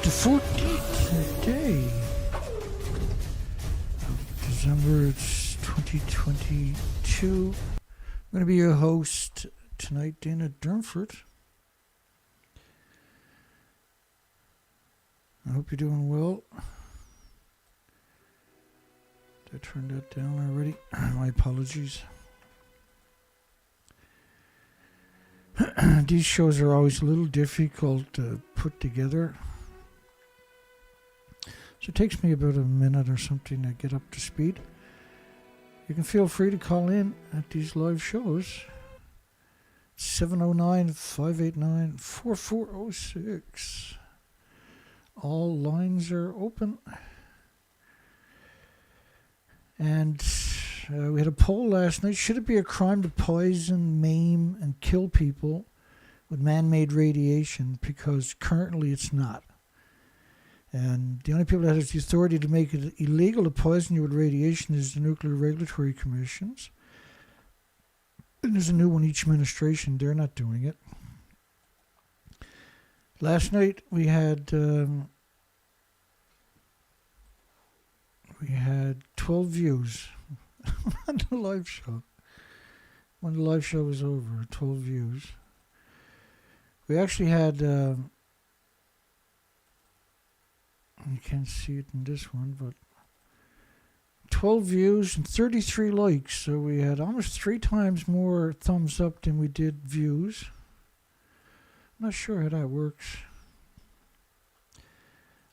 the 14th day of December. It's 2022. I'm going to be your host tonight, Dana Durnford. I hope you're doing well. Did I turn that down already? My apologies. These shows are always a little difficult to put together. So it takes me about a minute or something to get up to speed. You can feel free to call in at these live shows. 709-589-4406. All lines are open. And we had a poll last night. Should it be a crime to poison, maim, and kill people with man-made radiation? Because currently it's not. And the only people that has the authority to make it illegal to poison you with radiation is the Nuclear Regulatory Commissions. And there's a new one each administration. They're not doing it. Last night we had 12 views on the live show. When the live show was over, 12 views. We actually had, you can't see it in this one, but 12 views and 33 likes. So we had almost 3 times more thumbs up than we did views. I'm not sure how that works.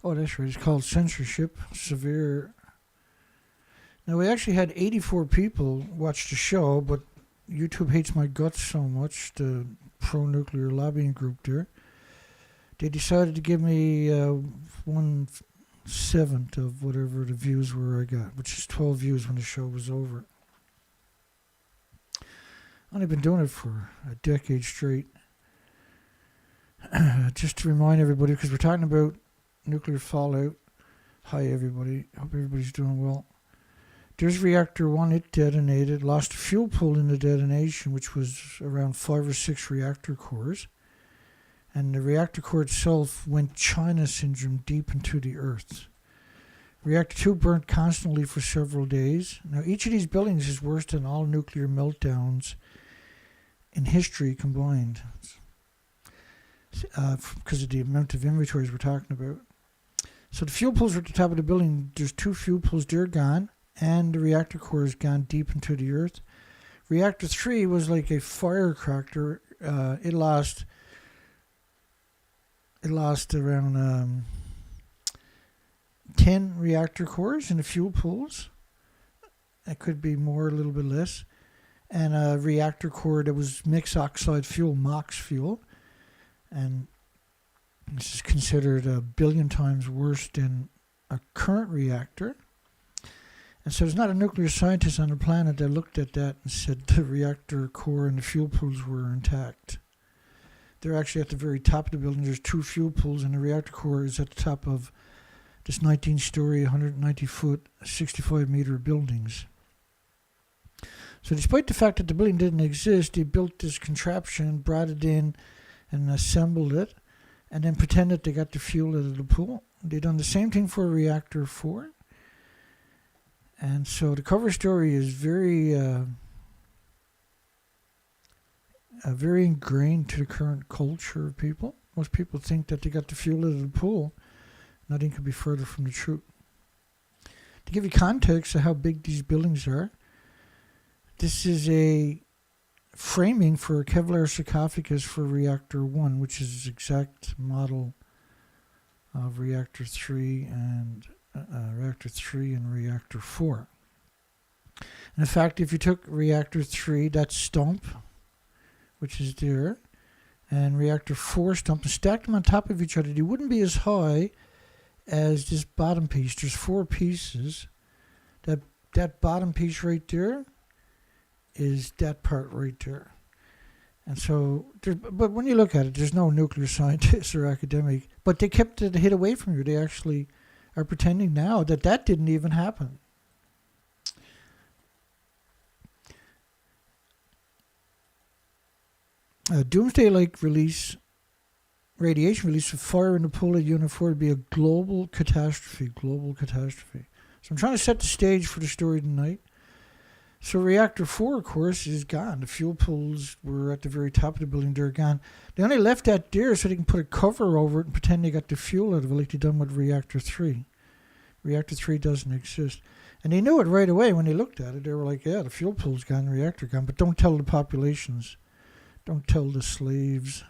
Oh, that's right. It's called censorship. Severe. Now, we actually had 84 people watch the show, but YouTube hates my guts so much, the pro-nuclear lobbying group there. They decided to give me 1/7 of whatever the views were I got, which is 12 views when the show was over. I've only been doing it for a decade straight. Just to remind everybody, because we're talking about nuclear fallout. Hi, everybody. Hope everybody's doing well. There's reactor 1, it detonated, lost a fuel pool in the detonation, which was around 5 or 6 reactor cores. And the reactor core itself went China syndrome deep into the earth. Reactor 2 burnt constantly for several days. Now, each of these buildings is worse than all nuclear meltdowns in history combined, because of the amount of inventories we're talking about. So the fuel pools are at the top of the building. There's 2 fuel pools, they're gone. And the reactor core has gone deep into the earth. Reactor 3 was like a firecracker. It lost around 10 reactor cores in the fuel pools. It could be more, a little bit less. And a reactor core that was mixed oxide fuel, MOX fuel. And this is considered 1 billion times worse than a current reactor. And so there's not a nuclear scientist on the planet that looked at that and said the reactor core and the fuel pools were intact. They're actually at the very top of the building. There's 2 fuel pools, and the reactor core is at the top of this 19-story, 190-foot, 65-meter buildings. So despite the fact that the building didn't exist, they built this contraption, brought it in, and assembled it, and then pretended they got the fuel out of the pool. They done the same thing for reactor 4. And so the cover story is very ingrained to the current culture of people. Most people think that they got the fuel out of the pool. Nothing could be further from the truth. To give you context of how big these buildings are, this is a framing for a Kevlar sarcophagus for reactor 1, which is the exact model of reactor 3 and reactor 4. And in fact, if you took reactor 3, that stump, which is there, and reactor 4 stump, and stacked them on top of each other, they wouldn't be as high as this bottom piece. There's 4 pieces. That bottom piece right there is that part right there. And so, but when you look at it, there's no nuclear scientist or academic, but they kept it hid away from you. They actually are pretending now that that didn't even happen. Doomsday-like release radiation release of fire in the pool at Unit 4 would be a global catastrophe. Global catastrophe. So I'm trying to set the stage for the story tonight. So Reactor 4, of course, is gone. The fuel pools were at the very top of the building. They're gone. They only left that there so they can put a cover over it and pretend they got the fuel out of it like they done with Reactor 3. Reactor 3 doesn't exist. And they knew it right away when they looked at it. They were like, yeah, the fuel pool's gone, the reactor gone. But don't tell the populations. Don't tell the slaves.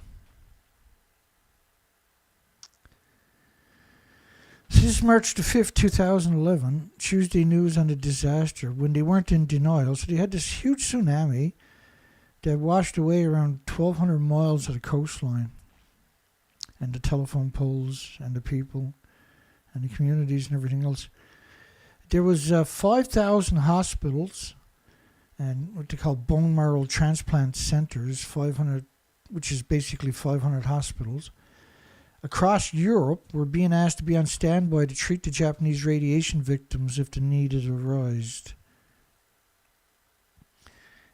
So this is March the 5th, 2011, Tuesday news on the disaster, when they weren't in denial. So they had this huge tsunami that washed away around 1,200 miles of the coastline, and the telephone poles, and the people, and the communities, and everything else. There was 5,000 hospitals, and what they call bone marrow transplant centers, 500, which is basically 500 hospitals, across Europe were being asked to be on standby to treat the Japanese radiation victims if the need had arisen.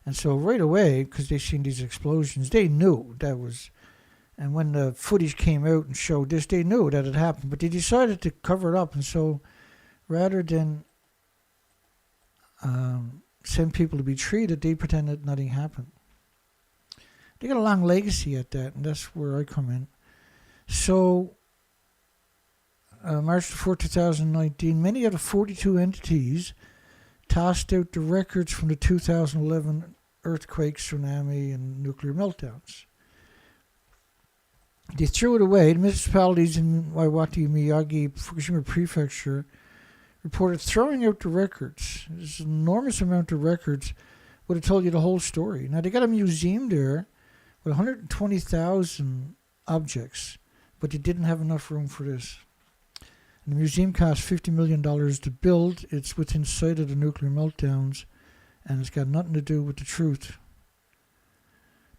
And so right away, because they seen these explosions, they knew that was, and when the footage came out and showed this, they knew that had happened, but they decided to cover it up. And so rather than send people to be treated, they pretended nothing happened. They got a long legacy at that, and that's where I come in. So, March 4, 2019, many of the 42 entities tossed out the records from the 2011 earthquake, tsunami, and nuclear meltdowns. They threw it away. The municipalities in Iwate, Miyagi, Fukushima Prefecture reported throwing out the records. This enormous amount of records would have told you the whole story. Now, they got a museum there with 120,000 objects, but they didn't have enough room for this. And the museum cost $50 million to build. It's within sight of the nuclear meltdowns, and it's got nothing to do with the truth.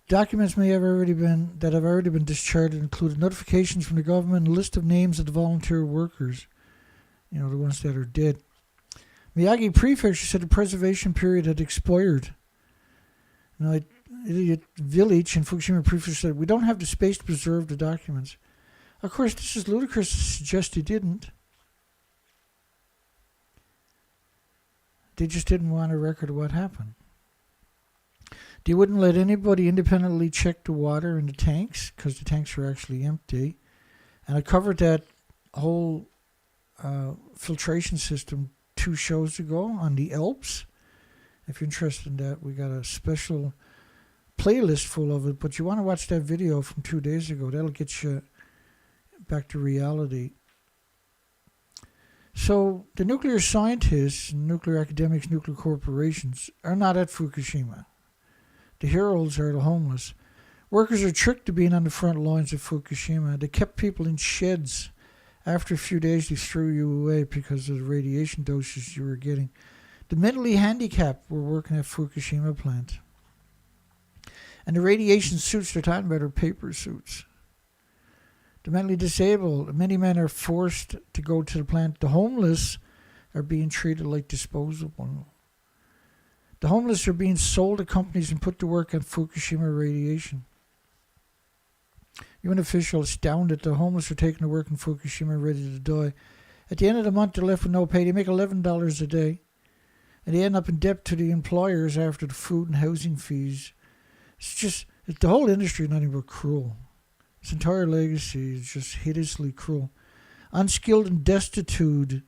Documents have already been discharged included notifications from the government, a list of names of the volunteer workers, the ones that are dead. Miyagi Prefecture said the preservation period had expired. Idiot Village in Fukushima Prefecture said, we don't have the space to preserve the documents. Of course, this is ludicrous to suggest they didn't. They just didn't want a record of what happened. They wouldn't let anybody independently check the water in the tanks because the tanks were actually empty. And I covered that whole filtration system 2 shows ago on the Alps. If you're interested in that, we got a special playlist full of it. But you want to watch that video from 2 days ago. That'll get you back to reality. So the nuclear scientists, nuclear academics, nuclear corporations are not at Fukushima. The heroes are the homeless. Workers are tricked to being on the front lines of Fukushima. They kept people in sheds. After a few days, they threw you away because of the radiation doses you were getting. The mentally handicapped were working at Fukushima plant. And the radiation suits they're talking about are paper suits. The mentally disabled, many men are forced to go to the plant. The homeless are being treated like disposable. The homeless are being sold to companies and put to work on Fukushima radiation. UN officials astounded the homeless are taken to work in Fukushima ready to die. At the end of the month, they're left with no pay. They make $11 a day. And they end up in debt to the employers after the food and housing fees. The whole industry is nothing but cruel. Its entire legacy is just hideously cruel. Unskilled and destitute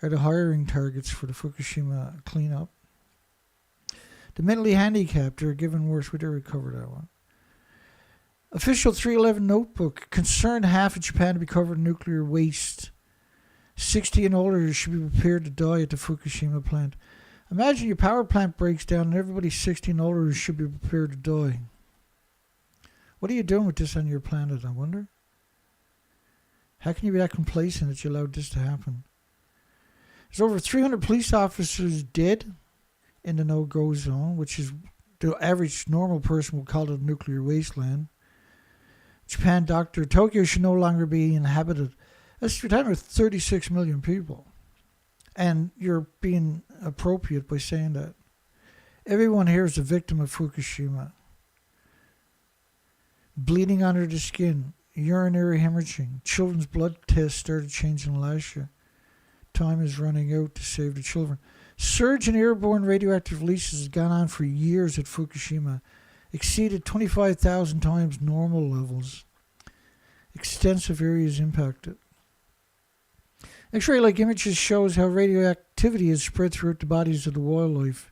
are the hiring targets for the Fukushima cleanup. The mentally handicapped are given worse. We already covered that one. Official 311 notebook concerned half of Japan to be covered in nuclear waste. 60 and older should be prepared to die at the Fukushima plant. Imagine your power plant breaks down and everybody 60 and older should be prepared to die. What are you doing with this on your planet, I wonder? How can you be that complacent that you allowed this to happen? There's over 300 police officers dead in the no-go zone, which is the average normal person would call it a nuclear wasteland. Japan doctor, Tokyo should no longer be inhabited. That's your time with 36 million people. And you're being appropriate by saying that. Everyone here is a victim of Fukushima. Bleeding under the skin. urinary hemorrhaging. Children's blood tests started changing last year. Time is running out to save the children. Surge in airborne radioactive releases has gone on for years at Fukushima, exceeded 25,000 times normal levels. Extensive areas impacted. X-ray-like images shows how radioactivity is spread throughout the bodies of the wildlife.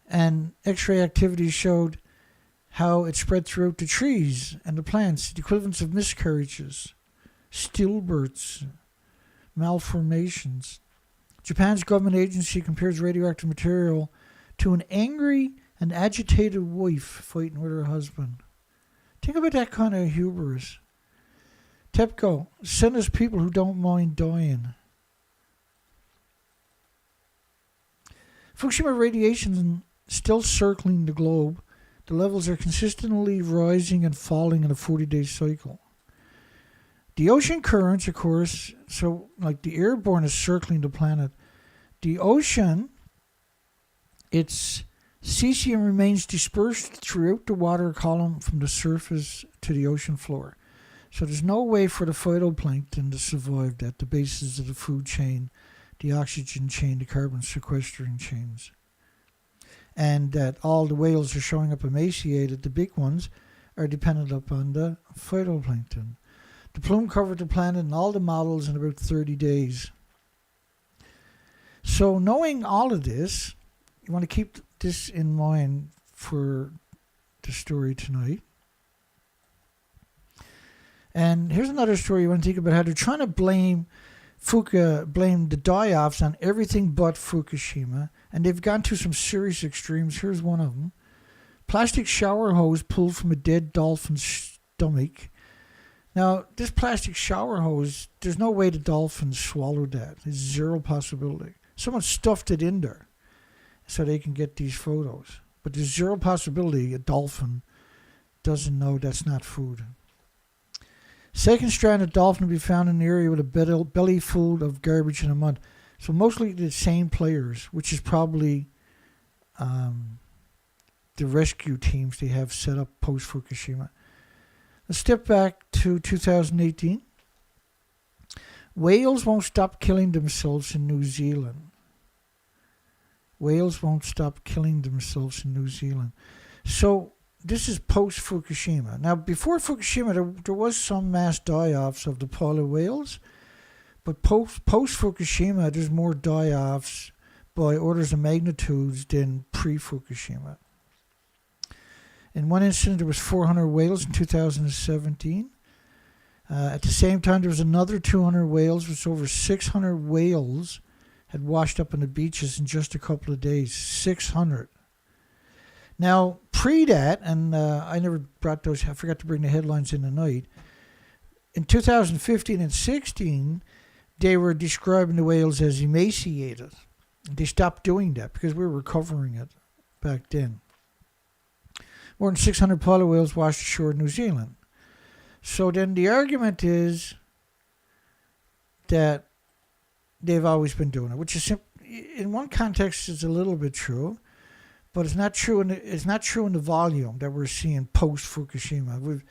And X-ray activity showed how it spread throughout the trees and the plants, the equivalents of miscarriages, stillbirths, malformations. Japan's government agency compares radioactive material to an angry and agitated wife fighting with her husband. Think about that kind of hubris. TEPCO, send us people who don't mind dying. Fukushima radiation still circling the globe. The levels are consistently rising and falling in a 40-day cycle. The ocean currents, of course, so like the airborne is circling the planet. The ocean, its cesium remains dispersed throughout the water column from the surface to the ocean floor. So there's no way for the phytoplankton to survive that, the bases of the food chain, the oxygen chain, the carbon sequestering chains. And that all the whales are showing up emaciated, the big ones, are dependent upon the phytoplankton. The plume covered the planet and all the models in about 30 days. So knowing all of this, you want to keep this in mind for the story tonight. And here's another story you want to think about, how they're trying to blame the die-offs on everything but Fukushima. And they've gone to some serious extremes. Here's one of them. Plastic shower hose pulled from a dead dolphin's stomach. Now, this plastic shower hose, there's no way the dolphin swallowed that. There's zero possibility. Someone stuffed it in there so they can get these photos. But there's zero possibility a dolphin doesn't know that's not food. Second stranded dolphin will be found in the area with a belly full of garbage and mud. So mostly the same players, which is probably the rescue teams they have set up post-Fukushima. Let's step back to 2018. Whales won't stop killing themselves in New Zealand. Whales won't stop killing themselves in New Zealand. So this is post-Fukushima. Now, before Fukushima, there was some mass die-offs of the polar whales. But post-Fukushima, there's more die-offs by orders of magnitudes than pre-Fukushima. In one incident, there was 400 whales in 2017. At the same time, there was another 200 whales, which over 600 whales had washed up on the beaches in just a couple of days. 600. Now, pre that, and I never brought those, I forgot to bring the headlines in tonight. In 2015 and 16, they were describing the whales as emaciated. They stopped doing that because we were covering it back then. More than 600 polar whales washed ashore in New Zealand. So then the argument is that they've always been doing it, which is in one context is a little bit true, but it's not true in the volume that we're seeing post Fukushima.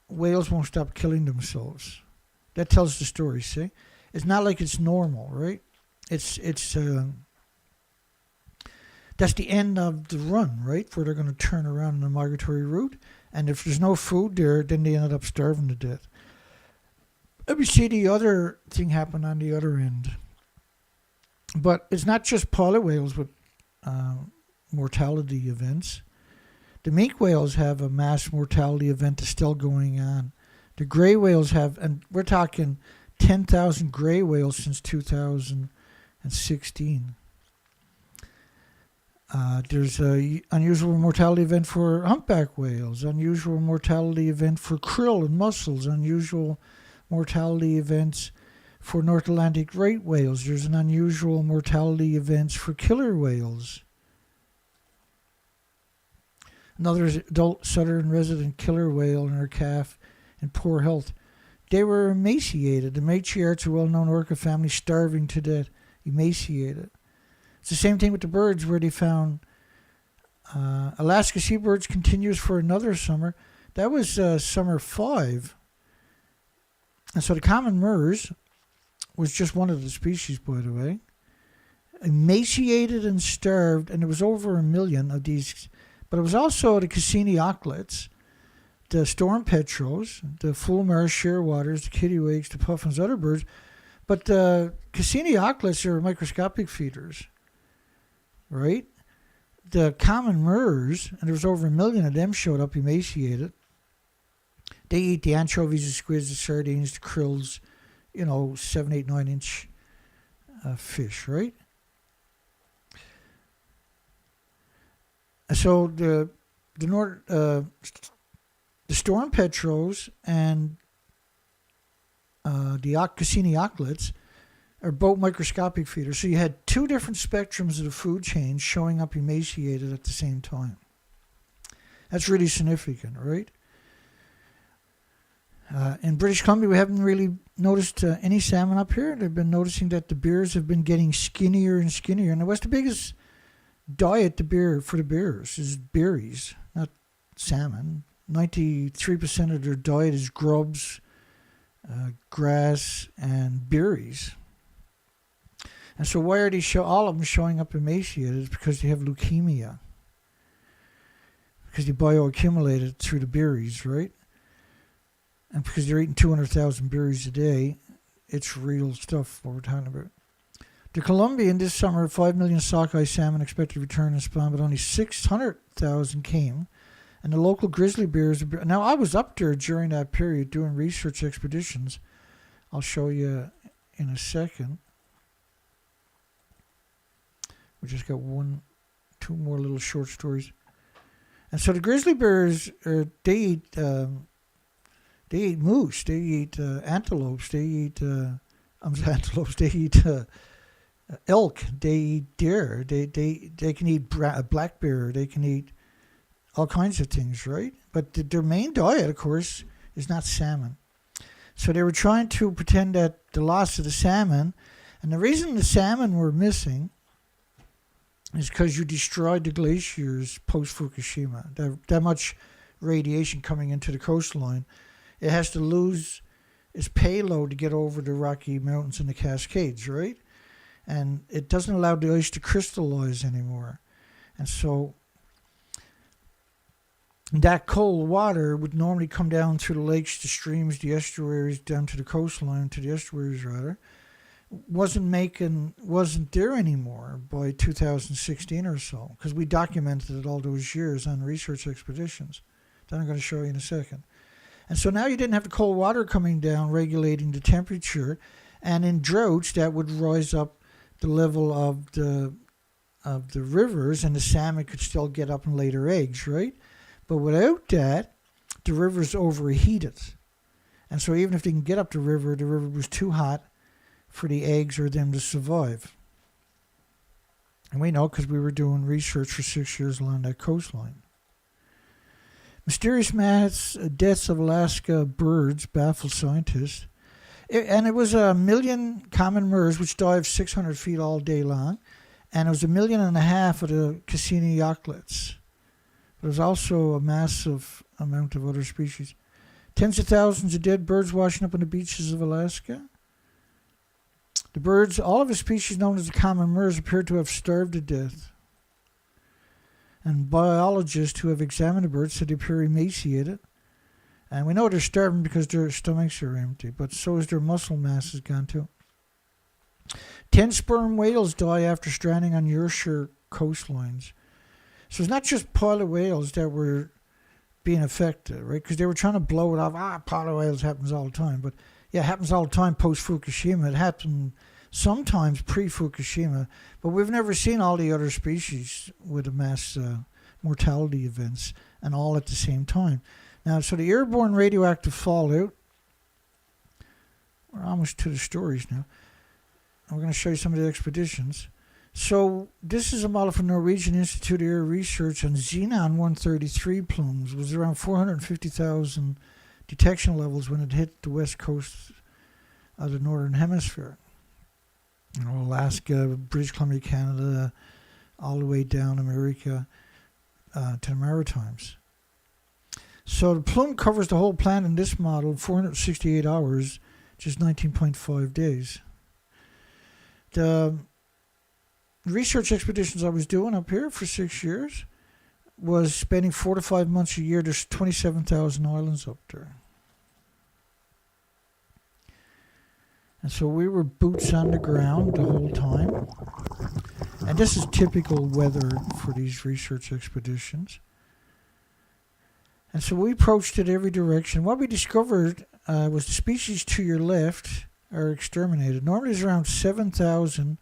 Whales won't stop killing themselves. That tells the story. See, it's not like it's normal, right? It's that's the end of the run, right? Where they're going to turn around on the migratory route, and if there's no food there, then they ended up starving to death. Let me see the other thing happen on the other end. But it's not just polar whales with mortality events. The minke whales have a mass mortality event that's still going on. The gray whales have, and we're talking 10,000 gray whales since 2016. There's an unusual mortality event for humpback whales, unusual mortality event for krill and mussels, unusual mortality events for North Atlantic right whales. There's an unusual mortality events for killer whales. Another adult southern resident killer whale and her calf in poor health. They were emaciated. The matriarchs of a well-known orca family starving to death, emaciated. It's the same thing with the birds where they found Alaska seabirds continues for another summer. That was summer 5. And so the common murres was just one of the species, by the way. Emaciated and starved, and there was over 1 million of these. But it was also the Cassini auklets, the storm petrels, the fulmars, shearwaters, the kittiwakes, the puffins, other birds. But the Cassini auklets are microscopic feeders, right? The common murres, and there was over 1 million of them, showed up emaciated. They eat the anchovies, the squids, the sardines, the krills, 7, 8, 9-inch fish, right? So the storm petrels and the Cassini auklets are both microscopic feeders. So you had 2 different spectrums of the food chain showing up emaciated at the same time. That's really significant, right? In British Columbia, we haven't really noticed any salmon up here. They've been noticing that the bears have been getting skinnier and skinnier. And what's the biggest diet for the bears is berries, not salmon. 93% of their diet is grubs, grass, and berries. And so why are all of them showing up emaciated? It's because they have leukemia. Because they bioaccumulated through the berries, right? And because they're eating 200,000 berries a day, it's real stuff what we're talking about. The Columbian this summer, 5 million sockeye salmon expected to return and spawn, but only 600,000 came. And the local grizzly bears. Now, I was up there during that period doing research expeditions. I'll show you in a second. We just got 2 more little short stories. And so the grizzly bears, they eat moose, they eat antelopes, they eat antelopes, they eat elk, they eat deer, they can eat black bear, they can eat all kinds of things, right? But their main diet, of course, is not salmon. So they were trying to pretend that the loss of the salmon, and the reason the salmon were missing is because you destroyed the glaciers post-Fukushima. That much radiation coming into the coastline. It has to lose its payload to get over the Rocky Mountains and the Cascades, right? And it doesn't allow the ice to crystallize anymore. And so that cold water would normally come down through the lakes, the streams, the estuaries, down to the coastline, to the estuaries rather, wasn't there anymore by 2016 or so, because we documented it all those years on research expeditions. That I'm going to show you in a second. And so now you didn't have the cold water coming down, regulating the temperature, and in droughts that would rise up the level of the rivers, and the salmon could still get up and lay their eggs, right? But without that, the rivers overheated. And so even if they can get up the river was too hot for the eggs or them to survive. And we know because we were doing research for 6 years along that coastline. Mysterious mass deaths of Alaska birds baffle scientists. It was 1 million common murres, which dive 600 feet all day long. And it was 1.5 million of the Cassini auklets. But it was also a massive amount of other species. Tens of thousands of dead birds washing up on the beaches of Alaska. The birds, all of the species known as the common murres, appear to have starved to death. And biologists who have examined the birds said they appear emaciated. And we know they're starving because their stomachs are empty, but so is their muscle mass has gone too. 10 sperm whales die after stranding on Yorkshire coastlines. So it's not just pilot whales that were being affected, right? Because they were trying to blow it off. Pilot whales happens all the time. But yeah, it happens all the time post-Fukushima. It happened sometimes pre-Fukushima. But we've never seen all the other species with the mass mortality events and all at the same time. Now, so the airborne radioactive fallout, we're almost to the stories now. And we're going to show you some of the expeditions. So this is a model from Norwegian Institute of Air Research on xenon-133 plumes. It was around 450,000 detection levels when it hit the west coast of the northern hemisphere. Alaska, British Columbia, Canada, all the way down America. to the Maritimes. So the plume covers the whole planet in this model, 468 hours, just 19.5 days. The research expeditions I was doing up here for 6 years was spending 4 to 5 months a year. There's 27,000 islands up there. And so we were boots on the ground the whole time. And this is typical weather for these research expeditions. And so we approached it every direction. What we discovered was the species to your left are exterminated. Normally there's around 7,000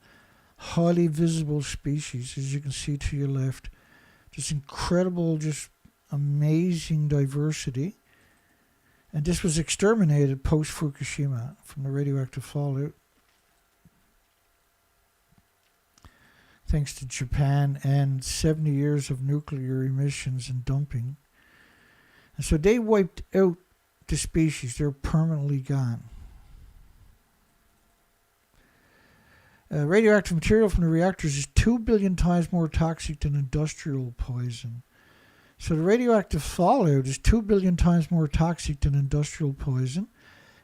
highly visible species, as you can see to your left. Just incredible, just amazing diversity. And this was exterminated post-Fukushima from the radioactive fallout. Thanks to Japan and 70 years of nuclear emissions and dumping. And so they wiped out the species. They're permanently gone. Radioactive material from the reactors is 2 billion times more toxic than industrial poison. So the radioactive fallout is 2 billion times more toxic than industrial poison.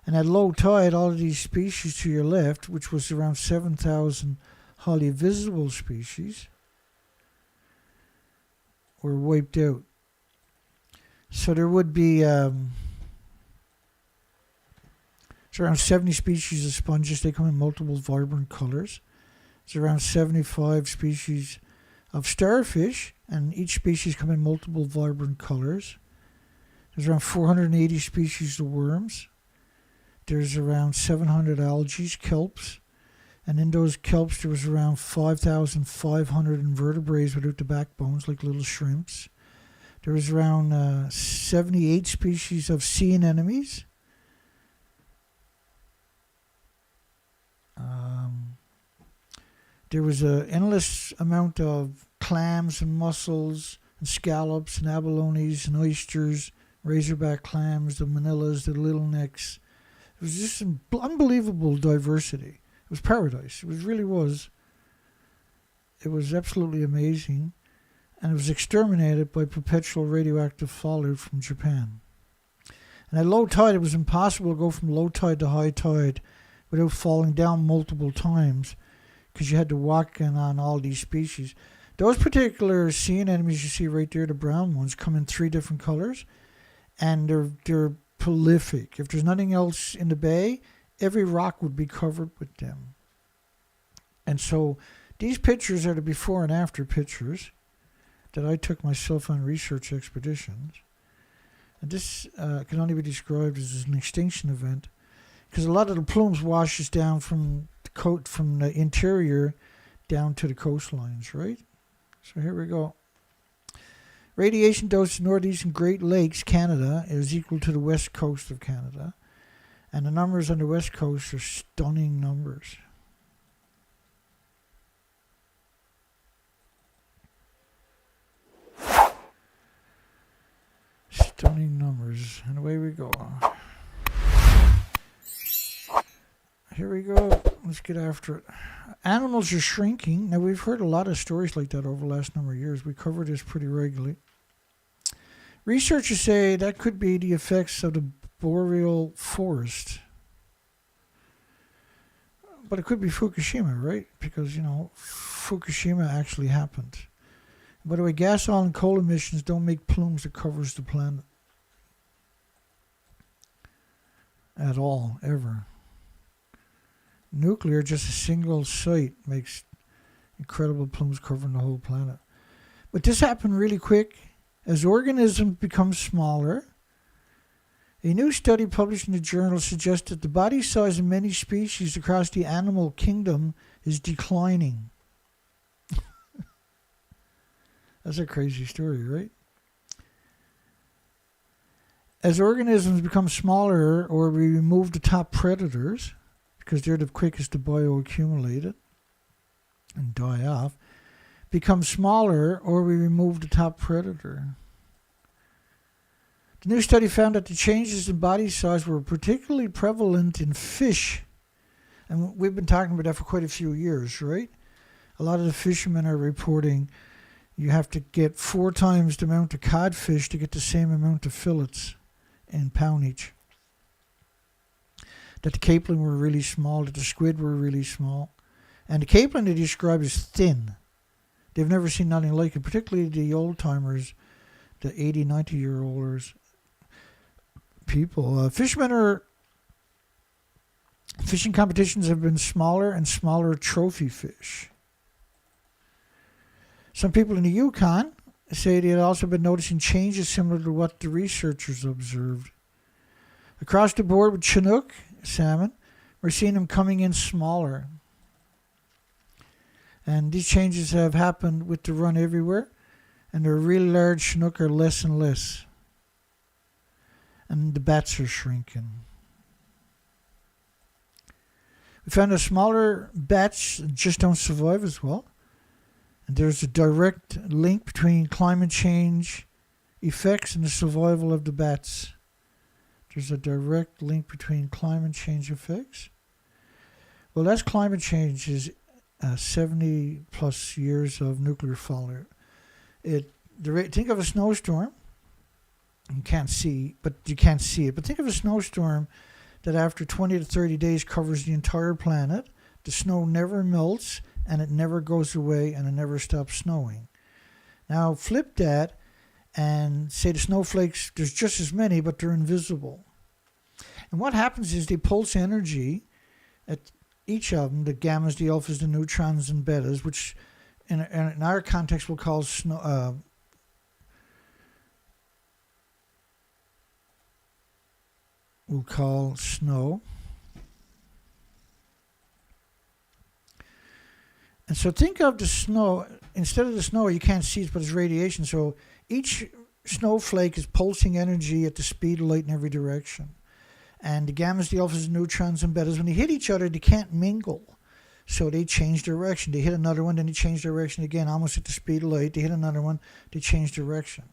And at low tide, all of these species to your left, which was around 7,000 highly visible species, were wiped out. So there would be it's around 70 species of sponges. They come in multiple vibrant colors. There's around 75 species of starfish, and each species come in multiple vibrant colors. There's around 480 species of worms. There's around 700 algae, kelps, and in those kelps there was around 5,500 invertebrates without the backbones, like little shrimps. There was around 78 species of sea anemones. There was an endless amount of clams and mussels and scallops and abalones and oysters, razorback clams, the manillas, the little necks. It was just an unbelievable diversity. It was paradise. It really was. It was absolutely amazing. And it was exterminated by perpetual radioactive fallout from Japan. And at low tide, it was impossible to go from low tide to high tide without falling down multiple times, because you had to walk in on all these species. Those particular sea anemones you see right there, the brown ones, come in 3 different colors, and they're prolific. If there's nothing else in the bay, every rock would be covered with them. And so these pictures are the before and after pictures that I took myself on research expeditions. And this can only be described as an extinction event, because a lot of the plumes washes down from the interior down to the coastlines, right? So here we go. Radiation dose in northeastern Great Lakes, Canada, is equal to the west coast of Canada. And the numbers on the west coast are stunning numbers. Stunning numbers. And away we go. Here we go. Let's get after it. Animals are shrinking. Now, we've heard a lot of stories like that over the last number of years. We cover this pretty regularly. Researchers say that could be the effects of the boreal forest. But it could be Fukushima, right? Because, Fukushima actually happened. By the way, gas, oil, and coal emissions don't make plumes that covers the planet. At all, ever. Nuclear, just a single site, makes incredible plumes covering the whole planet. But this happened really quick. As organisms become smaller, a new study published in the journal suggests that the body size of many species across the animal kingdom is declining. That's a crazy story, right? As organisms become smaller, or we remove the top predators, because they're the quickest to bioaccumulate it and die off, become smaller, or we remove the top predator. The new study found that the changes in body size were particularly prevalent in fish. And we've been talking about that for quite a few years, right? A lot of the fishermen are reporting you have to get 4 times the amount of codfish to get the same amount of fillets in poundage. That the capelin were really small, that the squid were really small. And the capelin they describe as thin. They've never seen nothing like it, particularly the old-timers, the 80, 90-year-olders, people. Fishing competitions have been smaller and smaller trophy fish. Some people in the Yukon say they had also been noticing changes similar to what the researchers observed. Across the board with Chinook salmon, we're seeing them coming in smaller. And these changes have happened with the run everywhere. And the really large Chinook are less and less. And the bats are shrinking. We found that smaller bats just don't survive as well. And there's a direct link between climate change effects and the survival of the bats. There's a direct link between climate change effects. Well, that's climate change is 70 plus years of nuclear fallout. Think of a snowstorm. You can't see it. But think of a snowstorm that after 20 to 30 days covers the entire planet. The snow never melts, and it never goes away, and it never stops snowing. Now flip that and say the snowflakes, there's just as many, but they're invisible. And what happens is they pulse energy at each of them, the gammas, the alphas, the neutrons, and betas, which in our context we'll call snow. And so think of the snow, instead of the snow, you can't see it, but it's radiation. So each snowflake is pulsing energy at the speed of light in every direction. And the gammas, the alphas, the neutrons, and betas, when they hit each other, they can't mingle. So they change direction. They hit another one, then they change direction again, almost at the speed of light. They hit another one, they change direction.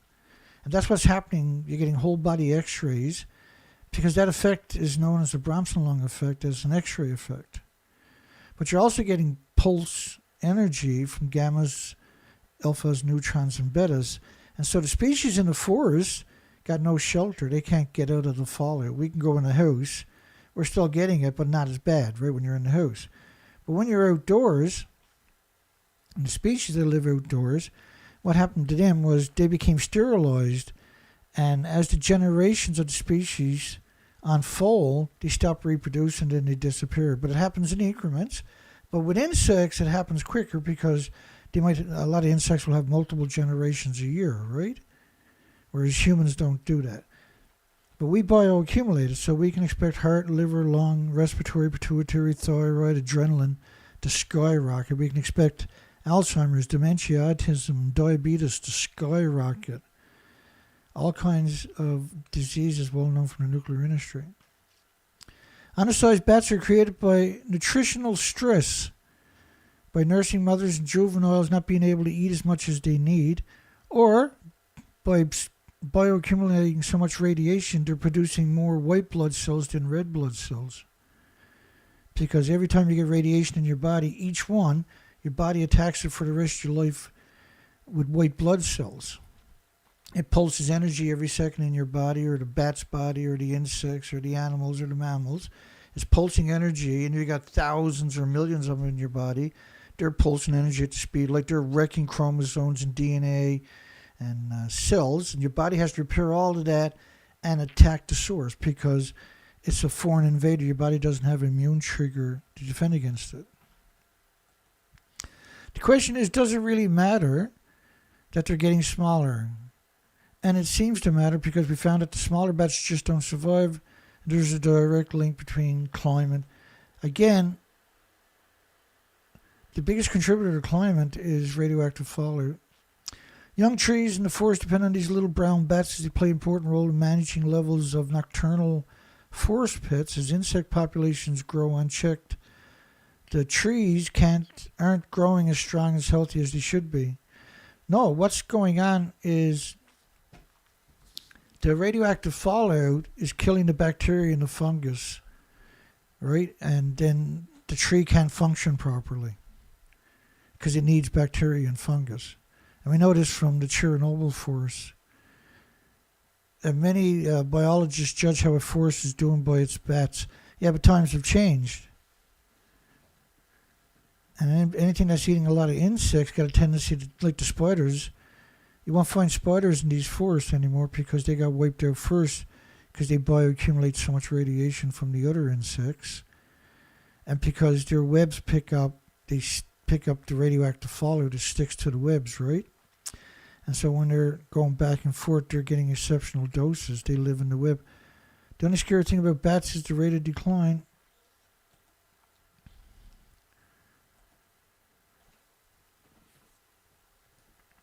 And that's what's happening. You're getting whole body X-rays, because that effect is known as the Bromson lung effect, as an X-ray effect. But you're also getting pulse energy from gammas, alphas, neutrons, and betas. And so the species in the forest got no shelter. They can't get out of the fallout. We can go in the house. We're still getting it, but not as bad, right, when you're in the house. But when you're outdoors, and the species that live outdoors, what happened to them was they became sterilized. And as the generations of the species unfold, they stop reproducing and they disappear. But it happens in increments. But with insects, it happens quicker because a lot of insects will have multiple generations a year, right? Whereas humans don't do that. But we bioaccumulate it, so we can expect heart, liver, lung, respiratory, pituitary, thyroid, adrenaline to skyrocket. We can expect Alzheimer's, dementia, autism, diabetes to skyrocket. All kinds of diseases well known from the nuclear industry. Undersized bats are created by nutritional stress, by nursing mothers and juveniles not being able to eat as much as they need, or by bioaccumulating so much radiation, they're producing more white blood cells than red blood cells. Because every time you get radiation in your body, each one, your body attacks it for the rest of your life with white blood cells. It pulses energy every second in your body, or the bat's body, or the insects, or the animals, or the mammals. It's pulsing energy, and you got thousands or millions of them in your body. They're pulsing energy at the speed, like they're wrecking chromosomes and DNA and cells. And your body has to repair all of that and attack the source because it's a foreign invader. Your body doesn't have an immune trigger to defend against it. The question is, does it really matter that they're getting smaller? And it seems to matter because we found that the smaller bats just don't survive. There's a direct link between climate. Again, the biggest contributor to climate is radioactive fallout. Young trees in the forest depend on these little brown bats as they play an important role in managing levels of nocturnal forest pits as insect populations grow unchecked. The trees aren't growing as strong as healthy as they should be. No, what's going on is the radioactive fallout is killing the bacteria and the fungus, right? And then the tree can't function properly because it needs bacteria and fungus. And we know this from the Chernobyl forest. And many biologists judge how a forest is doing by its bats. Yeah, but times have changed. And anything that's eating a lot of insects got a tendency to, like the spiders, you won't find spiders in these forests anymore because they got wiped out first because they bioaccumulate so much radiation from the other insects. And because their webs pick up the radioactive fallout that sticks to the webs, right? And so when they're going back and forth, they're getting exceptional doses. They live in the web. The only scary thing about bats is the rate of decline.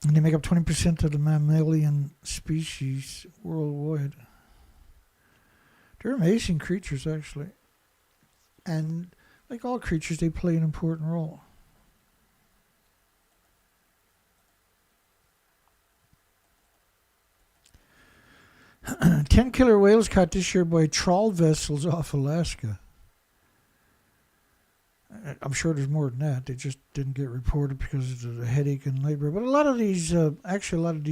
And they make up 20% of the mammalian species worldwide. They're amazing creatures, actually. And like all creatures, they play an important role. Ten killer whales caught this year by trawl vessels off Alaska. I'm sure there's more than that. They just didn't get reported because of the headache and labor. But a lot of these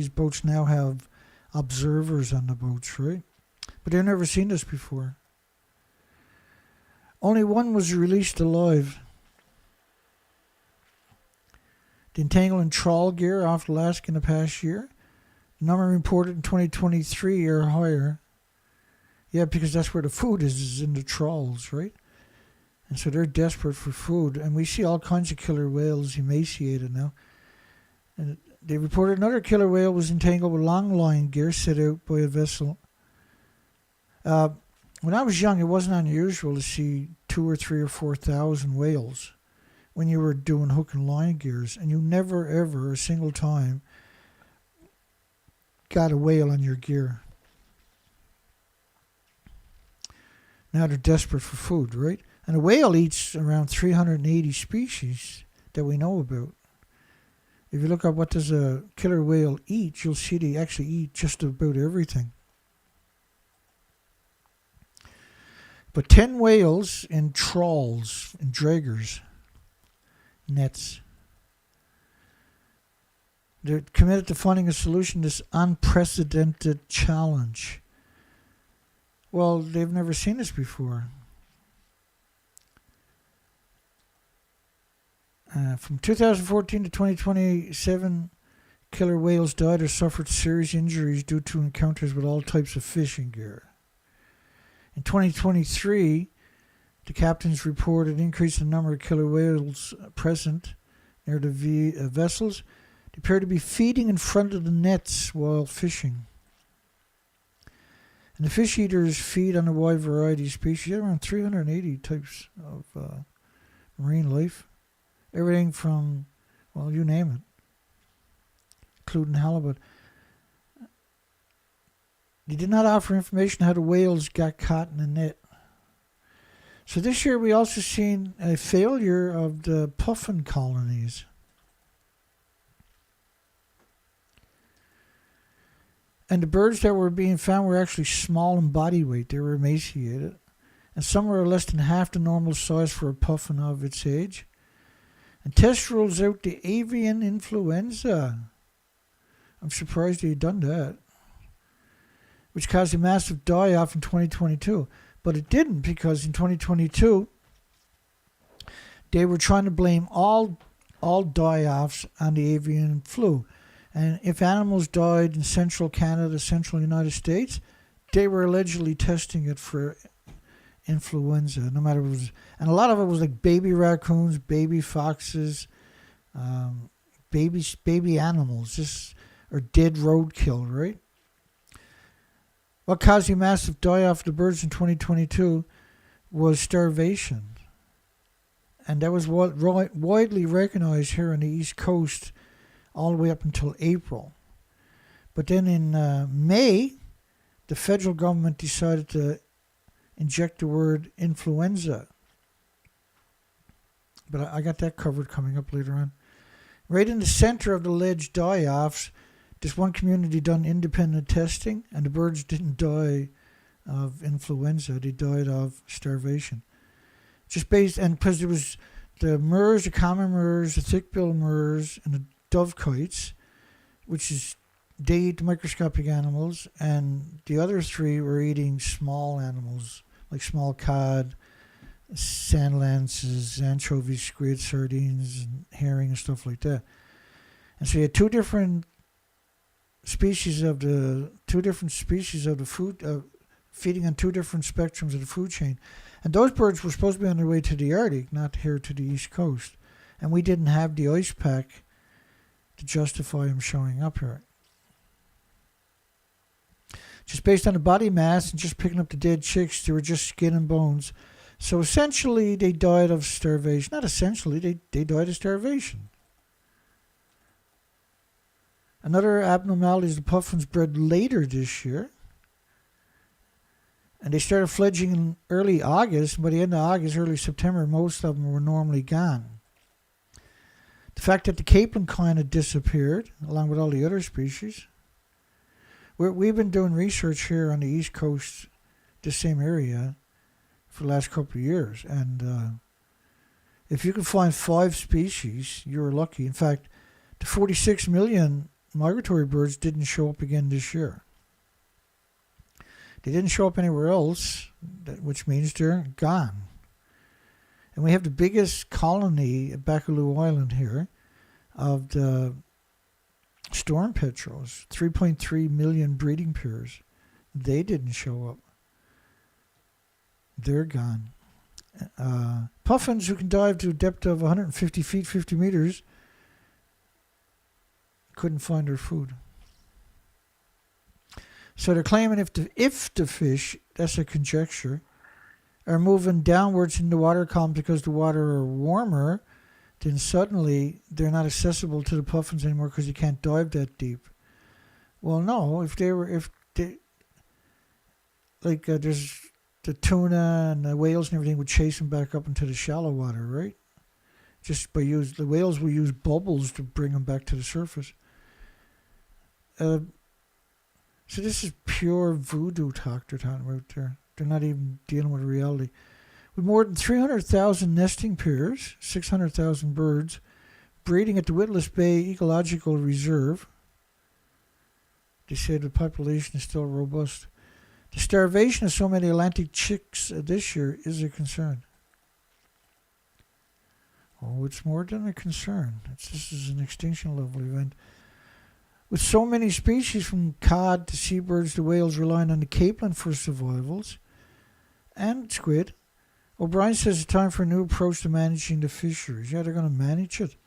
boats now have observers on the boats, right? But they've never seen this before. Only one was released alive. The entanglement trawl gear off Alaska in the past year. The number reported in 2023 are higher. Yeah, because that's where the food is in the trawls, right? And so they're desperate for food. And we see all kinds of killer whales emaciated now. And they reported another killer whale was entangled with long line gear set out by a vessel. When I was young, it wasn't unusual to see 2,000 or 3,000 or 4,000 whales when you were doing hook and line gears. And you never, ever, a single time, got a whale on your gear. Now they're desperate for food, right? And a whale eats around 380 species that we know about. If you look up what does a killer whale eat, you'll see they actually eat just about everything. But 10 whales in trawls, in draggers, nets. They're committed to finding a solution to this unprecedented challenge. Well, they've never seen this before. From 2014 to 2027, killer whales died or suffered serious injuries due to encounters with all types of fishing gear. In 2023, the captains reported an increase in the number of killer whales present near the vessels. They appear to be feeding in front of the nets while fishing. And the fish eaters feed on a wide variety of species, around 380 types of marine life. Everything from, well, you name it, including halibut. They did not offer information how the whales got caught in the net. So this year we also seen a failure of the puffin colonies. And the birds that were being found were actually small in body weight. They were emaciated. And some were less than half the normal size for a puffin of its age. And test rules out the avian influenza. I'm surprised they had done that. Which caused a massive die-off in 2022. But it didn't, because in 2022, they were trying to blame all die-offs on the avian flu. And if animals died in central Canada, central United States, they were allegedly testing it for influenza, no matter what it was. And a lot of it was like baby raccoons, baby foxes, baby animals, or dead roadkill, right? What caused the massive die-off of the birds in 2022 was starvation. And that was widely recognized here on the East Coast all the way up until April. But then in May, the federal government decided to inject the word influenza. But I got that covered coming up later on. Right in the center of the alleged die-offs, this one community done independent testing, and the birds didn't die of influenza. They died of starvation. Just based, and because there was the murres, the common murres, the thick-billed murres, and the dovekites, which is they eat the microscopic animals, and the other three were eating small animals like small cod, sand lances, anchovies, squid, sardines, and herring and stuff like that. And so you had two different species of the food, feeding on two different spectrums of the food chain. And those birds were supposed to be on their way to the Arctic, not here to the East Coast. And we didn't have the ice pack to justify them showing up here. Just based on the body mass and just picking up the dead chicks, they were just skin and bones. So essentially, they died of starvation. Not essentially, they died of starvation. Another abnormality is the puffins bred later this year. And they started fledging in early August. And by the end of August, early September, most of them were normally gone. The fact that the capelin kind of disappeared, along with all the other species. We've been doing research here on the East Coast, this same area, for the last couple of years. And if you can find 5 species, you're lucky. In fact, the 46 million migratory birds didn't show up again this year. They didn't show up anywhere else, which means they're gone. And we have the biggest colony at Baccaloo Island here of the storm petrels, 3.3 million breeding pairs. They didn't show up. They're gone. Puffins who can dive to a depth of 150 feet, 50 meters, couldn't find their food. So they're claiming if the fish, that's a conjecture, are moving downwards in the water column because the water are warmer, then suddenly they're not accessible to the puffins anymore because you can't dive that deep. Well, no, there's the tuna and the whales and everything would chase them back up into the shallow water, right? The whales will use bubbles to bring them back to the surface. So this is pure voodoo talk they're talking about there. They're not even dealing with reality. With more than 300,000 nesting pairs, 600,000 birds, breeding at the Witless Bay Ecological Reserve, they say the population is still robust. The starvation of so many Atlantic chicks this year is a concern. Oh, it's more than a concern. This is an extinction level event. With so many species from cod to seabirds to whales relying on the capelin for survivals, and squid, O'Brien says it's time for a new approach to managing the fisheries. Yeah, they're going to manage it.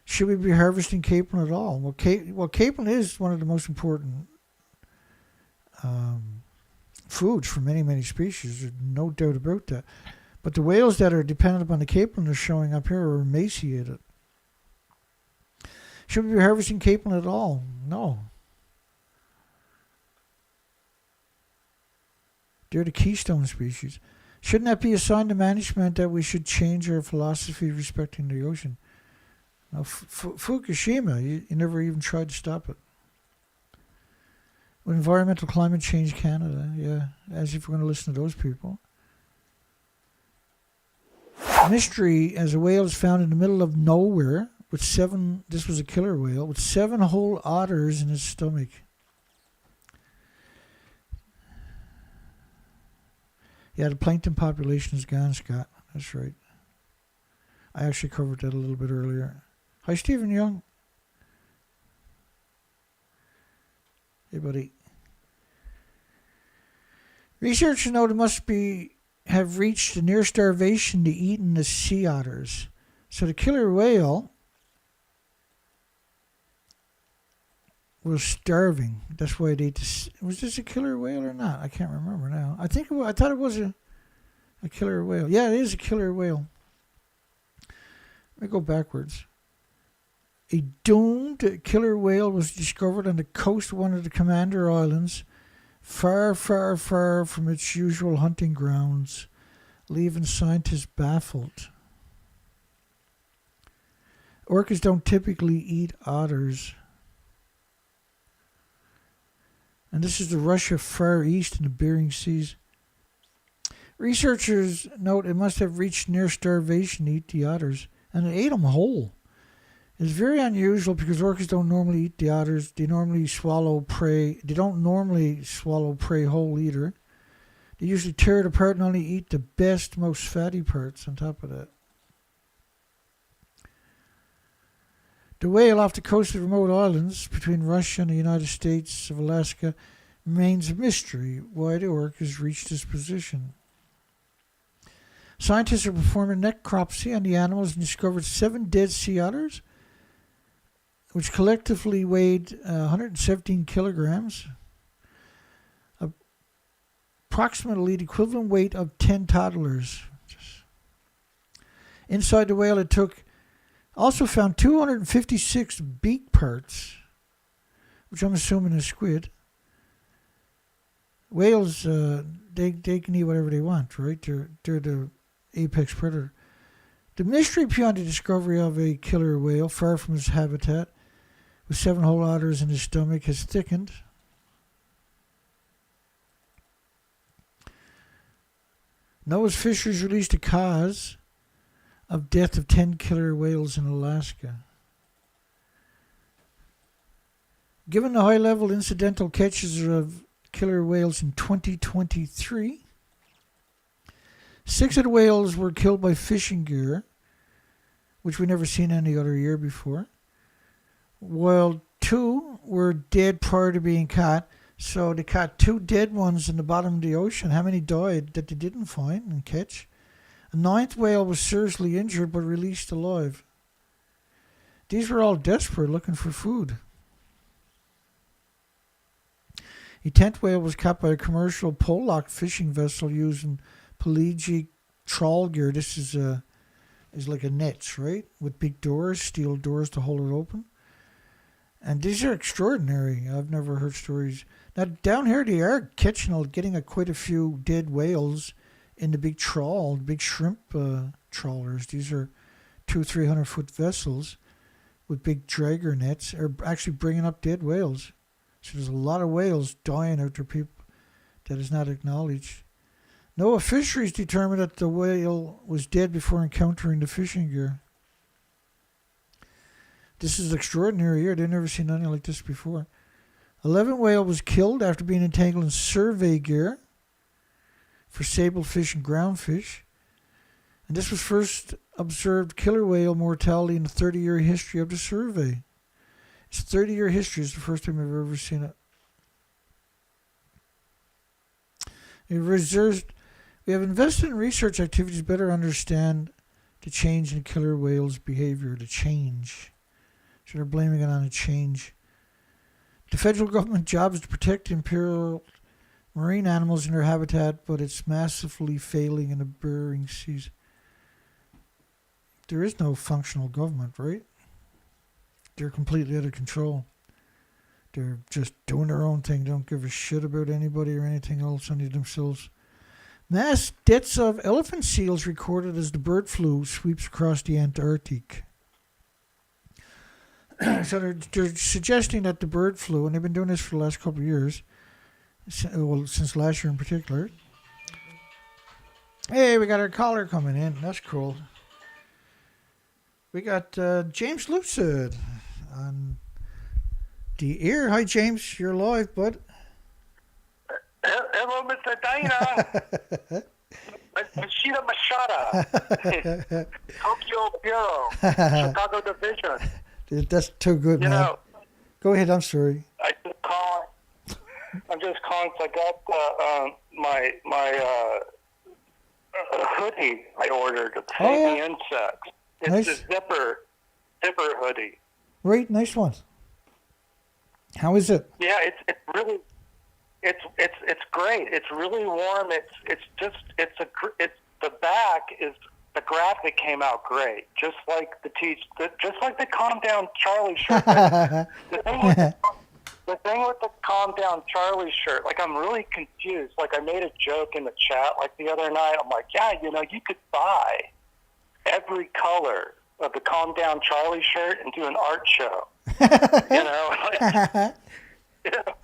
Should we be harvesting capelin at all? Well, capelin is one of the most important foods for many, many species. There's no doubt about that. But the whales that are dependent upon the capelin are showing up here are emaciated. Should we be harvesting capelin at all? No. They're the keystone species. Shouldn't that be a sign to management that we should change our philosophy respecting the ocean? Now, Fukushima, you never even tried to stop it. With Environmental Climate Change Canada, yeah, as if we're going to listen to those people. Mystery, as a whale is found in the middle of nowhere, with 7, this was a killer whale, with 7 whole otters in its stomach. Yeah, the plankton population is gone, Scott. That's right. I actually covered that a little bit earlier. Hi, Stephen Young. Hey, buddy. Researchers know there must have reached the near starvation to eating the sea otters. So the killer whale was starving. That's why they ate was this a killer whale or not? I can't remember now. I thought it was a killer whale. Yeah, it is a killer whale. Let me go backwards. A doomed killer whale was discovered on the coast of one of the Commander Islands, far, far, far from its usual hunting grounds, leaving scientists baffled. Orcas don't typically eat otters. And this is the Russia Far East in the Bering Seas. Researchers note it must have reached near starvation to eat the otters, and it ate them whole. It's very unusual because orcas don't normally eat the otters. They normally swallow prey. They don't normally swallow prey whole either. They usually tear it apart and only eat the best, most fatty parts on top of that. The whale off the coast of remote islands between Russia and the United States of Alaska remains a mystery why the orcas reached this position. Scientists are performing necropsy on the animals and discovered 7 dead sea otters, which collectively weighed 117 kilograms, approximately the equivalent weight of 10 toddlers. Inside the whale, it also found 256 beak parts, which I'm assuming is squid. Whales, they can eat whatever they want, right? They're the apex predator. The mystery beyond the discovery of a killer whale far from its habitat, with 7 whole otters in his stomach, has thickened. Noah's Fisheries released a cause of death of 10 killer whales in Alaska. Given the high-level incidental catches of killer whales in 2023, 6 of the whales were killed by fishing gear, which we never seen any other year before, while 2 were dead prior to being caught. So they caught 2 dead ones in the bottom of the ocean. How many died that they didn't find and catch? A 9th whale was seriously injured but released alive. These were all desperate, looking for food. A 10th whale was caught by a commercial pole-locked fishing vessel using pelagic trawl gear. This is like a net, right? With big doors, steel doors to hold it open. And these are extraordinary. I've never heard stories. Now, down here they are getting quite a few dead whales in the big trawl, the big shrimp trawlers. These are 200-300 foot vessels with big dragger nets are actually bringing up dead whales. So there's a lot of whales dying out there, people, that is not acknowledged. NOAA Fisheries determined that the whale was dead before encountering the fishing gear. This is extraordinary here. They've never seen anything like this before. 11 whale was killed after being entangled in survey gear for sablefish and groundfish. And this was first observed killer whale mortality in the 30-year history of the survey. It's 30-year history. It's the first time I've ever seen it. We have invested in research activities to better understand the change in killer whales' behavior. The change. So they're blaming it on a change. The federal government job is to protect imperial marine animals in their habitat, but it's massively failing in the Bering Seas. There is no functional government, right? They're completely out of control. They're just doing their own thing. They don't give a shit about anybody or anything else, only themselves. Mass deaths of elephant seals recorded as the bird flu sweeps across the Antarctic. So they're suggesting that the bird flu, and they've been doing this for the last couple of years, well, since last year in particular. Hey, we got our caller coming in. That's cool. We got James Lucid on the air. Hi, James. You're live, bud. Hello, Mr. Dana. Machida Machada. Tokyo Bureau. Chicago Division. That's too good, man. Know, go ahead. I'm sorry. I'm just calling because I got my hoodie I ordered to save the insects. It's nice. a zipper hoodie. Right, nice one. How is it? Yeah, it's really it's great. It's really warm. It's the back is. The graphic came out great, just like the Calm Down Charlie shirt. the thing with the Calm Down Charlie shirt, like I'm really confused. Like I made a joke in the chat like the other night. I'm like, yeah, you could buy every color of the Calm Down Charlie shirt and do an art show.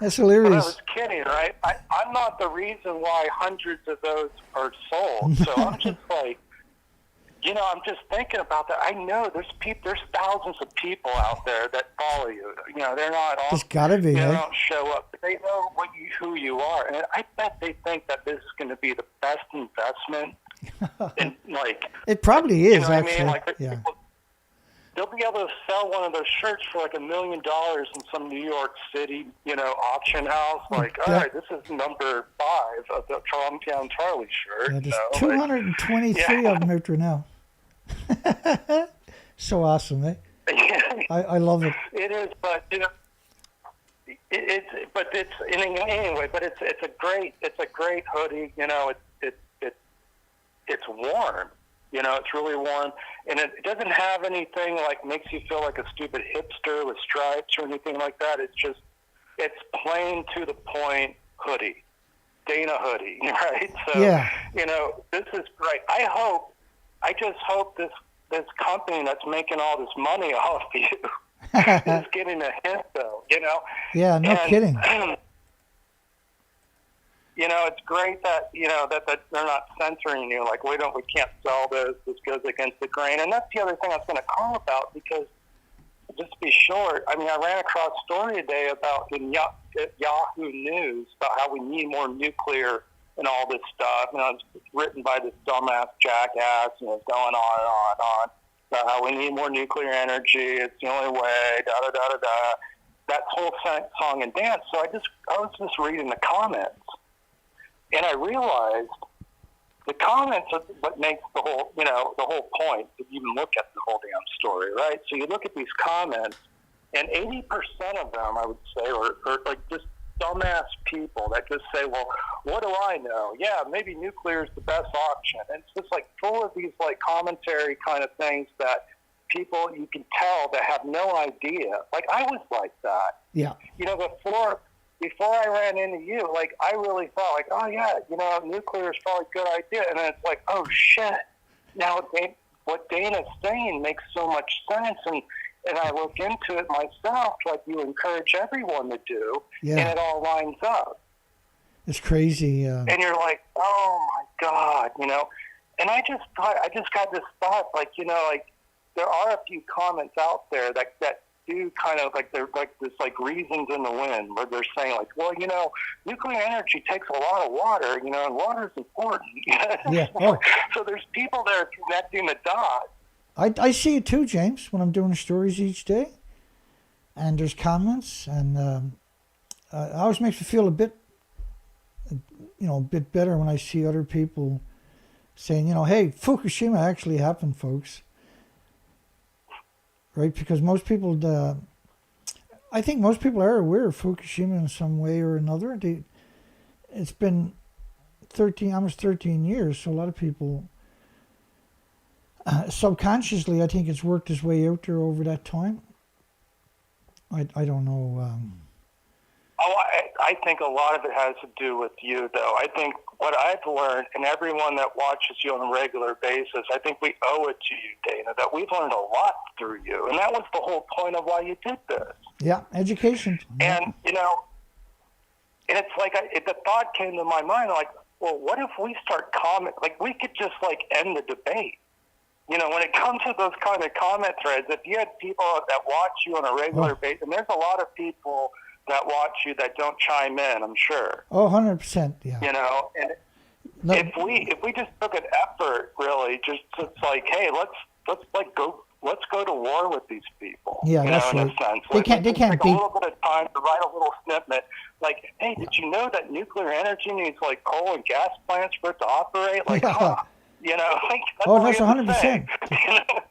That's hilarious. But I was kidding, right? I'm not the reason why hundreds of those are sold. So I'm just like. I'm just thinking about that. I know there's thousands of people out there that follow you. They're not all. There's gotta be, They eh? don't show up. But they know who you are, and I bet they think that this is going to be the best investment. And It probably is, what actually. I mean? Like, yeah. they'll be able to sell one of those shirts for like $1 million in some New York City, auction house. Like, all right, this is number 5 of the Down Charlie shirt. Yeah, there's 223 of them out there now. So awesome, eh? I love it. It is, but it's a great hoodie. It's warm. It's really warm, and it doesn't have anything like makes you feel like a stupid hipster with stripes or anything like that. It's plain to the point hoodie, Dana hoodie, right? So this is great. I just hope this company that's making all this money off you is getting a hint, though. Yeah, no kidding. It's great that that they're not censoring you. Like, we can't sell this. This goes against the grain. And that's the other thing I was going to call about, because just to be short, I ran across a story today about in Yahoo News about how we need more nuclear and all this stuff. It's written by this dumbass jackass, and it's going on and on and on about how we need more nuclear energy. It's the only way. Da da da da da. That whole song and dance. So I was just reading the comments. And I realized the comments are what makes the whole point if you even look at the whole damn story, right? So you look at these comments, and 80% of them, I would say, are like just dumbass people that just say, well, what do I know? Yeah, maybe nuclear is the best option. And it's just like full of these like commentary kind of things that people, you can tell, that have no idea. Like, I was like that. Yeah. Before I ran into you, like, I really thought, like, oh, yeah, nuclear is probably a good idea. And then it's like, oh, shit. Now, what Dana's saying makes so much sense. And I look into it myself, like you encourage everyone to do, and it all lines up. It's crazy. And you're like, oh, my God, And I just got this thought, like, there are a few comments out there that do kind of like, they're like this like reasons in the wind, where they're saying like, well, nuclear energy takes a lot of water, and water is important. Yeah. Oh. So there's people that are connecting the dots. I see it too, James, when I'm doing stories each day, and there's comments, and it always makes me feel a bit better when I see other people saying, hey, Fukushima actually happened, folks. Right, because most people, I think most people are aware of Fukushima in some way or another. It's been almost 13 years, so a lot of people, subconsciously, I think it's worked its way out there over that time. I don't know. I think a lot of it has to do with you, though. I think what I've learned, and everyone that watches you on a regular basis, I think we owe it to you, Dana, that we've learned a lot through you. And that was the whole point of why you did this. Yeah, education. And, and it's like the thought came to my mind, like, well, what if we start like, we could just, like, end the debate. When it comes to those kind of comment threads, if you had people that watch you on a regular basis, and there's a lot of people that watch you that don't chime in, I'm sure. Oh, 100%, yeah. And if we just took an effort, really, just it's like, hey, let's go to war with these people. Yeah, that's in right. a sense. They can't take beat. a little bit of time to write a little snippet, like, hey, did you know that nuclear energy needs like coal and gas plants for it to operate? Like, that's that's 100%.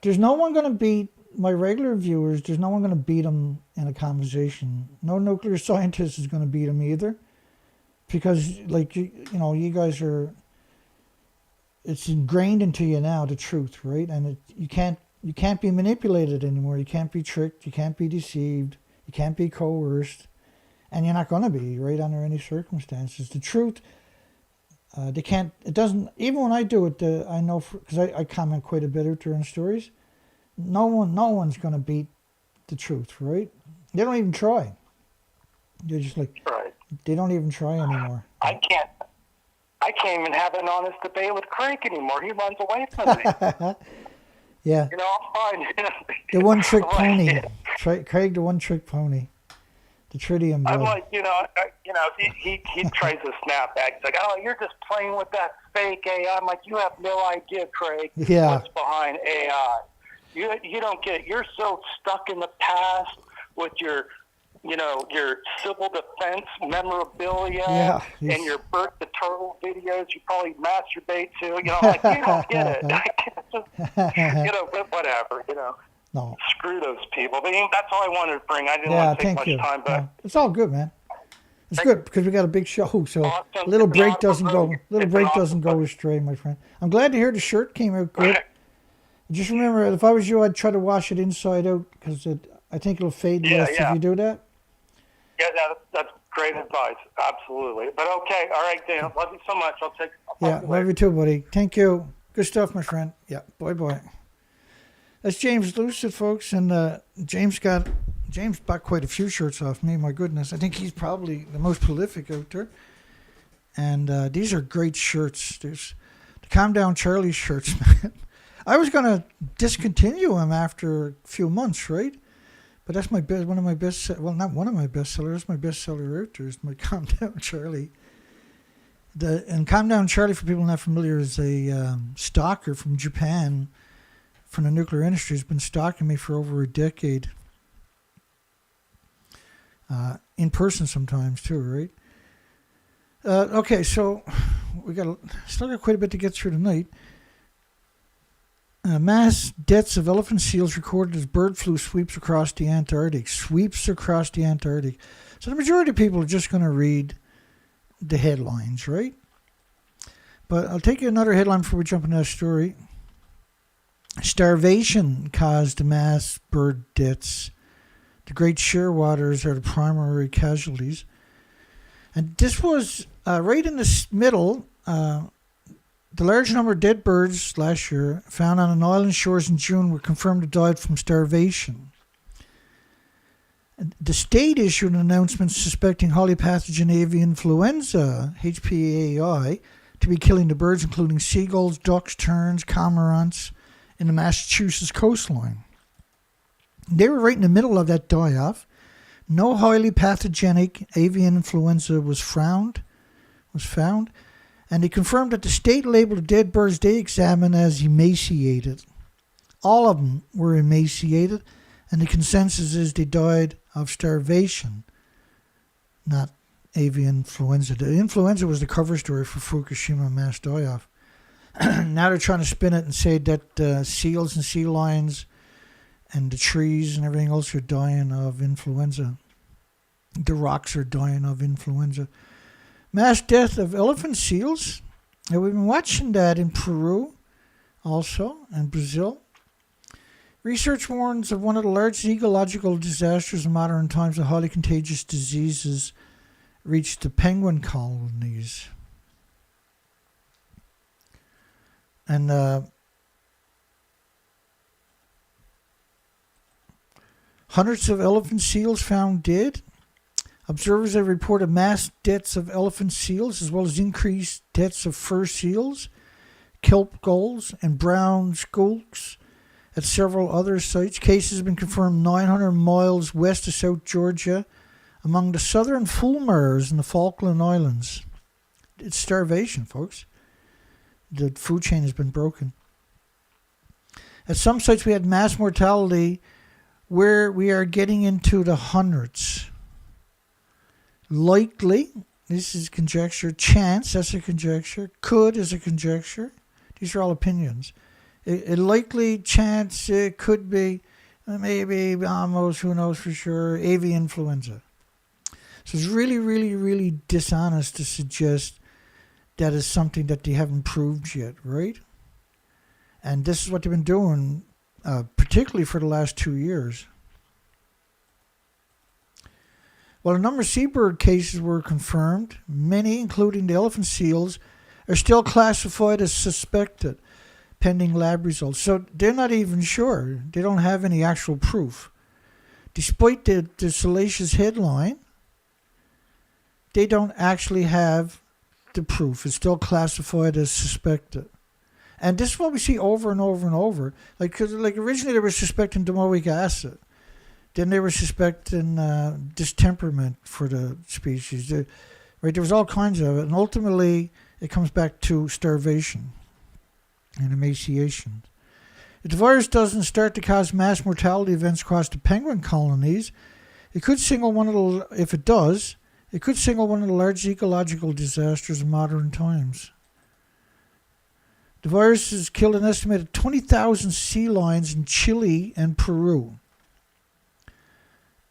There's no one going to beat my regular viewers. There's no one going to beat them in a conversation. No nuclear scientist is going to beat them either, because like you guys are. It's ingrained into you now, the truth, right? And you can't be manipulated anymore. You can't be tricked. You can't be deceived. You can't be coerced, and you're not going to be, right, under any circumstances. The truth. They can't. It doesn't. Even when I do it, I know, because I comment quite a bit out there in stories. No one's going to beat the truth, right? They don't even try. They're just like, right. They don't even try anymore. I can't I can't even have an honest debate with Craig anymore. He runs away from me. Yeah. You know, I'm fine. The one-trick I'm like, pony. Craig, the one-trick pony. The tritium I'm blood. like, he tries to snap back. He's like, oh, you're just playing with that fake AI. I'm like, you have no idea, Craig, what's behind AI. You don't get it. You're so stuck in the past with your civil defense memorabilia and your Bert the Turtle videos you probably masturbate to. I'm like, you don't get it. But whatever, No. Screw those people. But that's all I wanted to bring. I didn't want to take much time, but it's all good, man. It's good because we got a big show, so a little break doesn't go astray, my friend. I'm glad to hear the shirt came out good. Just remember, if I was you, I'd try to wash it inside out because I think it'll fade less if you do that. Yeah, that's great advice. Absolutely. But okay, all right, Dan. Love you so much. Love you too, buddy. Thank you. Good stuff, my friend. Yeah, bye. That's James Lucid, folks, and James bought quite a few shirts off me. My goodness, I think he's probably the most prolific out there. And these are great shirts. There's the Calm Down Charlie shirts, man. I was gonna discontinue them after a few months, right? But that's one of my best. Well, not one of my best sellers. My best seller out there is my Calm Down Charlie. And Calm Down Charlie, for people not familiar, is a stalker from Japan. From the nuclear industry, has been stalking me for over a decade. In person sometimes too, right? Okay, so we still got quite a bit to get through tonight. Mass deaths of elephant seals recorded as bird flu sweeps across the Antarctic. So the majority of people are just going to read the headlines, right? But I'll take you another headline before we jump into that story. Starvation caused mass bird deaths. The Great Shearwaters are the primary casualties. And this was right in the middle. The large number of dead birds last year found on an island shores in June were confirmed to died from starvation. The state issued an announcement suspecting highly pathogen avian influenza, HPAI, to be killing the birds, including seagulls, ducks, terns, cormorants, in the Massachusetts coastline. They were right in the middle of that die-off. No highly pathogenic avian influenza was found, and they confirmed that the state labeled the dead birds they examined as emaciated. All of them were emaciated, and the consensus is they died of starvation, not avian influenza. The influenza was the cover story for Fukushima mass die-off. Now they're trying to spin it and say that seals and sea lions and the trees and everything else are dying of influenza. The rocks are dying of influenza. Mass death of elephant seals. And we've been watching that in Peru also and Brazil. Research warns of one of the largest ecological disasters in modern times. The highly contagious diseases reached the penguin colonies. And hundreds of elephant seals found dead. Observers have reported mass deaths of elephant seals as well as increased deaths of fur seals, kelp gulls, and brown skulks at several other sites. Cases have been confirmed 900 miles west of South Georgia among the southern fulmars in the Falkland Islands. It's starvation, folks. The food chain has been broken. At some sites we had mass mortality where we are getting into the hundreds. Likely, this is conjecture. Chance, that's a conjecture. Could is a conjecture. These are all opinions. A likely chance, it could be, maybe, almost, who knows for sure, avian influenza. So it's really, really, really dishonest to suggest that is something that they haven't proved yet, right? And this is what they've been doing, particularly for the last 2 years. While a number of seabird cases were confirmed, many, including the elephant seals, are still classified as suspected, pending lab results. So they're not even sure. They don't have any actual proof. Despite the salacious headline, they don't actually have the proof. It's still classified as suspected. And this is what we see over and over and over. Cause originally they were suspecting domoic acid. Then they were suspecting distemperament for the species. There was all kinds of it. And ultimately, it comes back to starvation and emaciation. If the virus doesn't start to cause mass mortality events across the penguin colonies, it could signal one of the, if it does, it could signal one of the largest ecological disasters of modern times. The virus has killed an estimated 20,000 sea lions in Chile and Peru.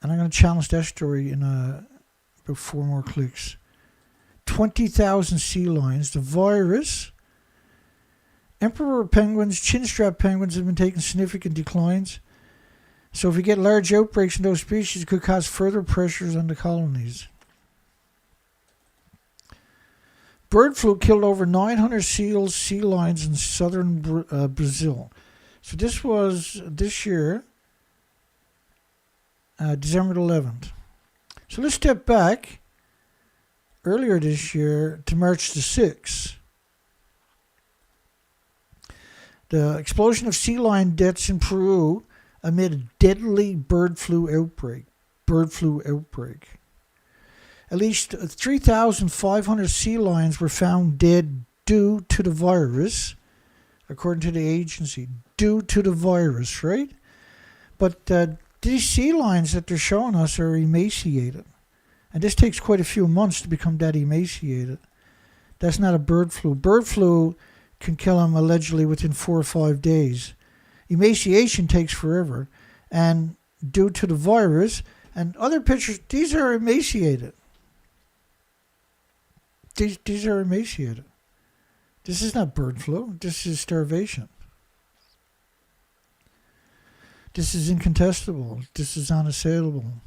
And I'm going to challenge that story in about 4 more clicks. 20,000 sea lions. The virus, emperor penguins, chinstrap penguins have been taking significant declines. So if we get large outbreaks in those species, it could cause further pressures on the colonies. Bird flu killed over 900 seals, sea lions in southern Brazil. So this was this year, December 11th. So let's step back earlier this year to March the 6th. The explosion of sea lion deaths in Peru amid a deadly bird flu outbreak. At least 3,500 sea lions were found dead due to the virus, according to the agency. Due to the virus, right? But these sea lions that they're showing us are emaciated. And this takes quite a few months to become that emaciated. That's not a bird flu. Bird flu can kill them allegedly within 4 or 5 days. Emaciation takes forever. And due to the virus and other pictures, these are emaciated. These are emaciated. This is not bird flu. This is starvation. This is incontestable. This is unassailable.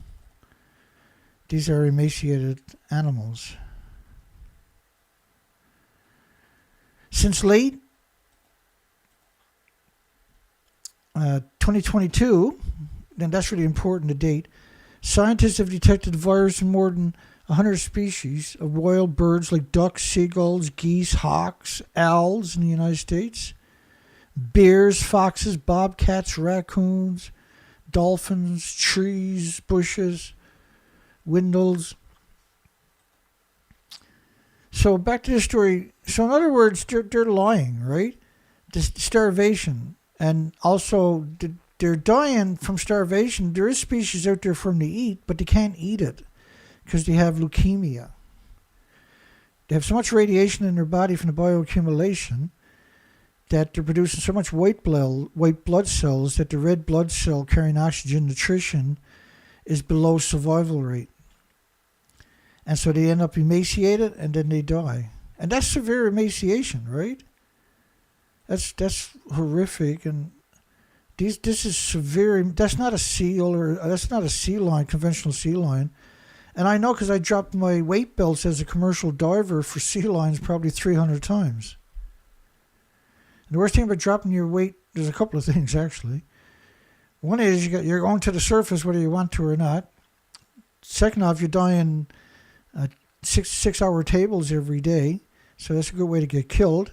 These are emaciated animals. Since late 2022, and that's really important to date, scientists have detected the virus in more than 100 species of wild birds like ducks, seagulls, geese, hawks, owls in the United States, bears, foxes, bobcats, raccoons, dolphins, trees, bushes, windles. So back to the story. So in other words, they're lying, right? This starvation. And also they're dying from starvation. There is species out there for them to eat, but they can't eat it because they have leukemia. They have so much radiation in their body from the bioaccumulation that they're producing so much white blood cells that the red blood cell carrying oxygen nutrition is below survival rate. And so they end up emaciated and then they die. And that's severe emaciation, right? That's horrific. And this is severe. That's not a seal or that's not a sea lion, conventional sea lion. And I know because I dropped my weight belts as a commercial diver for sea lions probably 300 times. And the worst thing about dropping your weight, there's a couple of things actually. One is you're going to the surface whether you want to or not. Second off, you're dying 6-hour tables every day, so that's a good way to get killed.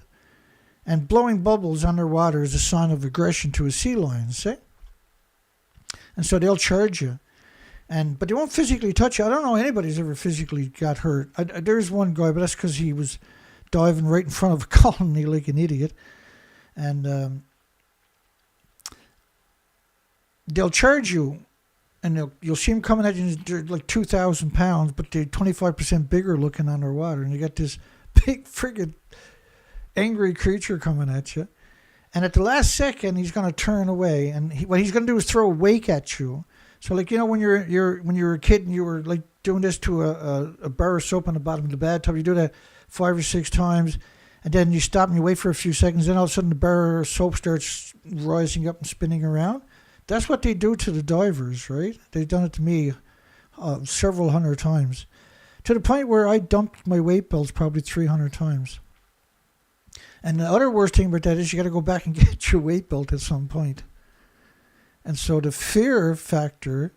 And blowing bubbles underwater is a sign of aggression to a sea lion, see? And so they'll charge you. But they won't physically touch you. I don't know anybody's ever physically got hurt. There's one guy, but that's because he was diving right in front of a colony like an idiot. And they'll charge you, and you'll see them coming at you. They're like 2,000 pounds, but they're 25% bigger looking underwater. And you got this big friggin' angry creature coming at you. And at the last second, he's going to turn away. And what he's going to do is throw a wake at you. So, like, you know, when you're a kid and you were like doing this to a bar of soap on the bottom of the bathtub, you do that 5 or 6 times, and then you stop and you wait for a few seconds. Then all of a sudden, the bar of soap starts rising up and spinning around. That's what they do to the divers, right? They've done it to me several hundred times, to the point where I dumped my weight belts probably 300 times. And the other worst thing about that is you got to go back and get your weight belt at some point. And so the fear factor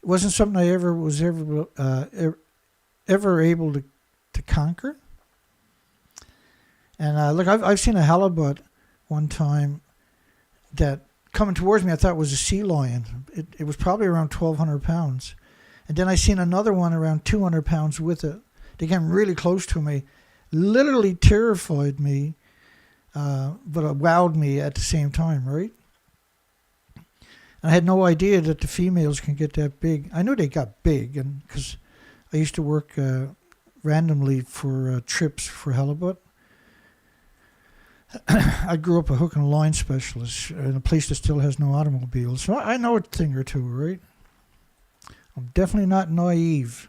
wasn't something I was ever able to conquer. And look, I've seen a halibut one time that coming towards me I thought was a sea lion. It was probably around 1,200 pounds. And then I seen another one around 200 pounds with it. They came really close to me, literally terrified me, but it wowed me at the same time, right? And I had no idea that the females can get that big. I knew they got big, and because I used to work randomly for trips for halibut. I grew up a hook and line specialist in a place that still has no automobiles, so I know a thing or two, right? I'm definitely not naive.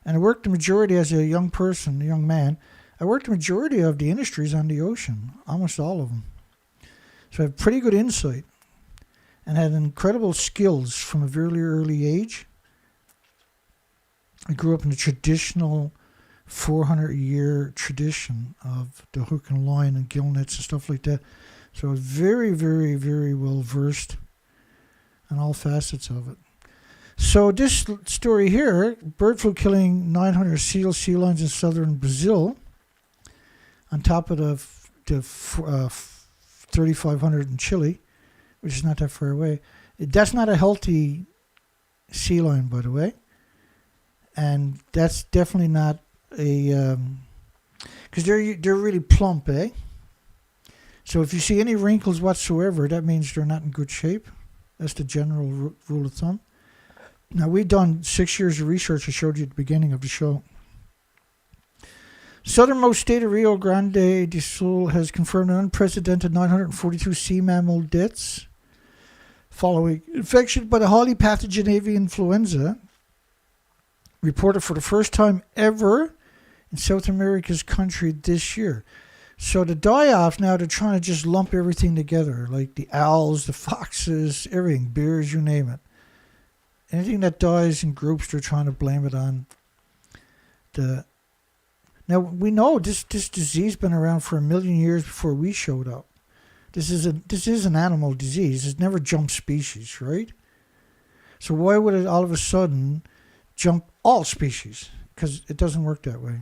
And I worked the majority as a young person, a young man. I worked the majority of the industries on the ocean, almost all of them. So I have pretty good insight and had incredible skills from a very early age. I grew up in the traditional 400-year tradition of the hook and line and gill nets and stuff like that. So I was very, very, very well versed on all facets of it. So this story here, bird flu killing 900 seals, sea lions in southern Brazil, on top of the 3,500 in Chile, which is not that far away. That's not a healthy sea lion, by the way. And that's definitely not a because they're really plump, eh? So if you see any wrinkles whatsoever, that means they're not in good shape. That's the general rule of thumb. Now, we've done 6 years of research I showed you at the beginning of the show. Southernmost state of Rio Grande do Sul has confirmed an unprecedented 942 sea mammal deaths following infection by the highly pathogen avian influenza, reported for the first time ever in South America's country this year. So the die-off now, they're trying to just lump everything together, like the owls, the foxes, everything, bears, you name it. Anything that dies in groups, they're trying to blame it on the... Now, we know this disease been around for 1 million years before we showed up. This is an animal disease. It's never jumped species, right? So why would it all of a sudden jump all species? Because it doesn't work that way.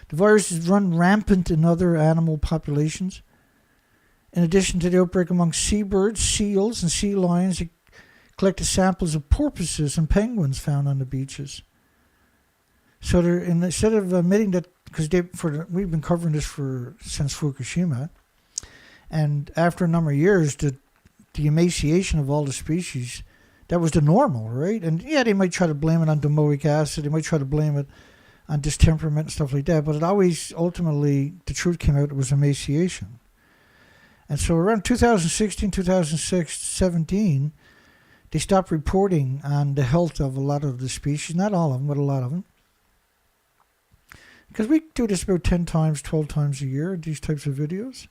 The virus has run rampant in other animal populations. In addition to the outbreak among seabirds, seals, and sea lions, it collected samples of porpoises and penguins found on the beaches. So instead of admitting that, because we've been covering this since Fukushima, and after a number of years, the emaciation of all the species, that was the normal, right? And yeah, they might try to blame it on domoic acid, they might try to blame it on distemperament and stuff like that, but it always, ultimately, the truth came out, it was emaciation. And so around 2016, 2017, they stopped reporting on the health of a lot of the species, not all of them, but a lot of them. Because we do this about 10 times, 12 times a year, these types of videos,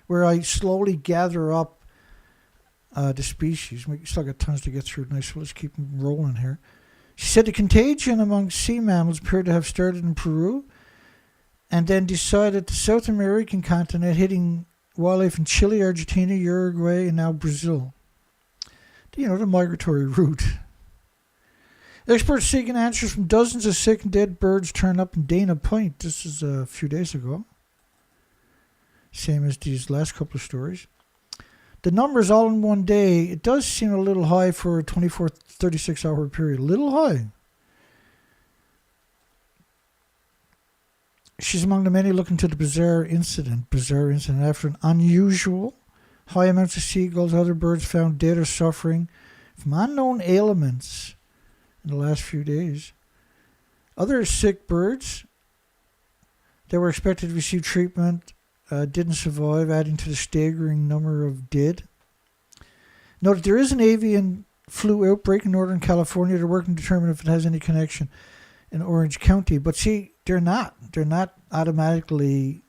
where I slowly gather up the species. We still got tons to get through tonight, so let's keep rolling here. She said the contagion among sea mammals appeared to have started in Peru and then decided the South American continent, hitting wildlife in Chile, Argentina, Uruguay, and now Brazil. You know, the migratory route. Experts seeking answers from dozens of sick and dead birds turned up in Dana Point. This is a few days ago. Same as these last couple of stories. The numbers all in one day, it does seem a little high for a 24, 36-hour period. A little high. She's among the many looking to the bizarre incident after an unusual high amounts of seagulls, other birds found dead or suffering from unknown ailments in the last few days. Other sick birds that were expected to receive treatment didn't survive, adding to the staggering number of dead. Note that there is an avian flu outbreak in Northern California. They're working to determine if it has any connection in Orange County. But see, they're not. They're not automatically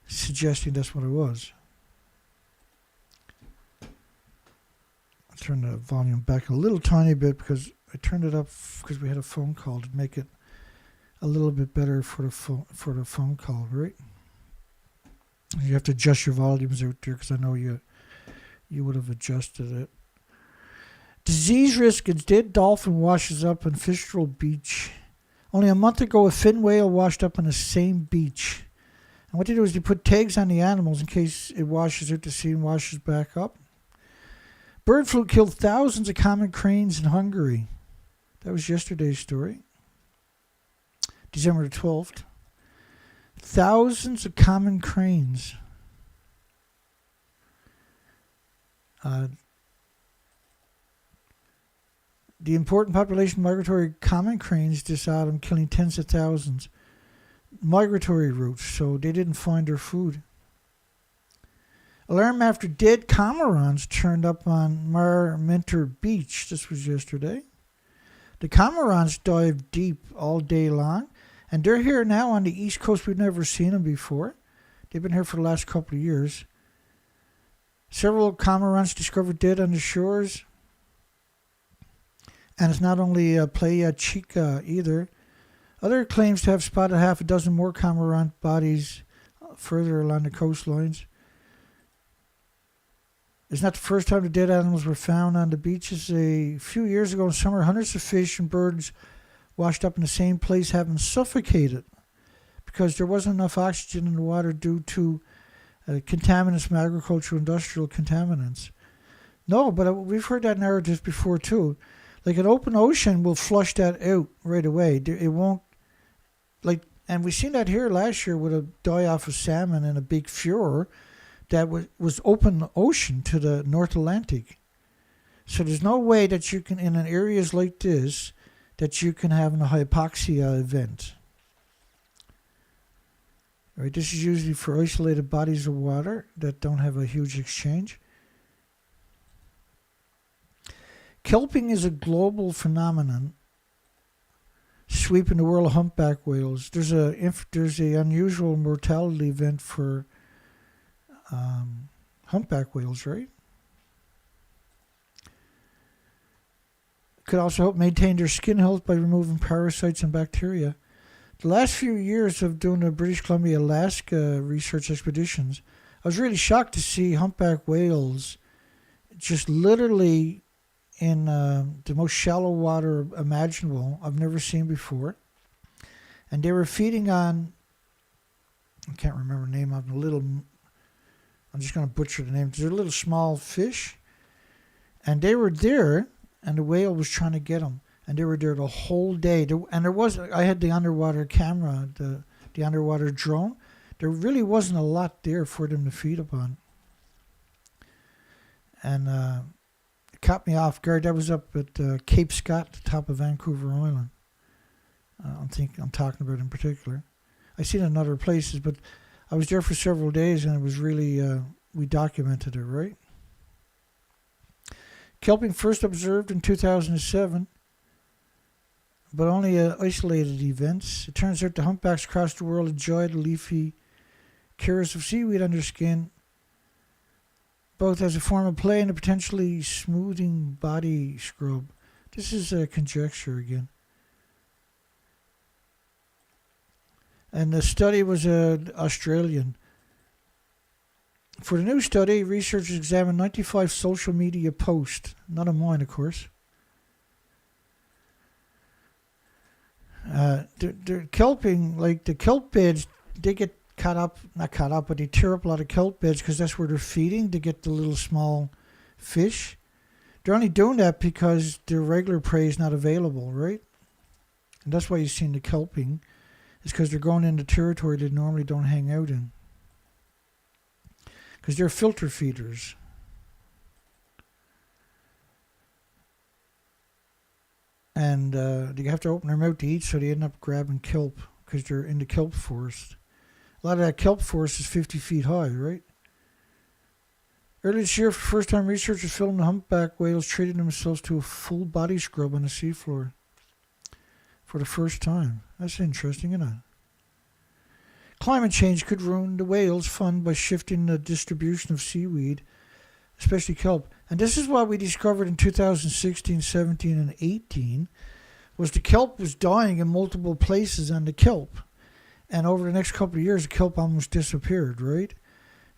suggesting that's what it was. I'll turn the volume back a little tiny bit because I turned it up because we had a phone call to make it a little bit better for the phone call, right? You have to adjust your volumes out there because I know you would have adjusted it. Disease risk as dead dolphin washes up on Fistral Beach. Only a month ago, a fin whale washed up on the same beach. And what they do is they put tags on the animals in case it washes out to sea and washes back up. Bird flu killed thousands of common cranes in Hungary. That was yesterday's story. December 12th. Thousands of common cranes. The important population of migratory common cranes this autumn, killing tens of thousands. Migratory routes, so they didn't find their food. Alarm after dead cormorants turned up on Marminter Beach. This was yesterday. The cormorants dive deep all day long, and they're here now on the East Coast. We've never seen them before. They've been here for the last couple of years. Several cormorants discovered dead on the shores. And it's not only Playa Chica either. Other claims to have spotted half a dozen more cormorant bodies further along the coastlines. It's not the first time the dead animals were found on the beaches. A few years ago in summer, hundreds of fish and birds washed up in the same place, having suffocated because there wasn't enough oxygen in the water due to contaminants from agricultural industrial contaminants. No, but we've heard that narrative before too. Like an open ocean will flush that out right away. It won't, and we seen that here last year with a die-off of salmon and a big fjord that was open ocean to the North Atlantic. So there's no way that you can, in areas like this, that you can have a hypoxia event. Right, this is usually for isolated bodies of water that don't have a huge exchange. Kelping is a global phenomenon sweeping the world of humpback whales. There's a unusual mortality event for humpback whales, right? Could also help maintain their skin health by removing parasites and bacteria. The last few years of doing the British Columbia, Alaska research expeditions, I was really shocked to see humpback whales just literally in the most shallow water imaginable I've never seen before. And they were feeding on, I can't remember the name of them, I'm just going to butcher the name. They're little small fish. And they were there, and the whale was trying to get them. And they were there the whole day. I had the underwater camera, the underwater drone. There really wasn't a lot there for them to feed upon. And it caught me off guard. That was up at Cape Scott, the top of Vancouver Island. I'm talking about in particular. I've seen it in other places, but I was there for several days, and it was really, we documented it, right? Kelping first observed in 2007, but only isolated events. It turns out the humpbacks across the world enjoy the leafy cures of seaweed on their skin, both as a form of play and a potentially smoothing body scrub. This is conjecture again. And the study was Australian. For the new study, researchers examined 95 social media posts, not of mine, of course. The kelping, like the kelp beds, they get not caught up, but they tear up a lot of kelp beds because that's where they're feeding to get the little small fish. They're only doing that because their regular prey is not available, right? And that's why you've seen the kelping. It's because they're going into territory they normally don't hang out in. Because they're filter feeders. And they have to open their mouth to eat, so they end up grabbing kelp because they're in the kelp forest. A lot of that kelp forest is 50 feet high, right? Earlier this year, for the first time, researchers filmed the humpback whales treating themselves to a full body scrub on the seafloor. For the first time. That's interesting, isn't it? Climate change could ruin the whales' fun by shifting the distribution of seaweed, especially kelp. And this is what we discovered in 2016, 17, and 18, was the kelp was dying in multiple places on the kelp. And over the next couple of years, the kelp almost disappeared, right?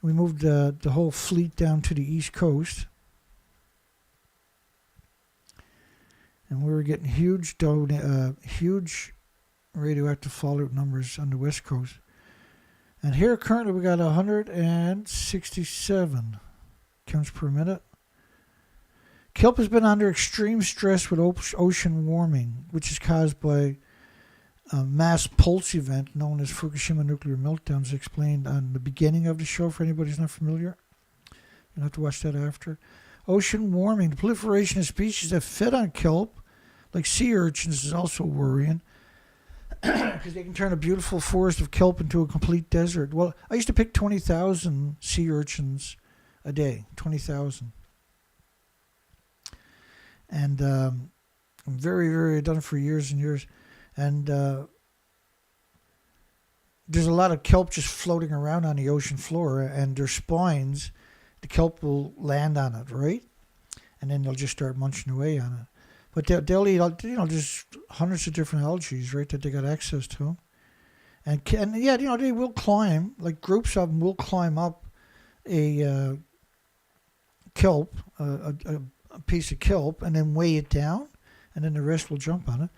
We moved the whole fleet down to the East Coast. And we were getting huge radioactive fallout numbers on the West Coast. And here currently we got 167 counts per minute. Kelp has been under extreme stress with ocean warming, which is caused by a mass pulse event known as Fukushima nuclear meltdown, as explained on the beginning of the show for anybody who's not familiar. You'll have to watch that after. Ocean warming, the proliferation of species that fed on kelp, like sea urchins, is also worrying because they can turn a beautiful forest of kelp into a complete desert. Well, I used to pick 20,000 sea urchins a day, 20,000. And I'm very done it for years and years. And there's a lot of kelp just floating around on the ocean floor, and their spines, the kelp will land on it, right? And then they'll just start munching away on it. But they'll eat, just hundreds of different algae, right, that they got access to. And yeah, they will climb, like groups of them will climb up a kelp, a piece of kelp, and then weigh it down, and then the rest will jump on it.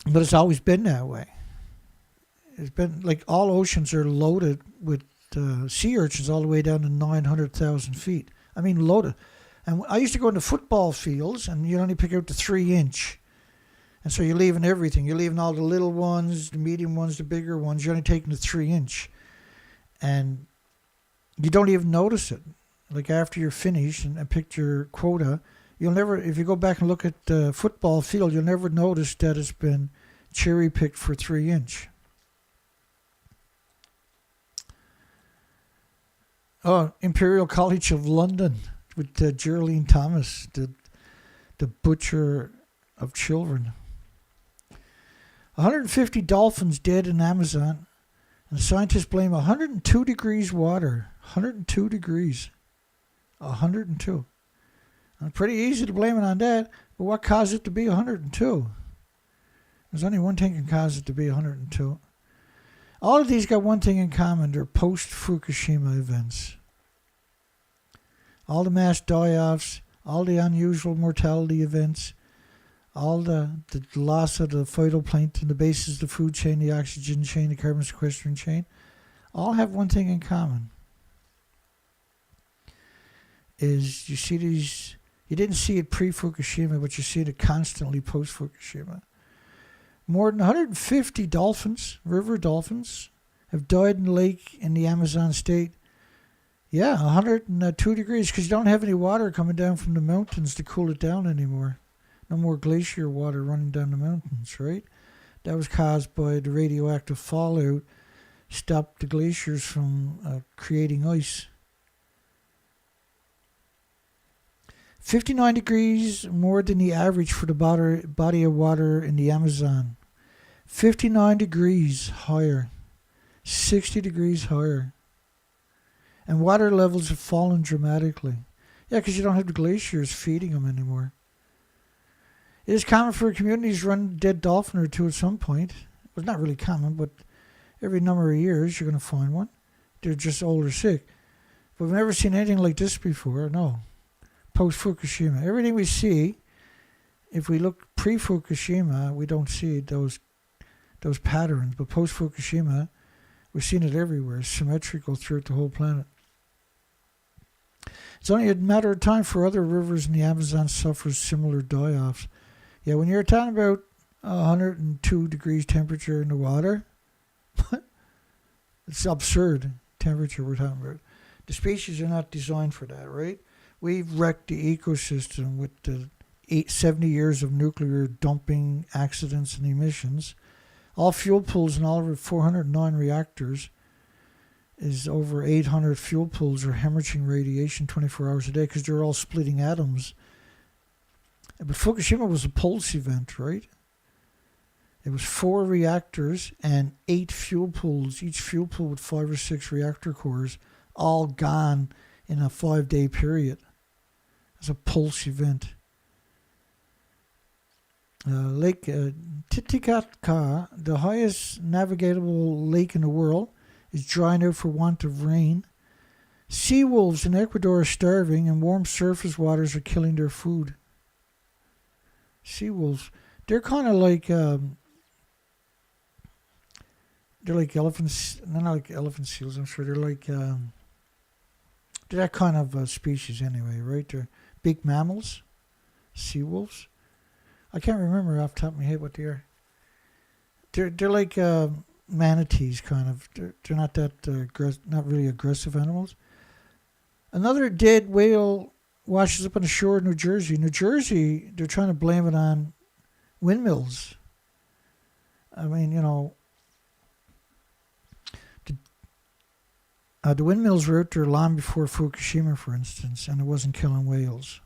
But it's always been that way. It's been like all oceans are loaded with sea urchins all the way down to 900,000 feet. I mean, loaded. And I used to go into football fields, and you only pick out the 3-inch. And so you're leaving everything. You're leaving all the little ones, the medium ones, the bigger ones. You're only taking the 3-inch. And you don't even notice it. Like after you're finished and picked your quota, you'll never, if you go back and look at the football field, you'll never notice that it's been cherry picked for 3-inch. Oh, Imperial College of London with Geraldine Thomas, the butcher of children. 150 dolphins dead in Amazon, and scientists blame 102 degrees water. 102 degrees. 102. And pretty easy to blame it on that, but what caused it to be 102? There's only one thing can cause it to be 102. All of these got one thing in common. They're post-Fukushima events. All the mass die-offs, all the unusual mortality events, all the loss of the phytoplankton, the basis of the food chain, the oxygen chain, the carbon sequestering chain, all have one thing in common. Is you see these, you didn't see it pre-Fukushima, but you see it constantly post-Fukushima. More than 150 dolphins, river dolphins, have died in the lake in the Amazon state. Yeah, 102 degrees, because you don't have any water coming down from the mountains to cool it down anymore. No more glacier water running down the mountains, right? That was caused by the radioactive fallout, stopped the glaciers from creating ice. 59 degrees more than the average for the body of water in the Amazon. 59 degrees higher. 60 degrees higher. And water levels have fallen dramatically. Yeah, because you don't have the glaciers feeding them anymore. It is common for communities to run a dead dolphin or two at some point. Well, it's not really common, but every number of years you're going to find one. They're just old or sick. But we've never seen anything like this before, no. Post-Fukushima. Everything we see, if we look pre-Fukushima, we don't see those patterns. But post-Fukushima, we've seen it everywhere. It's symmetrical throughout the whole planet. It's only a matter of time for other rivers in the Amazon suffer similar die-offs. Yeah, when you're talking about 102 degrees temperature in the water, it's absurd temperature we're talking about. The species are not designed for that, right? We've wrecked the ecosystem with the 70 years of nuclear dumping, accidents, and emissions. All fuel pools in all of our 409 reactors is over 800 fuel pools are hemorrhaging radiation 24 hours a day because they're all splitting atoms. But Fukushima was a pulse event, right? It was 4 reactors and 8 fuel pools, each fuel pool with 5 or 6 reactor cores, all gone in a 5-day period. It's a pulse event. Lake Titicaca, the highest navigable lake in the world, is drying out for want of rain. Sea wolves in Ecuador are starving, and warm surface waters are killing their food. Sea wolves, they're kind of like they're they're like elephants. They're not like elephant seals. I'm sure they're like they're that kind of species anyway, right? They're big mammals, sea wolves. I can't remember off the top of my head what they are. They're like manatees, kind of. They're not that not really aggressive animals. Another dead whale washes up on the shore of New Jersey. New Jersey, they're trying to blame it on windmills. I mean, you know, the windmills were out there long before Fukushima, for instance, and it wasn't killing whales.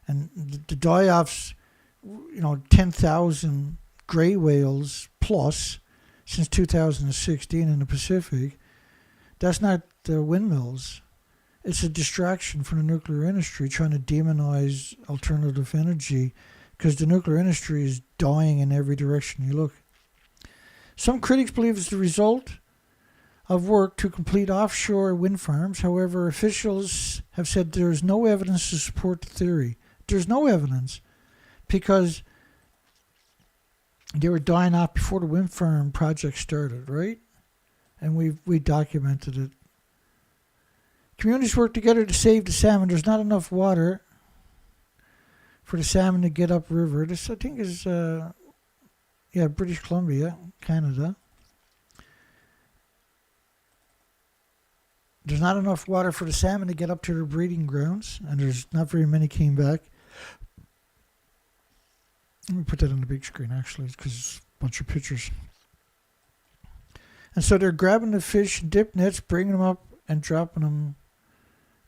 And the die-offs, you know, 10,000 gray whales plus since 2016 in the Pacific, that's not the windmills. It's a distraction from the nuclear industry trying to demonize alternative energy because the nuclear industry is dying in every direction you look. Some critics believe it's the result of work to complete offshore wind farms. However, officials have said there's no evidence to support the theory. There's no evidence because they were dying off before the wind farm project started, right? And we documented it. Communities work together to save the salmon. There's not enough water for the salmon to get upriver. This, I think, is British Columbia, Canada. There's not enough water for the salmon to get up to their breeding grounds, and there's not very many came back. Let me put that on the big screen, actually, because it's a bunch of pictures. And so they're grabbing the fish, dip nets, bringing them up, and dropping them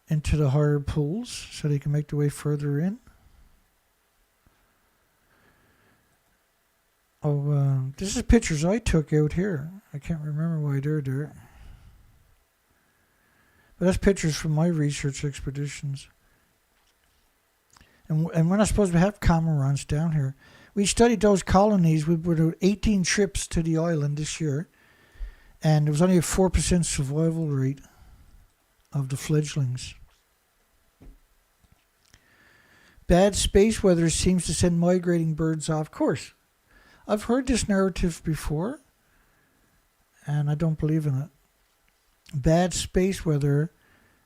into the hard pools so they can make their way further in. This is pictures I took out here. I can't remember why they're there. But that's pictures from my research expeditions. And we're not supposed to have cormorants down here. We studied those colonies. We were 18 trips to the island this year. And there was only a 4% survival rate of the fledglings. Bad space weather seems to send migrating birds off course. I've heard this narrative before, and I don't believe in it. Bad space weather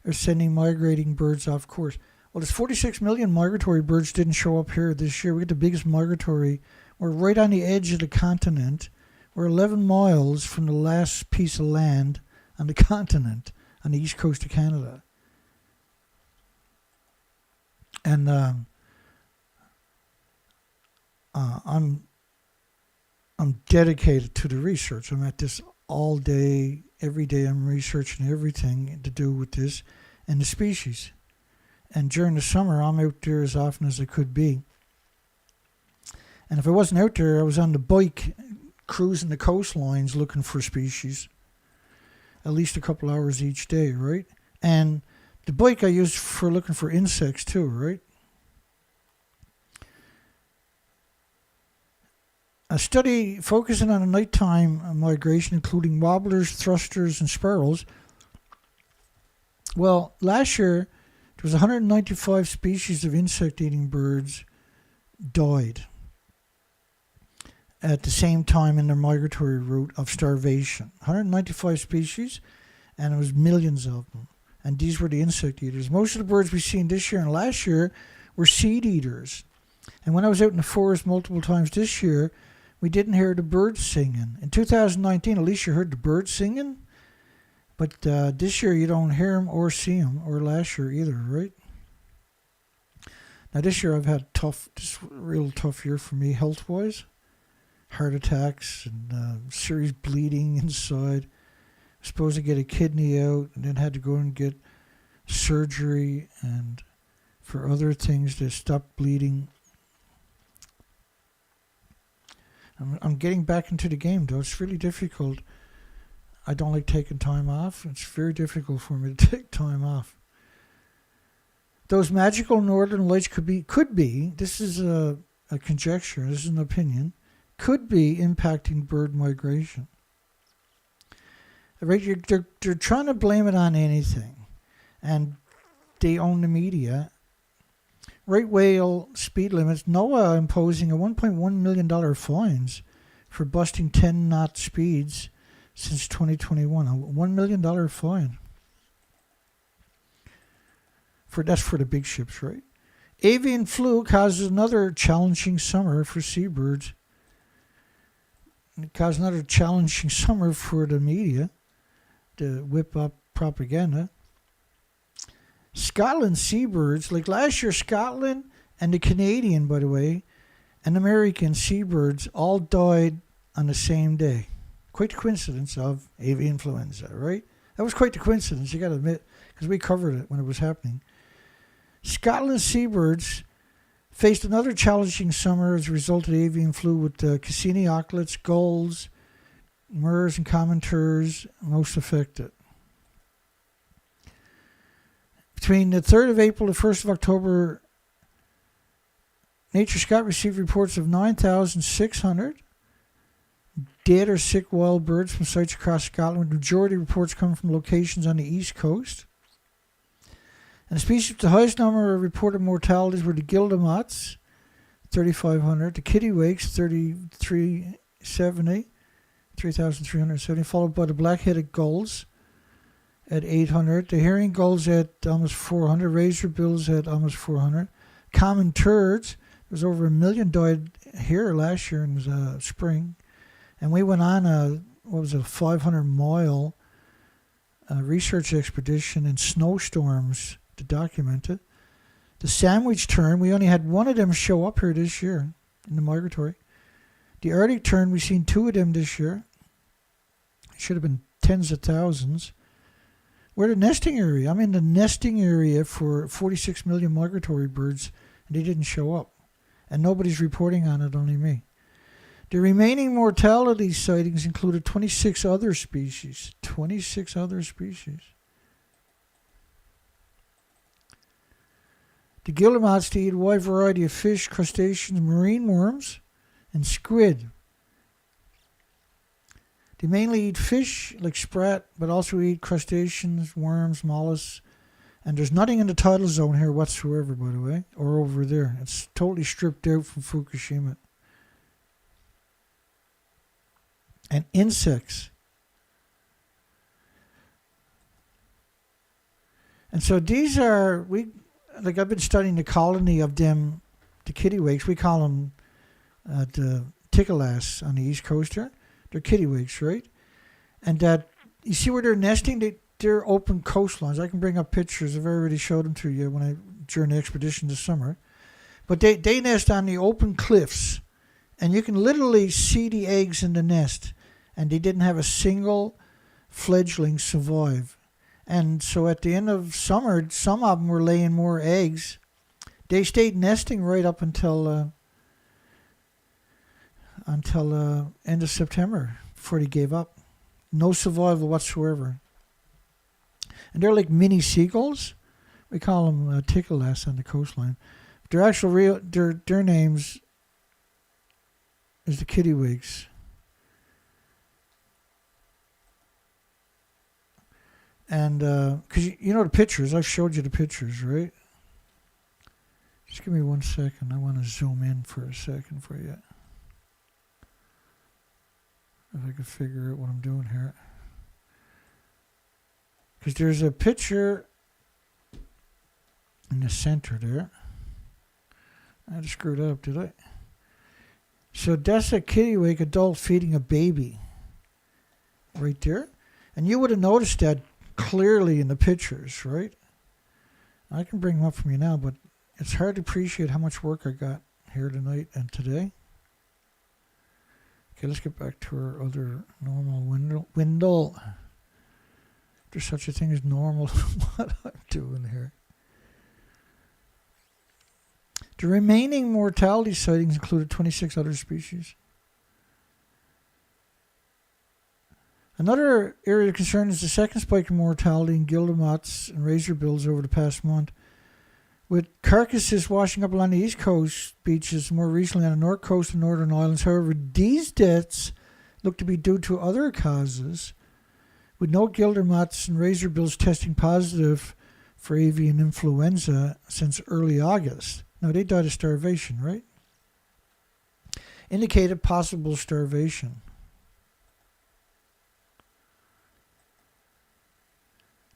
are sending migrating birds off course. Well, there's 46 million migratory birds didn't show up here this year. We get the biggest migratory. We're right on the edge of the continent. We're 11 miles from the last piece of land on the continent, on the east coast of Canada. And I'm dedicated to the research. I'm at this all day, every day. I'm researching everything to do with this and the species. And during the summer, I'm out there as often as I could be. And if I wasn't out there, I was on the bike cruising the coastlines looking for species. At least a couple hours each day, right? And the bike I use for looking for insects too, right? A study focusing on a nighttime migration, including warblers, thrusters, and sparrows. Well, last year, there was 195 species of insect-eating birds died at the same time in their migratory route of starvation. 195 species, and it was millions of them. And these were the insect eaters. Most of the birds we've seen this year and last year were seed eaters. And when I was out in the forest multiple times this year, we didn't hear the birds singing. In 2019, at least you heard the birds singing. But this year you don't hear them or see them, or last year either, right? Now this year I've had this real tough year for me health-wise. Heart attacks and serious bleeding inside. I was supposed to get a kidney out and then had to go and get surgery and for other things to stop bleeding. I'm getting back into the game though. It's really difficult. I don't like taking time off. It's very difficult for me to take time off. Those magical northern lights could be, this is a conjecture, this is an opinion, could be impacting bird migration. Right, they're trying to blame it on anything. And they own the media. Right whale speed limits, NOAA imposing a $1.1 million fines for busting 10-knot speeds since 2021. A $1 million fine. That's for the big ships, right? Avian flu causes another challenging summer for seabirds. It caused another challenging summer for the media to whip up propaganda. Scotland seabirds, like last year, Scotland and the Canadian, by the way, and American seabirds all died on the same day. Quite the coincidence of avian influenza, right? That was quite the coincidence, you got to admit, because we covered it when it was happening. Scotland seabirds faced another challenging summer as a result of the avian flu, with Cassini auklets, gulls, murres, and common turs most affected. Between the 3rd of April and the 1st of October, Nature Scott received reports of 9,600 dead or sick wild birds from sites across Scotland. The majority of reports come from locations on the east coast. And the species with the highest number of reported mortalities were the guillemots, 3,500, the kittiwakes, 3,370, followed by the black-headed gulls at 800, the herring gulls at almost 400, razor bills at almost 400, common turds. There was over 1 million died here last year in the spring. And we went on a 500-mile research expedition in snowstorms to document it. The sandwich tern, we only had one of them show up here this year in the migratory. The Arctic tern, we've seen 2 of them this year. It should have been tens of thousands. We're the nesting area. I'm in the nesting area for 46 million migratory birds, and they didn't show up. And nobody's reporting on it, only me. The remaining mortality sightings included 26 other species. 26 other species. The guillemots eat a wide variety of fish, crustaceans, marine worms, and squid. They mainly eat fish like sprat, but also eat crustaceans, worms, mollusks. And there's nothing in the tidal zone here whatsoever, by the way, or over there. It's totally stripped out from Fukushima. And insects. And so these are, I've been studying the colony of them, the kittiwakes. We call them the tickalass on the east coast here. They're kittiwakes, right? And that, you see where they're nesting? They're open coastlines. I can bring up pictures. I've already showed them to you during the expedition this summer. But they nest on the open cliffs. And you can literally see the eggs in the nest. And they didn't have a single fledgling survive. And so at the end of summer, some of them were laying more eggs. They stayed nesting right up until end of September before they gave up. No survival whatsoever. And they're like mini seagulls. We call them tickalass on the coastline. But their actual their names is the kittiwakes. And because you know the pictures, I've showed you the pictures, right? Just give me 1 second. I want to zoom in for a second for you. If I can figure out what I'm doing here. Because there's a picture in the center there. I just screwed up, did I? So that's a kittiwake adult feeding a baby. Right there. And you would have noticed that clearly in the pictures, right? I can bring them up from you now, but it's hard to appreciate how much work I got here tonight and today. Okay, let's get back to our other normal window. If there's such a thing as normal, what I'm doing here. The remaining mortality sightings included 26 other species. Another area of concern is the second spike in mortality in guillemots and razorbills over the past month, with carcasses washing up along the east coast beaches, more recently on the north coast and northern islands. However, these deaths look to be due to other causes, with no guillemots and razorbills testing positive for avian influenza since early August. Now, they died of starvation, right? Indicated possible starvation.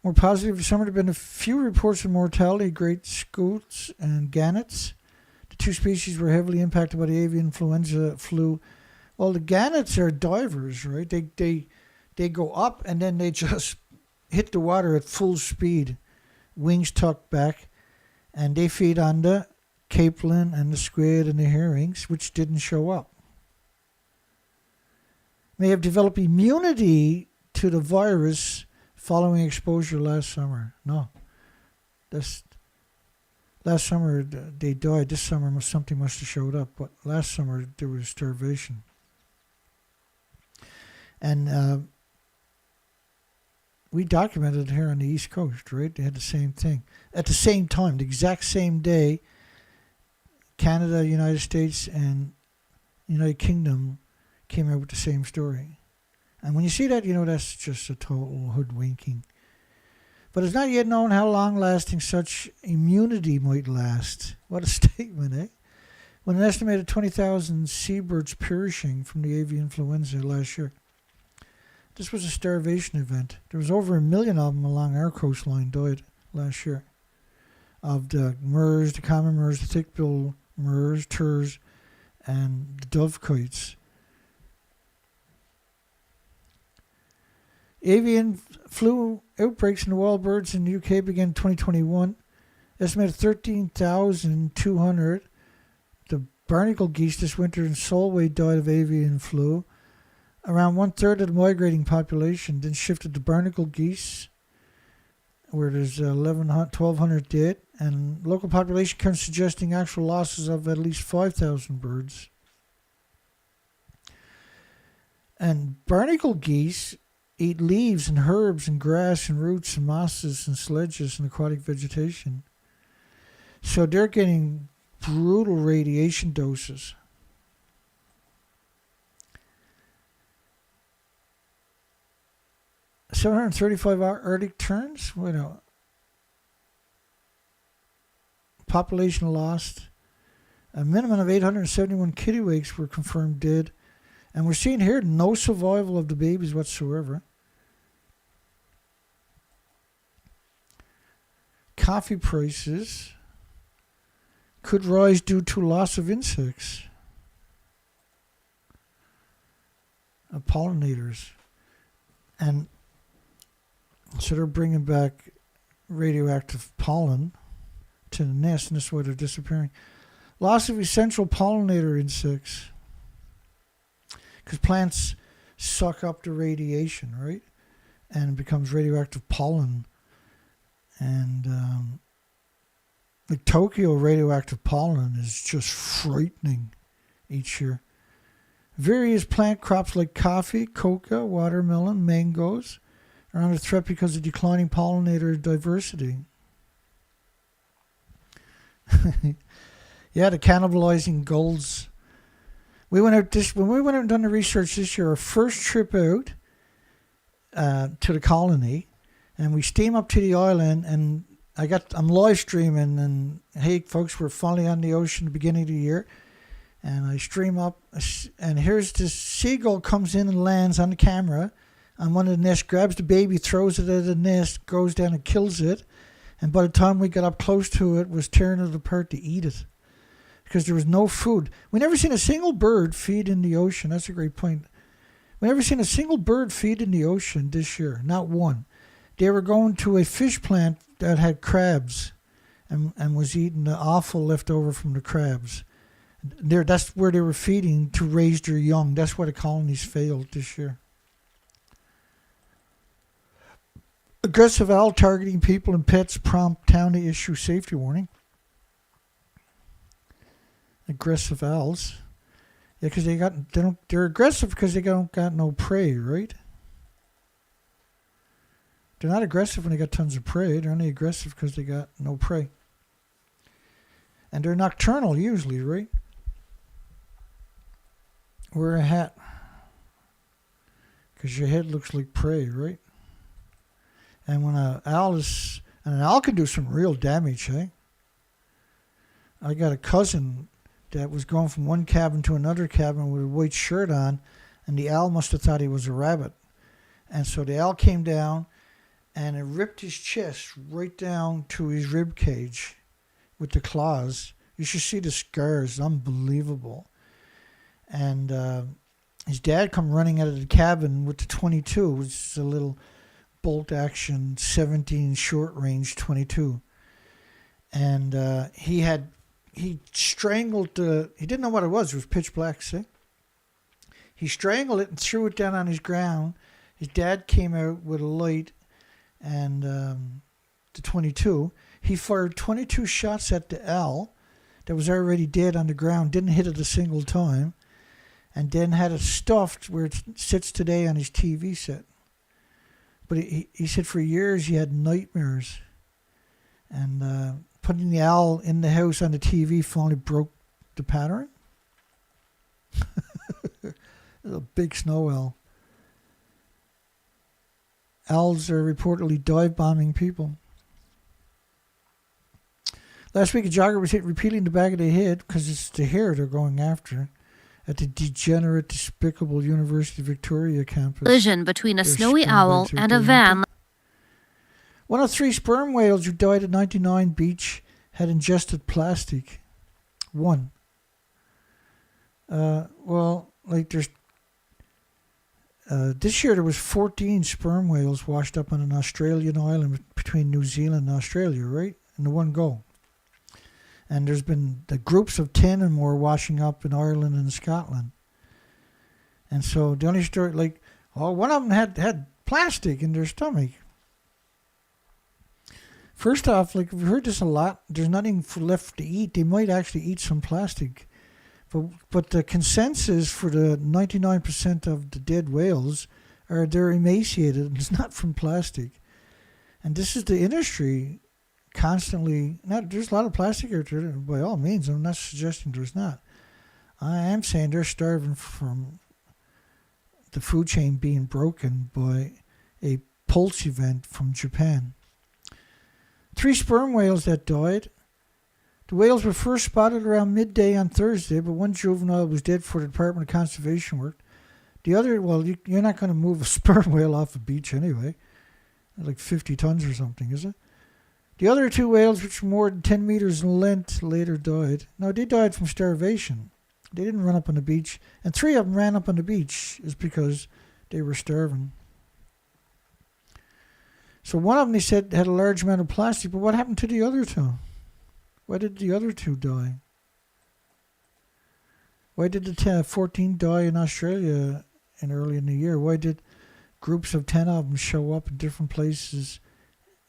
More positive this summer, there have been a few reports of mortality, great scutes and gannets. The two species were heavily impacted by the avian influenza flu. Well, the gannets are divers, right? They go up and then they just hit the water at full speed, wings tucked back, and they feed on the capelin and the squid and the herrings, which didn't show up. May have developed immunity to the virus following exposure last summer. No, last summer they died. This summer something must have showed up, but last summer there was starvation. And we documented it here on the East Coast, right? They had the same thing. At the same time, the exact same day, Canada, United States, and United Kingdom came out with the same story. And when you see that, that's just a total hoodwinking. But it's not yet known how long-lasting such immunity might last. What a statement, eh? When an estimated 20,000 seabirds perishing from the avian influenza last year. This was a starvation event. There was over 1 million of them along our coastline died last year. Of the murres, the common murres, the thick-billed murres, turs, and the dovekites. Avian flu outbreaks in the wild birds in the UK began in 2021. Estimated 13,200. The barnacle geese this winter in Solway died of avian flu. Around 1/3 of the migrating population then shifted to barnacle geese, where there's 1,200 dead, and local population counts suggesting actual losses of at least 5,000 birds. And barnacle geese eat leaves and herbs and grass and roots and mosses and sledges and aquatic vegetation. So they're getting brutal radiation doses. 735 Arctic terns. Population lost. A minimum of 871 kittiwakes were confirmed dead. And we're seeing here no survival of the babies whatsoever. Coffee prices could rise due to loss of insects. Pollinators. And so they're bringing back radioactive pollen to the nest, and this is why they're disappearing. Loss of essential pollinator insects. Because plants suck up the radiation, right? And it becomes radioactive pollen. And like Tokyo radioactive pollen is just frightening each year. Various plant crops like coffee, coca, watermelon, mangoes are under threat because of declining pollinator diversity. Yeah, the cannibalizing gulls. When we went out and done the research this year, our first trip out to the colony, and we steam up to the island, and I'm live streaming, and hey folks, we're finally on the ocean at the beginning of the year, and I stream up, and here's this seagull comes in and lands on the camera on one of the nests, grabs the baby, throws it at the nest, goes down and kills it, and by the time we got up close to it, was tearing it apart to eat it. Because there was no food. We never seen a single bird feed in the ocean. That's a great point. We never seen a single bird feed in the ocean this year. Not one. They were going to a fish plant that had crabs and was eating the offal left over from the crabs. That's where they were feeding to raise their young. That's why the colonies failed this year. Aggressive owl targeting people and pets prompt town to issue safety warning. Aggressive owls. Yeah, because they're aggressive because they don't got no prey, right? They're not aggressive when they got tons of prey. They're only aggressive because they got no prey. And they're nocturnal usually, right? Wear a hat. Because your head looks like prey, right? And when an owl can do some real damage, eh? I got a cousin that was going from one cabin to another cabin with a white shirt on, and the owl must have thought he was a rabbit. And so the owl came down and it ripped his chest right down to his rib cage with the claws. You should see the scars, unbelievable. And his dad come running out of the cabin with the 22, which is a little bolt action 17 short range 22. And he strangled he didn't know what it was pitch black, see? He strangled it and threw it down on his ground. His dad came out with a light and the 22. He fired 22 shots at the owl that was already dead on the ground, didn't hit it a single time, and then had it stuffed where it sits today on his TV set. But he said for years he had nightmares. And putting the owl in the house on the TV finally broke the pattern. A big snow owl. Owls are reportedly dive bombing people. Last week, a jogger was hit repeatedly in the back of the head because it's the hair they're going after at the degenerate, despicable University of Victoria campus. Collision between a snowy owl and a van. One of 3 sperm whales who died at 99 Beach had ingested plastic. One. There's this year there was 14 sperm whales washed up on an Australian island between New Zealand and Australia, right? In the one go. And there's been the groups of 10 and more washing up in Ireland and Scotland. And so the only story, one of them had plastic in their stomach. First off, we've heard this a lot. There's nothing left to eat. They might actually eat some plastic. But the consensus for the 99% of the dead whales are they're emaciated and it's not from plastic. And this is the industry constantly. There's a lot of plastic out there, by all means. I'm not suggesting there's not. I am saying they're starving from the food chain being broken by a pulse event from Japan. 3 sperm whales that died. The whales were first spotted around midday on Thursday, but one juvenile was dead before the Department of Conservation worked. The other, you're not going to move a sperm whale off a beach anyway. Like 50 tons or something, is it? The other 2 whales, which were more than 10 meters in length, later died. No, they died from starvation. They didn't run up on the beach. And 3 of them ran up on the beach is because they were starving. So one of them, they said, had a large amount of plastic, but what happened to the other 2? Why did the other 2 die? Why did the 14 die in Australia early in the year? Why did groups of 10 of them show up in different places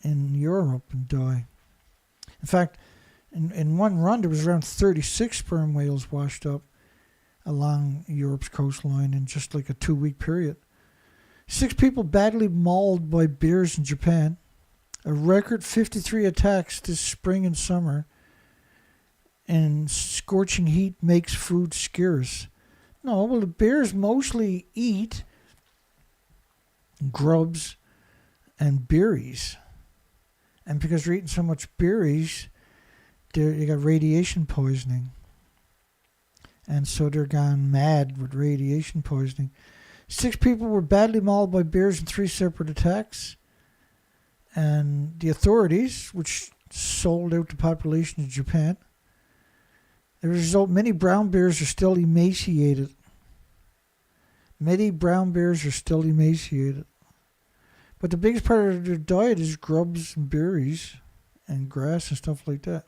in Europe and die? In fact, in one run, there was around 36 sperm whales washed up along Europe's coastline in just like a 2-week period. 6 people badly mauled by bears in Japan. A record 53 attacks this spring and summer. And scorching heat makes food scarce. No, the bears mostly eat grubs and berries. And because they're eating so much berries, you got radiation poisoning. And so they're gone mad with radiation poisoning. 6 people were badly mauled by bears in 3 separate attacks. And the authorities, which sold out the population of Japan, as a result, many brown bears are still emaciated. Many brown bears are still emaciated. But the biggest part of their diet is grubs and berries and grass and stuff like that.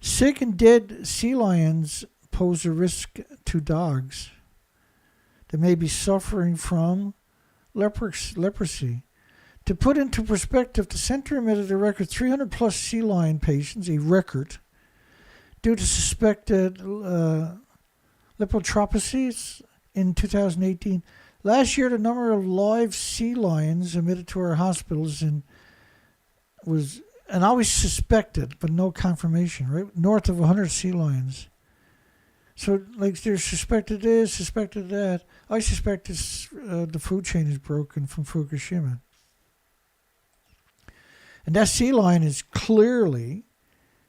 Sick and dead sea lions pose a risk to dogs that may be suffering from leprosy. To put into perspective, the center admitted a record 300 plus sea lion patients, a record, due to suspected lipotropesies in 2018. Last year, the number of live sea lions admitted to our hospitals was always suspected, but no confirmation, right? North of 100 sea lions. So, they're suspected this, suspected that. I suspect the food chain is broken from Fukushima. And that sea lion is clearly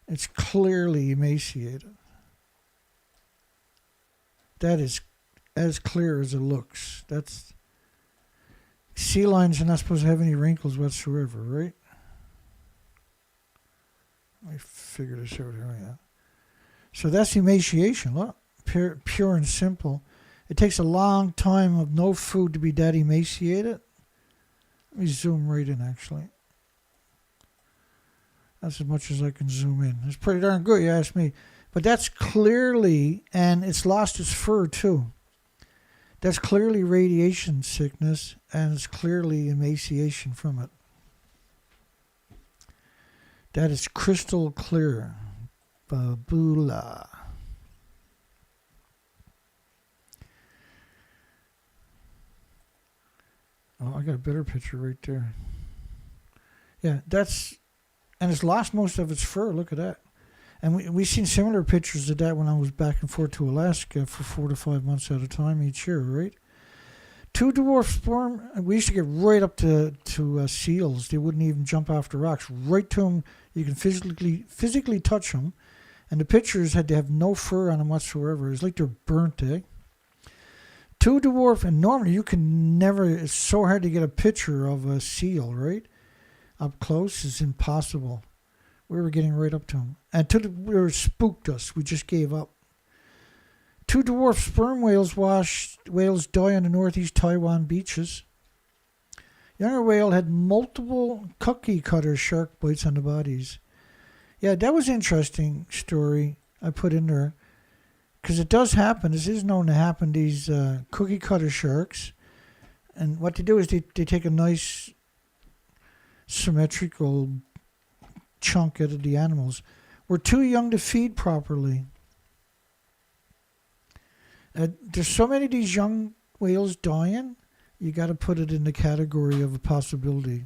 emaciated. That is as clear as it looks. Sea lions are not supposed to have any wrinkles whatsoever, right? Let me figure this out here. Yeah. So that's emaciation. Look, pure and simple. It takes a long time of no food to be that emaciated. Let me zoom right in, actually. That's as much as I can zoom in. It's pretty darn good, you ask me. But that's clearly, and it's lost its fur too. That's clearly radiation sickness, and it's clearly emaciation from it. That is crystal clear. Babula. Oh, I got a better picture right there. Yeah, that's, and it's lost most of its fur. Look at that. And we seen similar pictures of that when I was back and forth to Alaska for 4 to 5 months at a time each year, right? 2 dwarf sperm, we used to get right up to seals. They wouldn't even jump off the rocks. Right to them, you can physically touch them. And the pictures had to have no fur on them whatsoever. It's like they're burnt, eh? 2 dwarf, and normally you can never, it's so hard to get a picture of a seal, right? Up close is impossible. We were getting right up to them. And we were spooked us. We just gave up. 2 dwarf sperm whales die on the northeast Taiwan beaches. Younger whale had multiple cookie cutter shark bites on the bodies. Yeah, that was an interesting story I put in there. Because it does happen. This is known to happen, these cookie cutter sharks. And what they do is they take a nice symmetrical chunk out of the animals. We're too young to feed properly. There's so many of these young whales dying, you got to put it in the category of a possibility.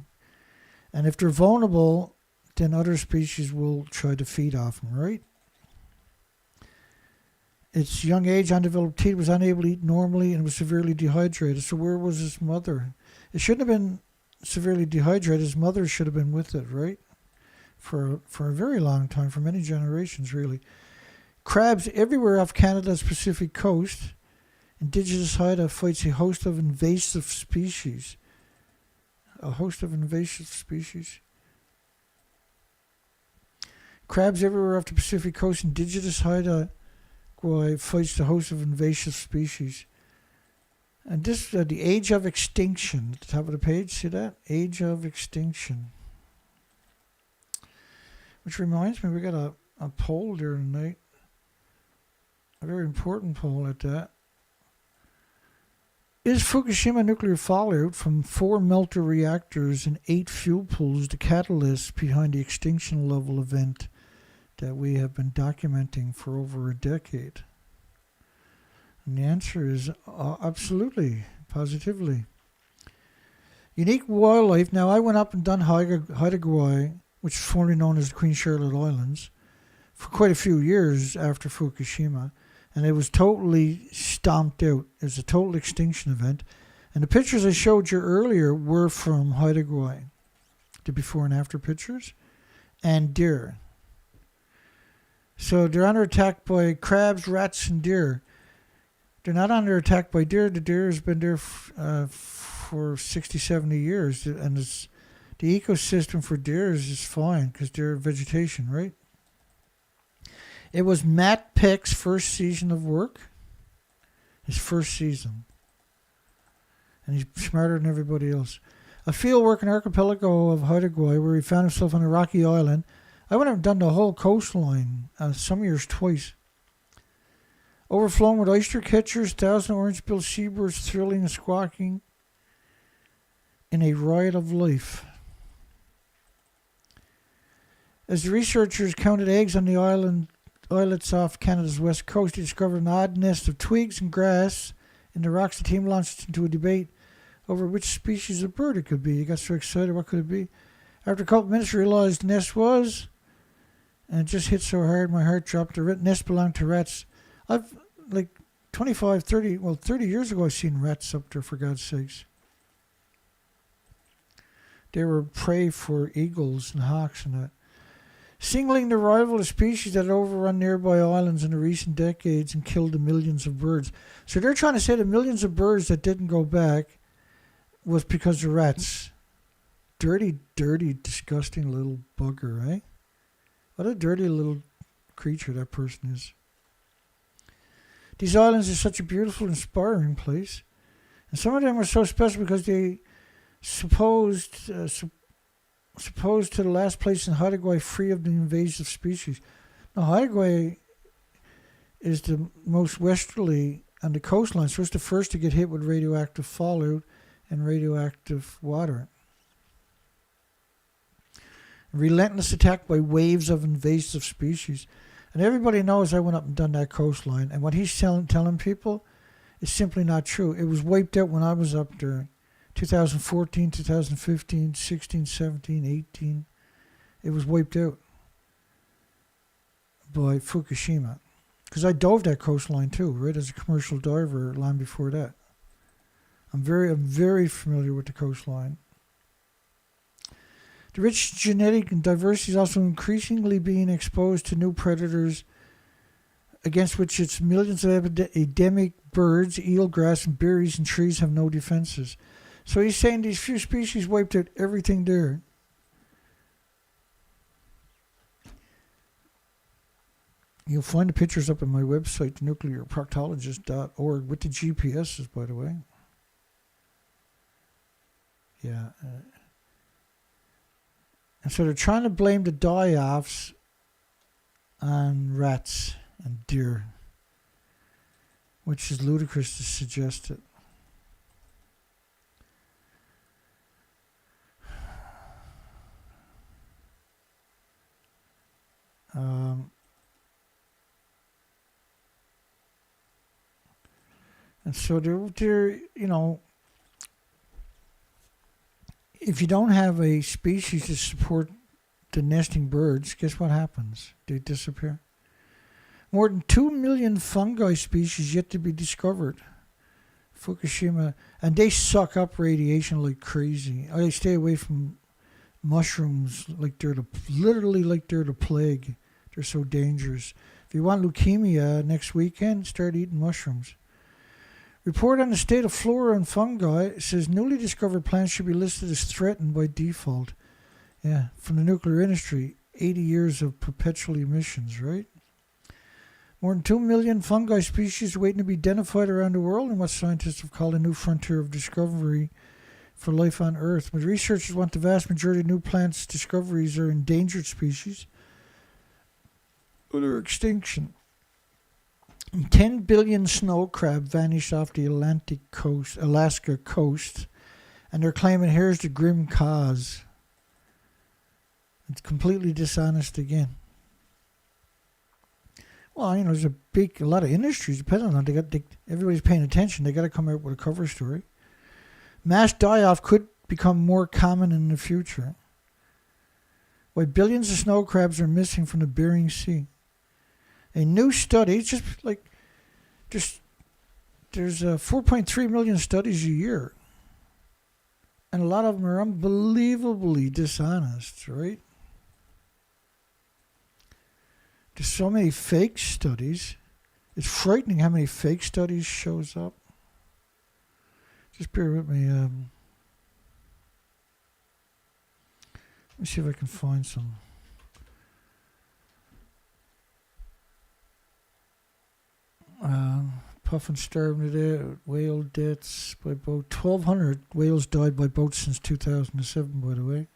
And if they're vulnerable, then other species will try to feed off them, right? Its young age, undeveloped teeth, was unable to eat normally and was severely dehydrated. So where was his mother? It shouldn't have been severely dehydrated. His mother should have been with it, right? For a very long time, for many generations, really. Crabs everywhere off Canada's Pacific coast. Indigenous haida fights a host of invasive species. A host of invasive species. Crabs everywhere off the Pacific coast. Indigenous haida fights the host of invasive species. And this is the age of extinction. At the top of the page, see that? Age of extinction. Which reminds me, we got a poll there tonight. A very important poll at that. Is Fukushima nuclear fallout from 4 melter reactors and 8 fuel pools the catalyst behind the extinction level event that we have been documenting for over a decade? And the answer is absolutely, positively. Unique wildlife. Now, I went up and done Haida, which is formerly known as the Queen Charlotte Islands, for quite a few years after Fukushima. And it was totally stomped out. It was a total extinction event. And the pictures I showed you earlier were from Haida, the before and after pictures, and deer. So they're under attack by crabs, rats, and deer. They're not under attack by deer. The deer has been there for 60, 70 years. And the ecosystem for deer is fine because they're vegetation, right? It was Matt Peck's first season of work. His first season. And he's smarter than everybody else. A fieldwork in archipelago of Haida, where he found himself on a rocky island. I went and done the whole coastline, some years twice. Overflowing with oyster catchers, 1,000 orange-billed seabirds thrilling and squawking in a riot of life. As the researchers counted eggs on the islets off Canada's west coast, they discovered an odd nest of twigs and grass in the rocks. The team launched into a debate over which species of bird it could be. They got so excited, what could it be? After a couple of minutes, realized the nest was, and it just hit so hard, my heart dropped. The nest belonged to rats. I've, 30 years ago, I've seen rats up there, for God's sakes. They were prey for eagles and hawks and that. Singling the rival of species that had overrun nearby islands in the recent decades and killed the millions of birds. So they're trying to say the millions of birds that didn't go back was because of rats. Dirty, dirty, disgusting little bugger, eh? What a dirty little creature that person is. These islands are such a beautiful, inspiring place. And some of them are so special because they supposed to the last place in Hawaii free of the invasive species. Now, Hawaii is the most westerly on the coastline, so it's the first to get hit with radioactive fallout and radioactive water. Relentless attack by waves of invasive species. And everybody knows I went up and done that coastline. And what he's telling people is simply not true. It was wiped out when I was up there. 2014, 2015, 16, 17, 18. It was wiped out by Fukushima. Because I dove that coastline too, right, as a commercial diver long before that. I'm very familiar with the coastline. The rich genetic diversity is also increasingly being exposed to new predators against which its millions of endemic birds, eelgrass, and berries and trees have no defenses. So he's saying these few species wiped out everything there. You'll find the pictures up on my website, nuclearproctologist.org, with the GPSs, by the way. Yeah. And so they're trying to blame the die-offs on rats and deer, which is ludicrous to suggest it. And so they're, you know, if you don't have a species to support the nesting birds, guess what happens? They disappear. More than 2 million fungi species yet to be discovered. Fukushima, and they suck up radiation like crazy. I stay away from mushrooms like literally like they're the plague. They're so dangerous. If you want leukemia next weekend, start eating mushrooms. Report on the state of flora and fungi says newly discovered plants should be listed as threatened by default. Yeah, from the nuclear industry, 80 years of perpetual emissions, right? More than 2 million fungi species waiting to be identified around the world in what scientists have called a new frontier of discovery for life on Earth. But researchers want the vast majority of new plants discoveries are endangered species or extinction. 10 billion snow crab vanished off the Alaska coast, and they're claiming here's the grim cause. It's completely dishonest again. Well, you know, there's a lot of industries depending on it. Everybody's paying attention. They got to come out with a cover story. Mass die-off could become more common in the future. Why billions of snow crabs are missing from the Bering Sea. A new study, it's just like, there's 4.3 million studies a year. And a lot of them are unbelievably dishonest, right? There's so many fake studies. It's frightening how many fake studies shows up. Just bear with me. Let me see if I can find some. Puffins starving to death, whale deaths by boat. 1,200 whales died by boat since 2007, by the way.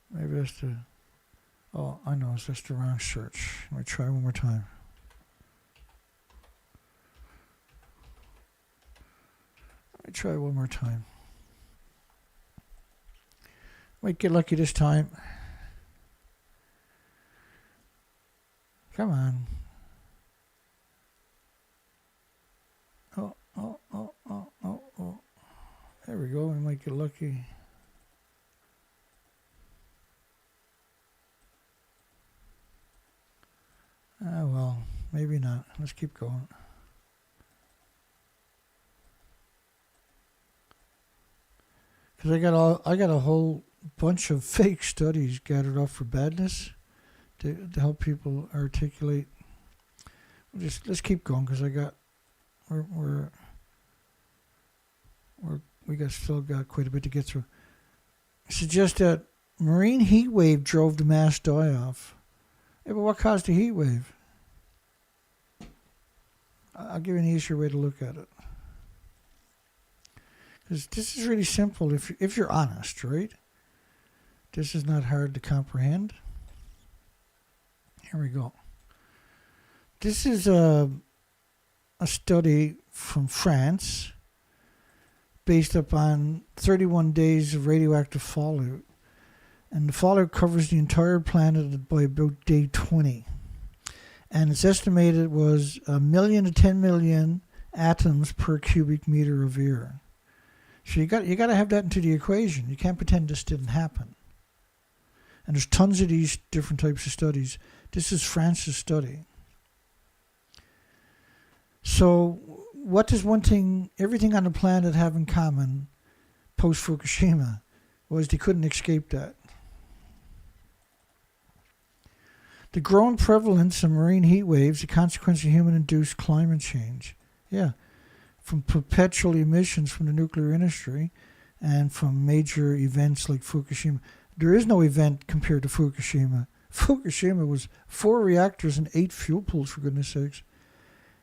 Maybe that's the... Oh, I know, that's the wrong search. Let me try one more time. Might get lucky this time. Come on. Oh. There we go. We might get lucky. Ah, well, maybe not. Let's keep going. Because I got a whole bunch of fake studies gathered up for badness to help people articulate. Let's keep going because I got we still got quite a bit to get through. Suggests that marine heat wave drove the mass die-off. Yeah, but what caused the heat wave? I'll give you an easier way to look at it. Because this is really simple if you're honest, right? This is not hard to comprehend. Here we go. This is a study from France based upon 31 days of radioactive fallout. And the fallout covers the entire planet by about day 20. And it's estimated was 1 million to 10 million atoms per cubic meter of air. So you got to have that into the equation. You can't pretend this didn't happen. And there's tons of these different types of studies. This is France's study. So what does everything on the planet have in common post-Fukushima was they couldn't escape that. The growing prevalence of marine heat waves, the consequence of human-induced climate change. Yeah, from perpetual emissions from the nuclear industry and from major events like Fukushima. There is no event compared to Fukushima. Fukushima was 4 reactors and 8 fuel pools, for goodness sakes.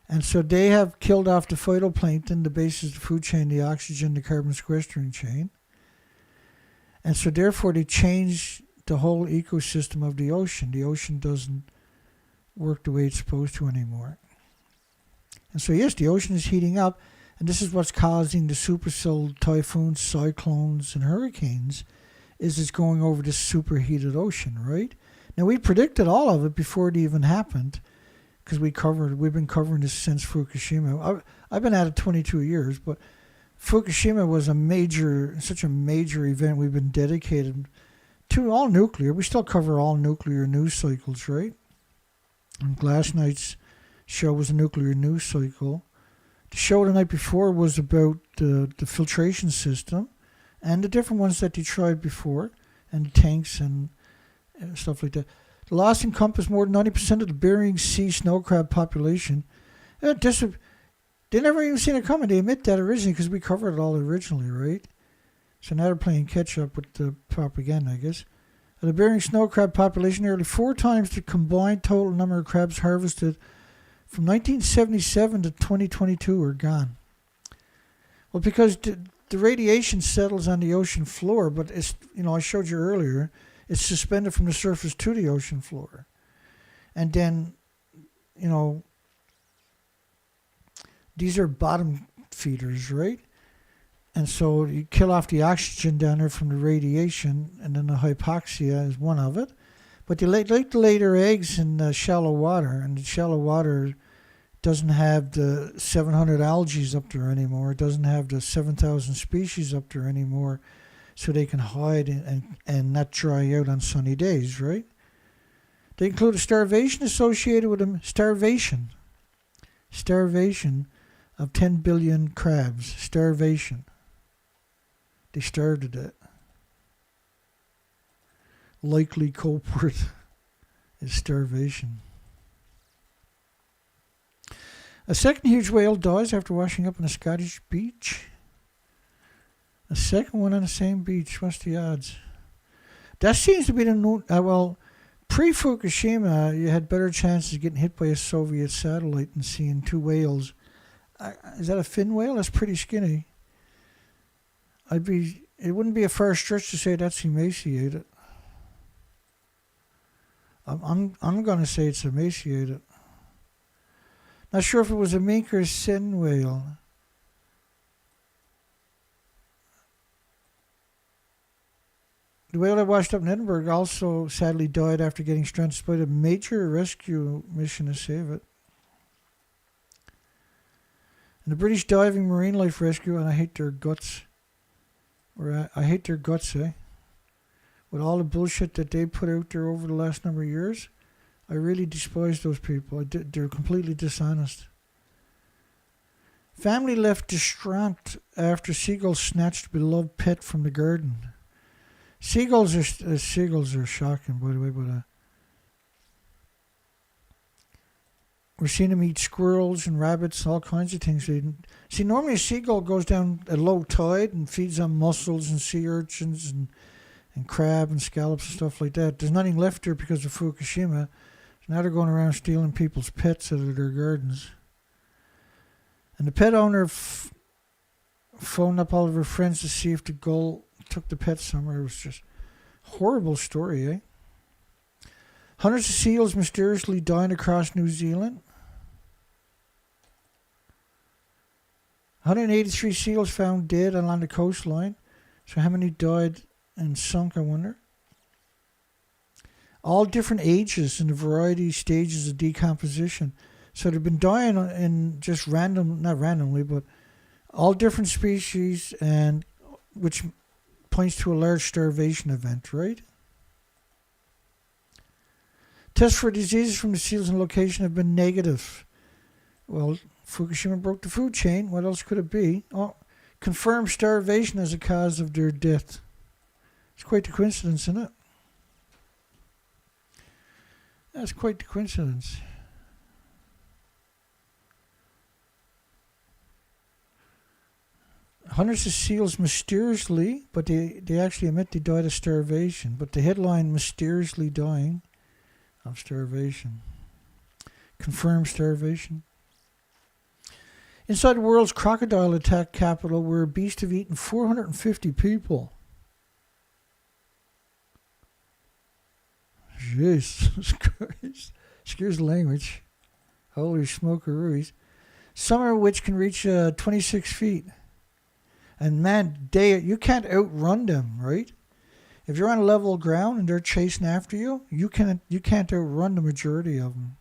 And so they have killed off the phytoplankton, the basis of the food chain, the oxygen, the carbon sequestering chain. And so therefore they changed the whole ecosystem of the ocean. The ocean doesn't work the way it's supposed to anymore. And so yes, the ocean is heating up, and this is what's causing the supercell typhoons, cyclones, and hurricanes, is it's going over this superheated ocean, right? Now we predicted all of it before it even happened, because we've been covering this since Fukushima. I've been at it 22 years, but Fukushima was such a major event. We've been dedicated to all nuclear. We still cover all nuclear news cycles, right? And last night's show was a nuclear news cycle. The show the night before was about the filtration system and the different ones that they tried before, and the tanks and stuff like that. The loss encompassed more than 90% of the Bering Sea snow crab population. They never even seen it coming. They admit that originally because we covered it all originally, right? So now they're playing catch up with the propaganda, I guess. The Bering snow crab population, nearly 4 times the combined total number of crabs harvested from 1977 to 2022 are gone. Well, because the radiation settles on the ocean floor, but it's, I showed you earlier, it's suspended from the surface to the ocean floor. And then, these are bottom feeders, right? And so you kill off the oxygen down there from the radiation, and then the hypoxia is one of it. But they like to lay their eggs in shallow water, and the shallow water doesn't have the 700 algae up there anymore. It doesn't have the 7,000 species up there anymore, so they can hide and not dry out on sunny days, right? They include a starvation associated with them. Starvation of 10 billion crabs. Starvation. They starved to death. Likely culprit is starvation. A second huge whale dies after washing up on a Scottish beach. A second one on the same beach. What's the odds? That seems to be the new... pre-Fukushima, you had better chances of getting hit by a Soviet satellite than seeing 2 whales. Is that a fin whale? That's pretty skinny. It wouldn't be a far stretch to say that's emaciated. I'm going to say it's emaciated. Not sure if it was a mink or a fin whale. The whale that washed up in Edinburgh also sadly died after getting stranded despite a major rescue mission to save it. And the British Diving Marine Life Rescue, and I hate their guts. I hate their guts, eh? With all the bullshit that they put out there over the last number of years, I really despise those people. They're completely dishonest. Family left distraught after seagulls snatched beloved pet from the garden. Seagulls are shocking, by the way, but We're seeing them eat squirrels and rabbits, all kinds of things. See, normally a seagull goes down at low tide and feeds on mussels and sea urchins and crab and scallops and stuff like that. There's nothing left there because of Fukushima. So now they're going around stealing people's pets out of their gardens. And the pet owner phoned up all of her friends to see if the gull took the pet somewhere. It was just a horrible story, eh? Hundreds of seals mysteriously dying across New Zealand. 183 seals found dead along the coastline. So how many died and sunk, I wonder? All different ages and a variety of stages of decomposition. So they've been dying in just not randomly, but all different species, and which points to a large starvation event, right? Tests for diseases from the seals and location have been negative. Well, Fukushima broke the food chain. What else could it be? Oh, confirmed starvation as a cause of their death. It's quite the coincidence, isn't it? That's quite the coincidence. Hundreds of seals mysteriously, but they actually admit they died of starvation. But the headline, mysteriously dying of starvation. Confirmed starvation. Inside the world's crocodile attack capital, where a beast have eaten 450 people. Jesus Christ. Excuse the language. Holy smokeroos. Some of which can reach 26 feet. And man, you can't outrun them, right? If you're on level ground and they're chasing after you, you can't outrun the majority of them.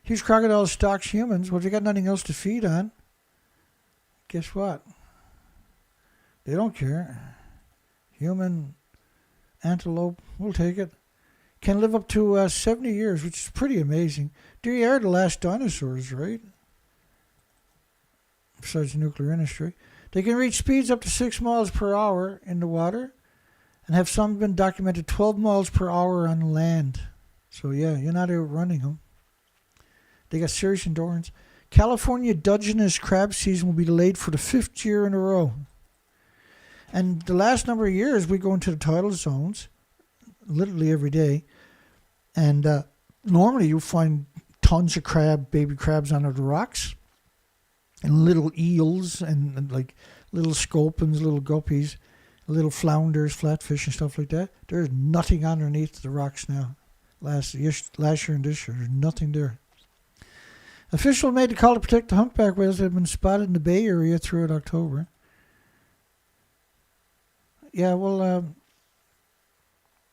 Huge crocodile stalks humans. Well, if they got nothing else to feed on, guess what? They don't care. Human antelope, we'll take it. Can live up to 70 years, which is pretty amazing. They are the last dinosaurs, right? Besides the nuclear industry. They can reach speeds up to 6 miles per hour in the water, and have some been documented 12 miles per hour on land. So yeah, you're not outrunning them. They got serious endurance. California Dungeness crab season will be delayed for the 5th year in a row. And the last number of years, we go into the tidal zones, literally every day. And normally you'll find tons of baby crabs under the rocks. And little eels and like little sculpins, little guppies, little flounders, flatfish and stuff like that. There's nothing underneath the rocks now. Last year and this year, there's nothing there. Officials made the call to protect the humpback whales that have been spotted in the Bay Area throughout October. Yeah, well,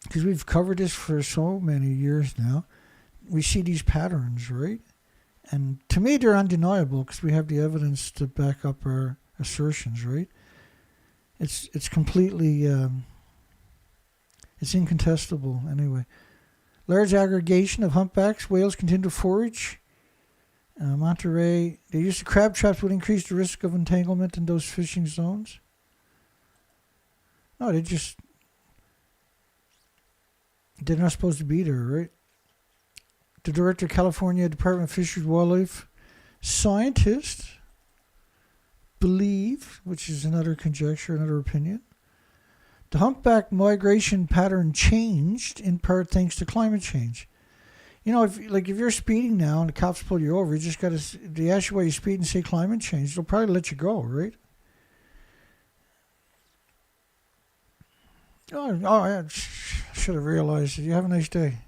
because we've covered this for so many years now, we see these patterns, right? And to me, they're undeniable because we have the evidence to back up our assertions, right? It's completely, it's incontestable anyway. Large aggregation of humpbacks, whales continue to forage. Monterey, the use of crab traps would increase the risk of entanglement in those fishing zones. No, they're not supposed to be there, right? The director of California Department of Fisheries and Wildlife scientists believe, which is another conjecture, another opinion, the humpback migration pattern changed in part thanks to climate change. You know, if you're speeding now and the cops pull you over, you just got to, they ask you why you speed and say climate change, they'll probably let you go, right? Oh, I should have realized it. You have a nice day.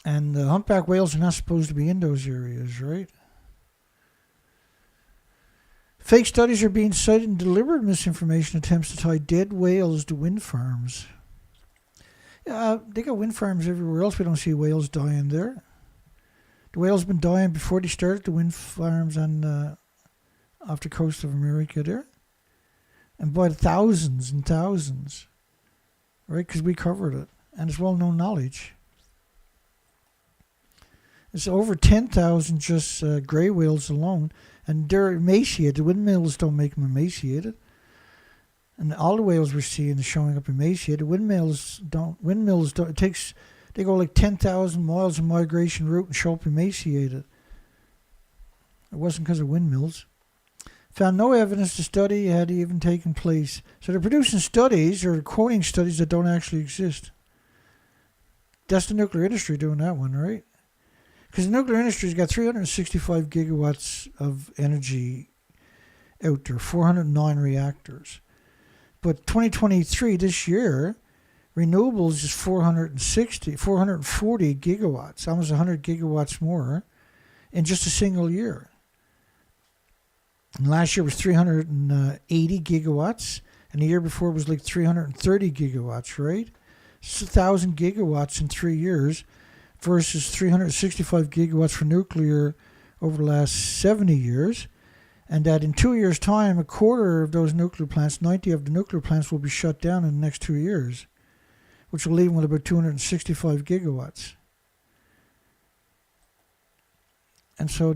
And the humpback whales are not supposed to be in those areas, right? Fake studies are being cited in deliberate misinformation attempts to tie dead whales to wind farms. They got wind farms everywhere else. We don't see whales dying there. The whales have been dying before they started the wind farms on off the coast of America there. And by the thousands and thousands. Right? Because we covered it. And it's well-known knowledge. It's over 10,000 just gray whales alone. And they're emaciated. The windmills don't make them emaciated. And all the whales we're seeing is showing up emaciated. Windmills don't. They go like 10,000 miles of migration route and show up emaciated. It wasn't because of windmills. Found no evidence the study had even taken place. So they're producing studies or quoting studies that don't actually exist. That's the nuclear industry doing that one, right? Because the nuclear industry's got 365 gigawatts of energy out there, 409 reactors. But 2023, this year, renewables is 440 gigawatts, almost 100 gigawatts more in just a single year. And last year was 380 gigawatts, and the year before was like 330 gigawatts, right? It's 1,000 gigawatts in 3 years versus 365 gigawatts for nuclear over the last 70 years. And that in 2 years' time, a quarter of those nuclear plants, 90 of the nuclear plants, will be shut down in the next 2 years, which will leave them with about 265 gigawatts. And so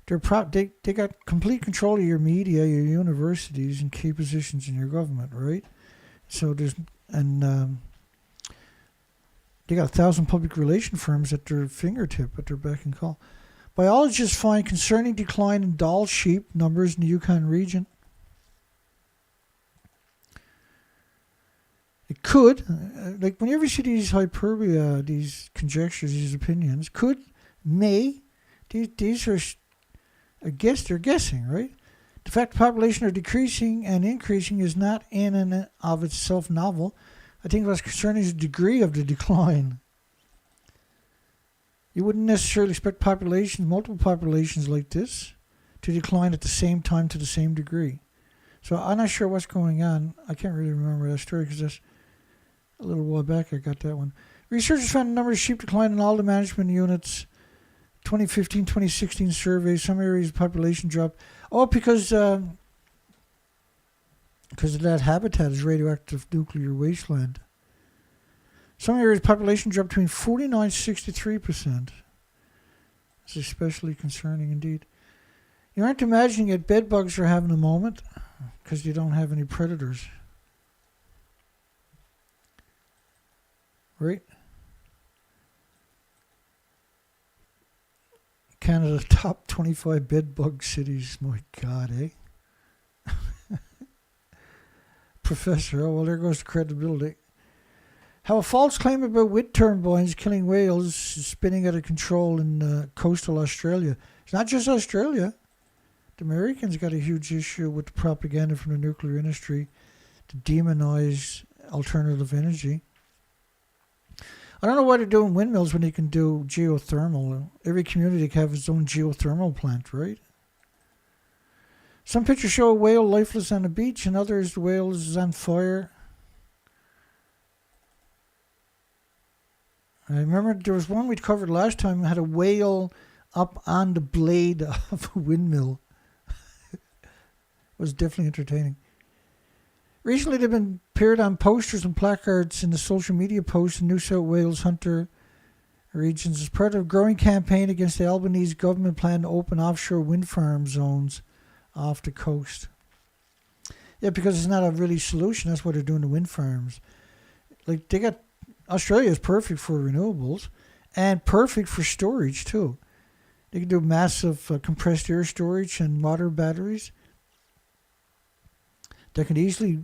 they got complete control of your media, your universities, and key positions in your government, right? So they got 1,000 public relation firms at their fingertip, at their beck and call. Biologists find concerning decline in Dall sheep numbers in the Yukon region. It could, like whenever you see these hyperbole, these conjectures, these opinions, could, may, these are, I guess they're guessing, right? The fact the population are decreasing and increasing is not in and of itself novel. I think what's concerning is the degree of the decline. You wouldn't necessarily expect multiple populations like this, to decline at the same time to the same degree. So I'm not sure what's going on. I can't really remember that story because that's a little while back I got that one. Researchers found a number of sheep decline in all the management units. 2015-2016 survey. Some areas of population dropped. Oh, because of that habitat is radioactive nuclear wasteland. Some areas population dropped between 49% and 63%. It's especially concerning indeed. You aren't imagining that bed bugs are having a moment because you don't have any predators. Right? Canada's top 25 bed bug cities. My God, eh? Professor, oh well, there goes the credibility. How a false claim about wind turbines killing whales is spinning out of control in coastal Australia. It's not just Australia. The Americans got a huge issue with the propaganda from the nuclear industry to demonize alternative energy. I don't know why they're doing windmills when you can do geothermal. Every community can have its own geothermal plant, right? Some pictures show a whale lifeless on the beach, and others the whale is on fire. I remember there was one we covered last time that had a whale up on the blade of a windmill. It was definitely entertaining. Recently, they've been appeared on posters and placards in the social media posts in New South Wales Hunter regions as part of a growing campaign against the Albanese government plan to open offshore wind farm zones off the coast. Yeah, because it's not a really solution. That's why they're doing the wind farms. Like Australia is perfect for renewables and perfect for storage too. They can do massive compressed air storage and water batteries that can easily,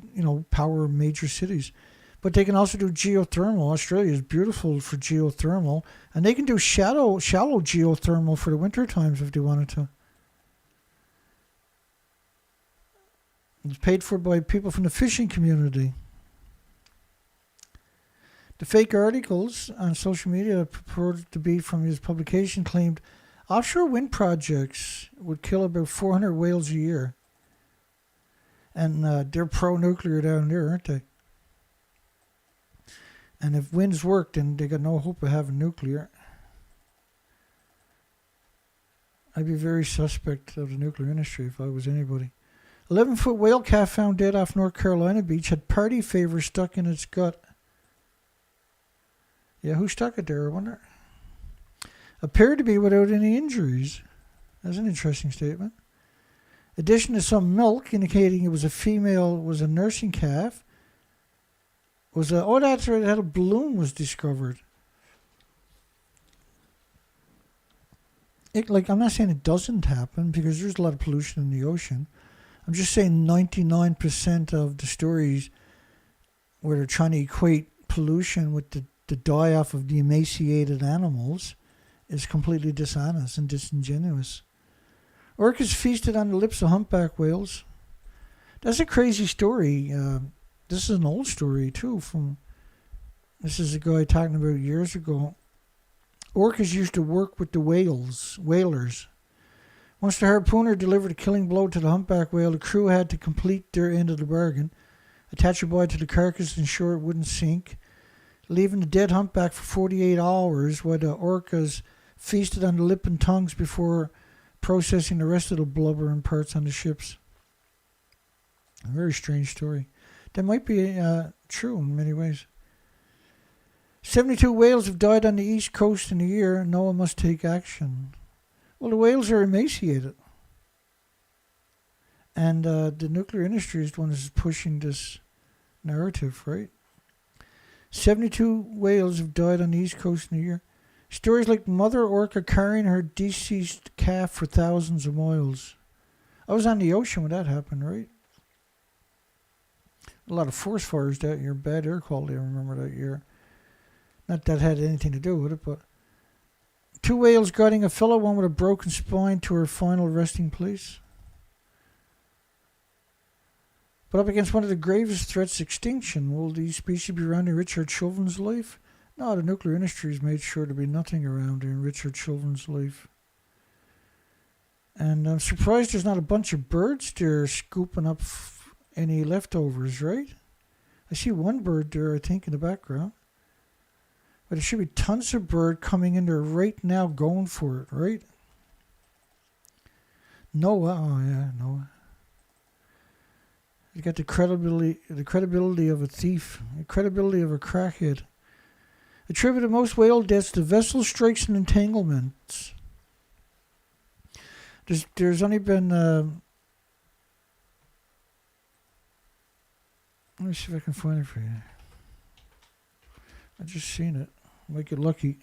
power major cities. But they can also do geothermal. Australia is beautiful for geothermal, and they can do shallow geothermal for the winter times if they wanted to. It's paid for by people from the fishing community. The fake articles on social media purported to be from his publication claimed offshore wind projects would kill about 400 whales a year. And they're pro-nuclear down there, aren't they? And if winds work, then they got no hope of having nuclear. I'd be very suspect of the nuclear industry if I was anybody. 11-foot whale calf found dead off North Carolina beach had party favor stuck in its gut. Yeah, who stuck it there, I wonder? Appeared to be without any injuries. That's an interesting statement. Addition to some milk indicating it was a nursing calf. That's right, it had a balloon was discovered. I'm not saying it doesn't happen because there's a lot of pollution in the ocean. I'm just saying 99% of the stories where they're trying to equate pollution with the die-off of the emaciated animals is completely dishonest and disingenuous. Orcas feasted on the lips of humpback whales. That's a crazy story. This is an old story, too. This is a guy talking about years ago. Orcas used to work with the whalers. Once the harpooner delivered a killing blow to the humpback whale, the crew had to complete their end of the bargain, attach a buoy to the carcass and ensure it wouldn't sink, leaving the dead humpback for 48 hours while the orcas feasted on the lip and tongues before processing the rest of the blubber and parts on the ships. A very strange story. That might be true in many ways. 72 whales have died on the east coast in a year. No one must take action. Well, the whales are emaciated. And the nuclear industry is the one that's pushing this narrative, right? 72 whales have died on the east coast in a year. Stories like mother orca carrying her deceased calf for thousands of miles. I was on the ocean when that happened, right? A lot of forest fires that year, bad air quality, I remember that year. Not that had anything to do with it, but 2 whales guiding a fellow, one with a broken spine, to her final resting place. But up against one of the gravest threats, extinction. Will these species be around to enrich our children's life? No, the nuclear industry has made sure to be nothing around to enrich our children's life. And I'm surprised there's not a bunch of birds there scooping up any leftovers, right? I see one bird there, I think, in the background. But there should be tons of bird coming in there right now going for it, right? Noah, oh yeah, Noah. You got the credibility of a thief, the credibility of a crackhead. Attributed most whale deaths to vessel strikes and entanglements. There's only been let me see if I can find it for you. I just seen it. Might get lucky.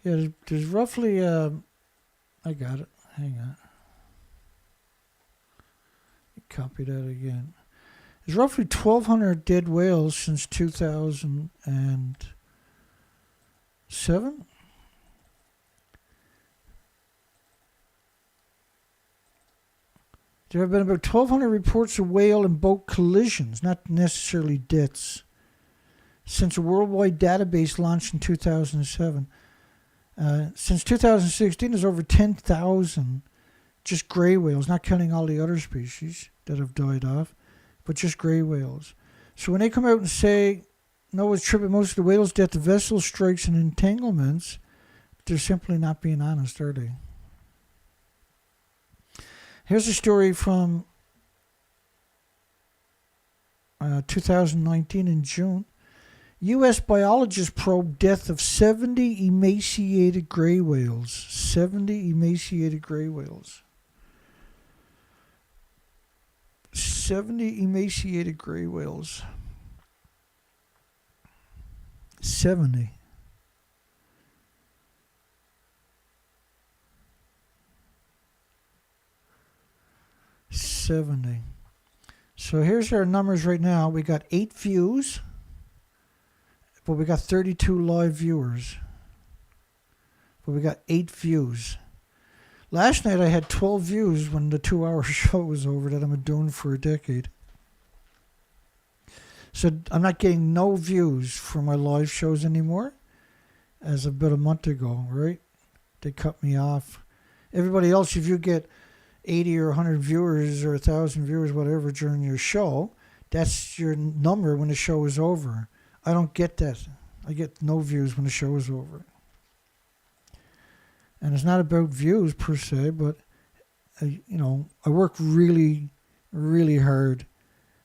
Yeah, there's roughly I got it. Hang on. Copy that again. There's roughly 1,200 dead whales since 2007. There have been about 1,200 reports of whale and boat collisions, not necessarily deaths, since a worldwide database launched in 2007. Since 2016, there's over 10,000 just gray whales, not counting all the other species that have died off, but just gray whales. So when they come out and say Noah's attributed most of the whales' death to vessel strikes and entanglements, they're simply not being honest, are they? Here's a story from 2019 in June. U.S. biologists probe death of 70 emaciated gray whales. 70 emaciated gray whales. 70 emaciated gray whales. 70. So here's our numbers right now. We got 8 views, but we got 32 live viewers. But we got 8 views. Last night I had 12 views when the 2-hour show was over that I'm doing for a decade. So I'm not getting no views for my live shows anymore as of about a month ago, right? They cut me off. Everybody else, if you get 80 or 100 viewers or 1,000 viewers, whatever, during your show, that's your number when the show is over. I don't get that. I get no views when the show is over. And it's not about views per se, but, I work really, really hard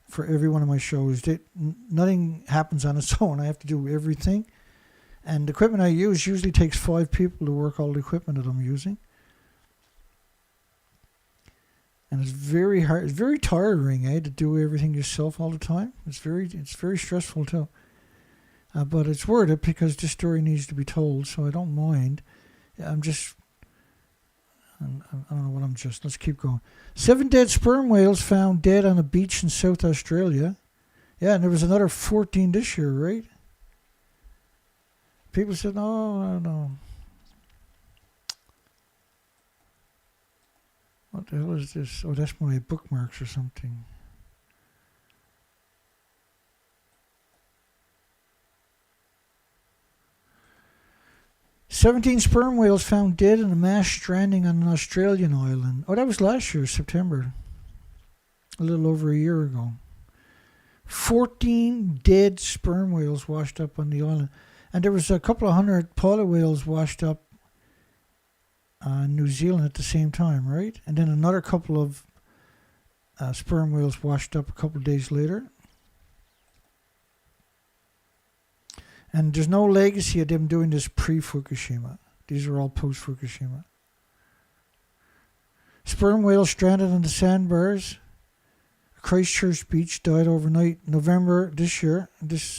for every one of my shows. Nothing happens on its own. I have to do everything. And the equipment I use usually takes 5 people to work all the equipment that I'm using. And it's very hard. It's very tiring, to do everything yourself all the time. It's very stressful too. But it's worth it because this story needs to be told, so I don't mind. I don't know what I'm just. Let's keep going. 7 dead sperm whales found dead on a beach in South Australia. Yeah, and there was another 14 this year, right? People said, no. What the hell is this? Oh, that's my bookmarks or something. "17 sperm whales found dead in a mass stranding on an Australian island." Oh, that was last year, September. A little over a year ago. 14 dead sperm whales washed up on the island. And there was a couple of hundred polar whales washed up in New Zealand at the same time, right? And then another couple of sperm whales washed up a couple of days later. And there's no legacy of them doing this pre-Fukushima. These are all post-Fukushima. Sperm whales stranded on the sandbars. Christchurch Beach died overnight, November this year,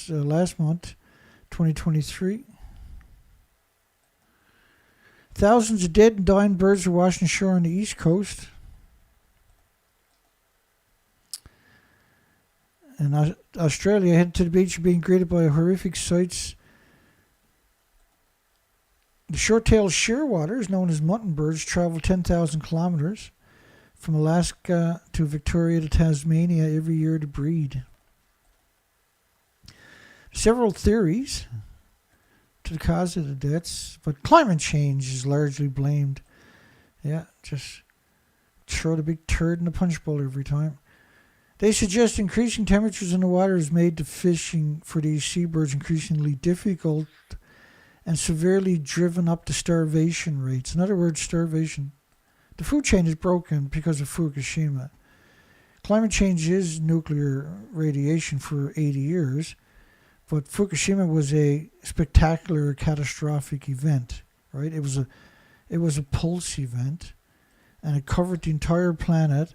last month, 2023. Thousands of dead and dying birds are washing ashore on the east coast. And Australia, headed to the beach, being greeted by horrific sights. The short-tailed shearwaters, known as mutton birds, travel 10,000 kilometers from Alaska to Victoria to Tasmania every year to breed. Several theories to the cause of the deaths, but climate change is largely blamed. Yeah, just throw the big turd in the punch bowl every time. They suggest increasing temperatures in the water has made the fishing for these seabirds increasingly difficult and severely driven up the starvation rates. In other words, starvation. The food chain is broken because of Fukushima. Climate change is nuclear radiation for 80 years, but Fukushima was a spectacular, catastrophic event, right? It was a pulse event, and it covered the entire planet.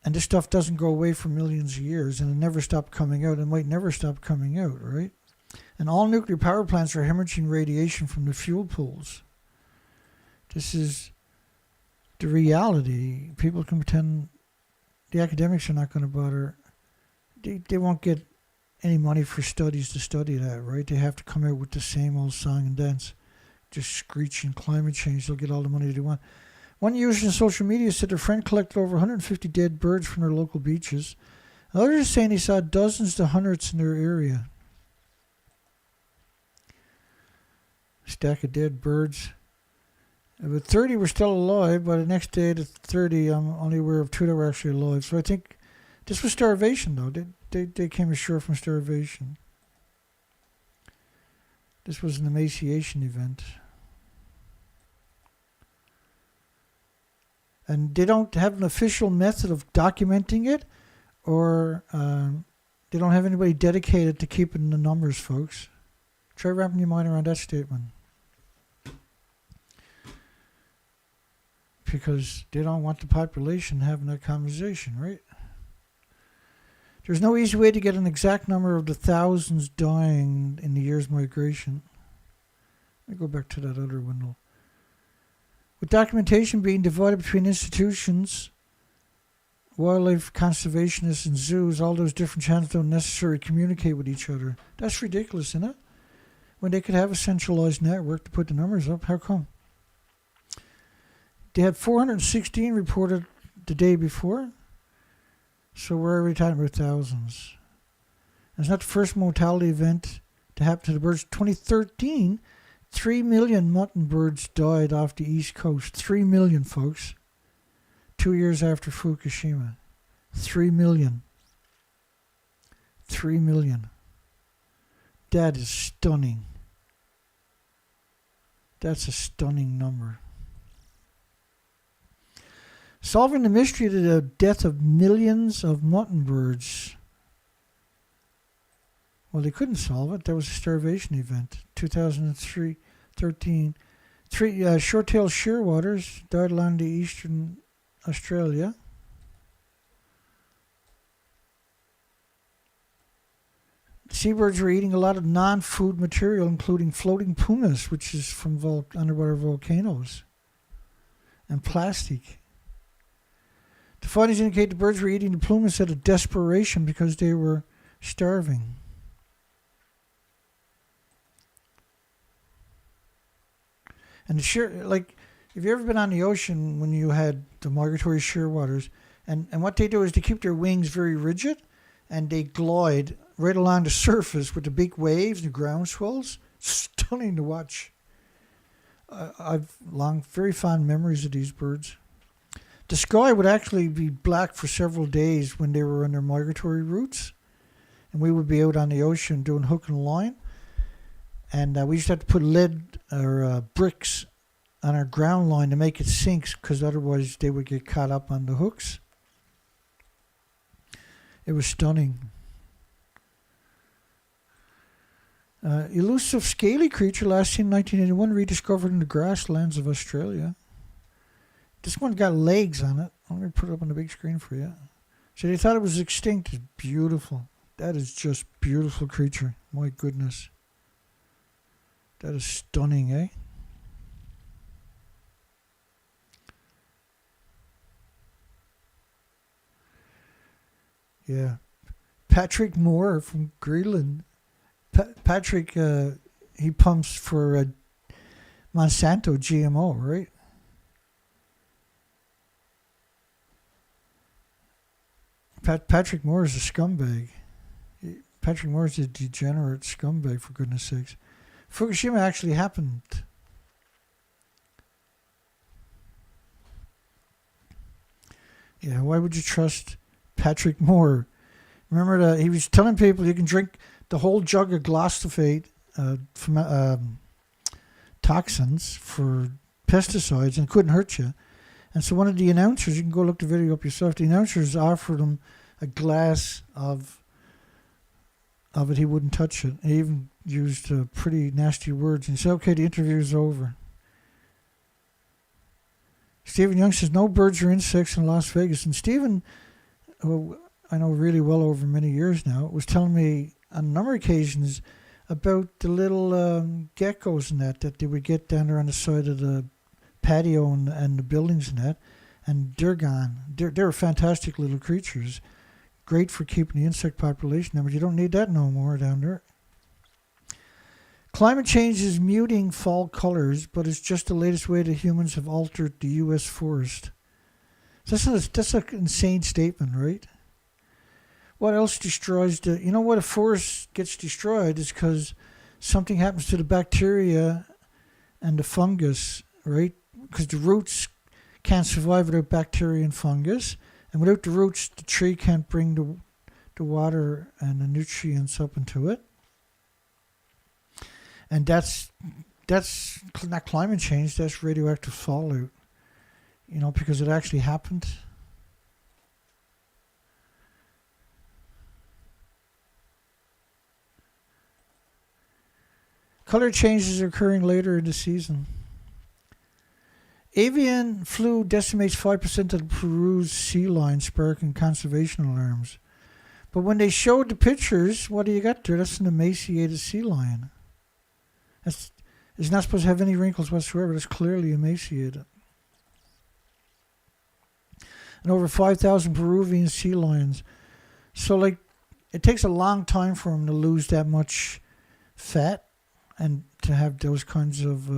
And this stuff doesn't go away for millions of years, and it never stopped coming out. It might never stop coming out, right? And all nuclear power plants are hemorrhaging radiation from the fuel pools. This is the reality. People can pretend the academics are not going to bother. They won't get any money for studies to study that, right? They have to come out with the same old song and dance, just screeching climate change. They'll get all the money they want. One user in social media said their friend collected over 150 dead birds from their local beaches. Others are saying he saw dozens to hundreds in their area. Stack of dead birds. About 30 were still alive. By the next day, the 30, I'm only aware of 2 that were actually alive. So I think this was starvation, though. They came ashore from starvation. This was an emaciation event. And they don't have an official method of documenting it, or they don't have anybody dedicated to keeping the numbers, folks. Try wrapping your mind around that statement. Because they don't want the population having that conversation, right? There's no easy way to get an exact number of the thousands dying in the year's migration. Let me go back to that other window. With documentation being divided between institutions, wildlife conservationists, and zoos, all those different channels don't necessarily communicate with each other. That's ridiculous, isn't it? When they could have a centralized network to put the numbers up, how come? They had 416 reported the day before, so we're already talking about thousands. And it's not the first mortality event to happen to the birds. 2013, 3 million mutton birds died off the East Coast. 3 million, folks. 2 years after Fukushima. 3 million. 3 million. That is stunning. That's a stunning number. Solving the mystery of the death of millions of mutton birds. Well, they couldn't solve it. That was a starvation event. 2013. 3 short-tailed shearwaters died along the eastern Australia. Seabirds were eating a lot of non-food material, including floating pumice, which is from underwater volcanoes, and plastic. The findings indicate the birds were eating the pumice out of desperation because they were starving. And have you ever been on the ocean when you had the migratory shearwaters? And what they do is they keep their wings very rigid, and they glide right along the surface with the big waves, the ground swells. Stunning to watch. I've very fond memories of these birds. The sky would actually be black for several days when they were on their migratory routes, and we would be out on the ocean doing hook and line. And we used to have to put lead or bricks on our ground line to make it sink, because otherwise they would get caught up on the hooks. It was stunning. Elusive scaly creature last seen in 1981, rediscovered in the grasslands of Australia. This one got legs on it. I'm going to put it up on the big screen for you. So they thought it was extinct. It's beautiful. That is just beautiful creature. My goodness. That is stunning, eh? Yeah. Patrick Moore from Greenland. Patrick, he pumps for Monsanto GMO, right? Patrick Moore is a scumbag. Patrick Moore is a degenerate scumbag, for goodness sakes. Fukushima actually happened. Yeah, why would you trust Patrick Moore? Remember that he was telling people you can drink the whole jug of glyphosate from toxins for pesticides and it couldn't hurt you. And so one of the announcers, you can go look the video up yourself, the announcers offered him a glass of it. He wouldn't touch it. He even used pretty nasty words. And he said, okay, the interview's over. Stephen Young says, no birds or insects in Las Vegas. And Stephen, who I know really well over many years now, was telling me on a number of occasions about the little geckos and that they would get down there on the side of the patio and the buildings and that, and they're gone. They're fantastic little creatures. Great for keeping the insect population down, but you don't need that no more down there. Climate change is muting fall colors, but it's just the latest way that humans have altered the U.S. forest. That's an insane statement, right? What else destroys you know what, a forest gets destroyed is because something happens to the bacteria and the fungus, right? Because the roots can't survive without bacteria and fungus. And without the roots, the tree can't bring the water and the nutrients up into it. And that's not climate change, that's radioactive fallout. You know, because it actually happened. Color changes are occurring later in the season. Avian flu decimates 5% of Peru's sea lion, sparking conservation alarms. But when they showed the pictures, what do you got there? That's an emaciated sea lion. It's not supposed to have any wrinkles whatsoever. It's clearly emaciated. And over 5,000 Peruvian sea lions. So, it takes a long time for them to lose that much fat and to have those kinds of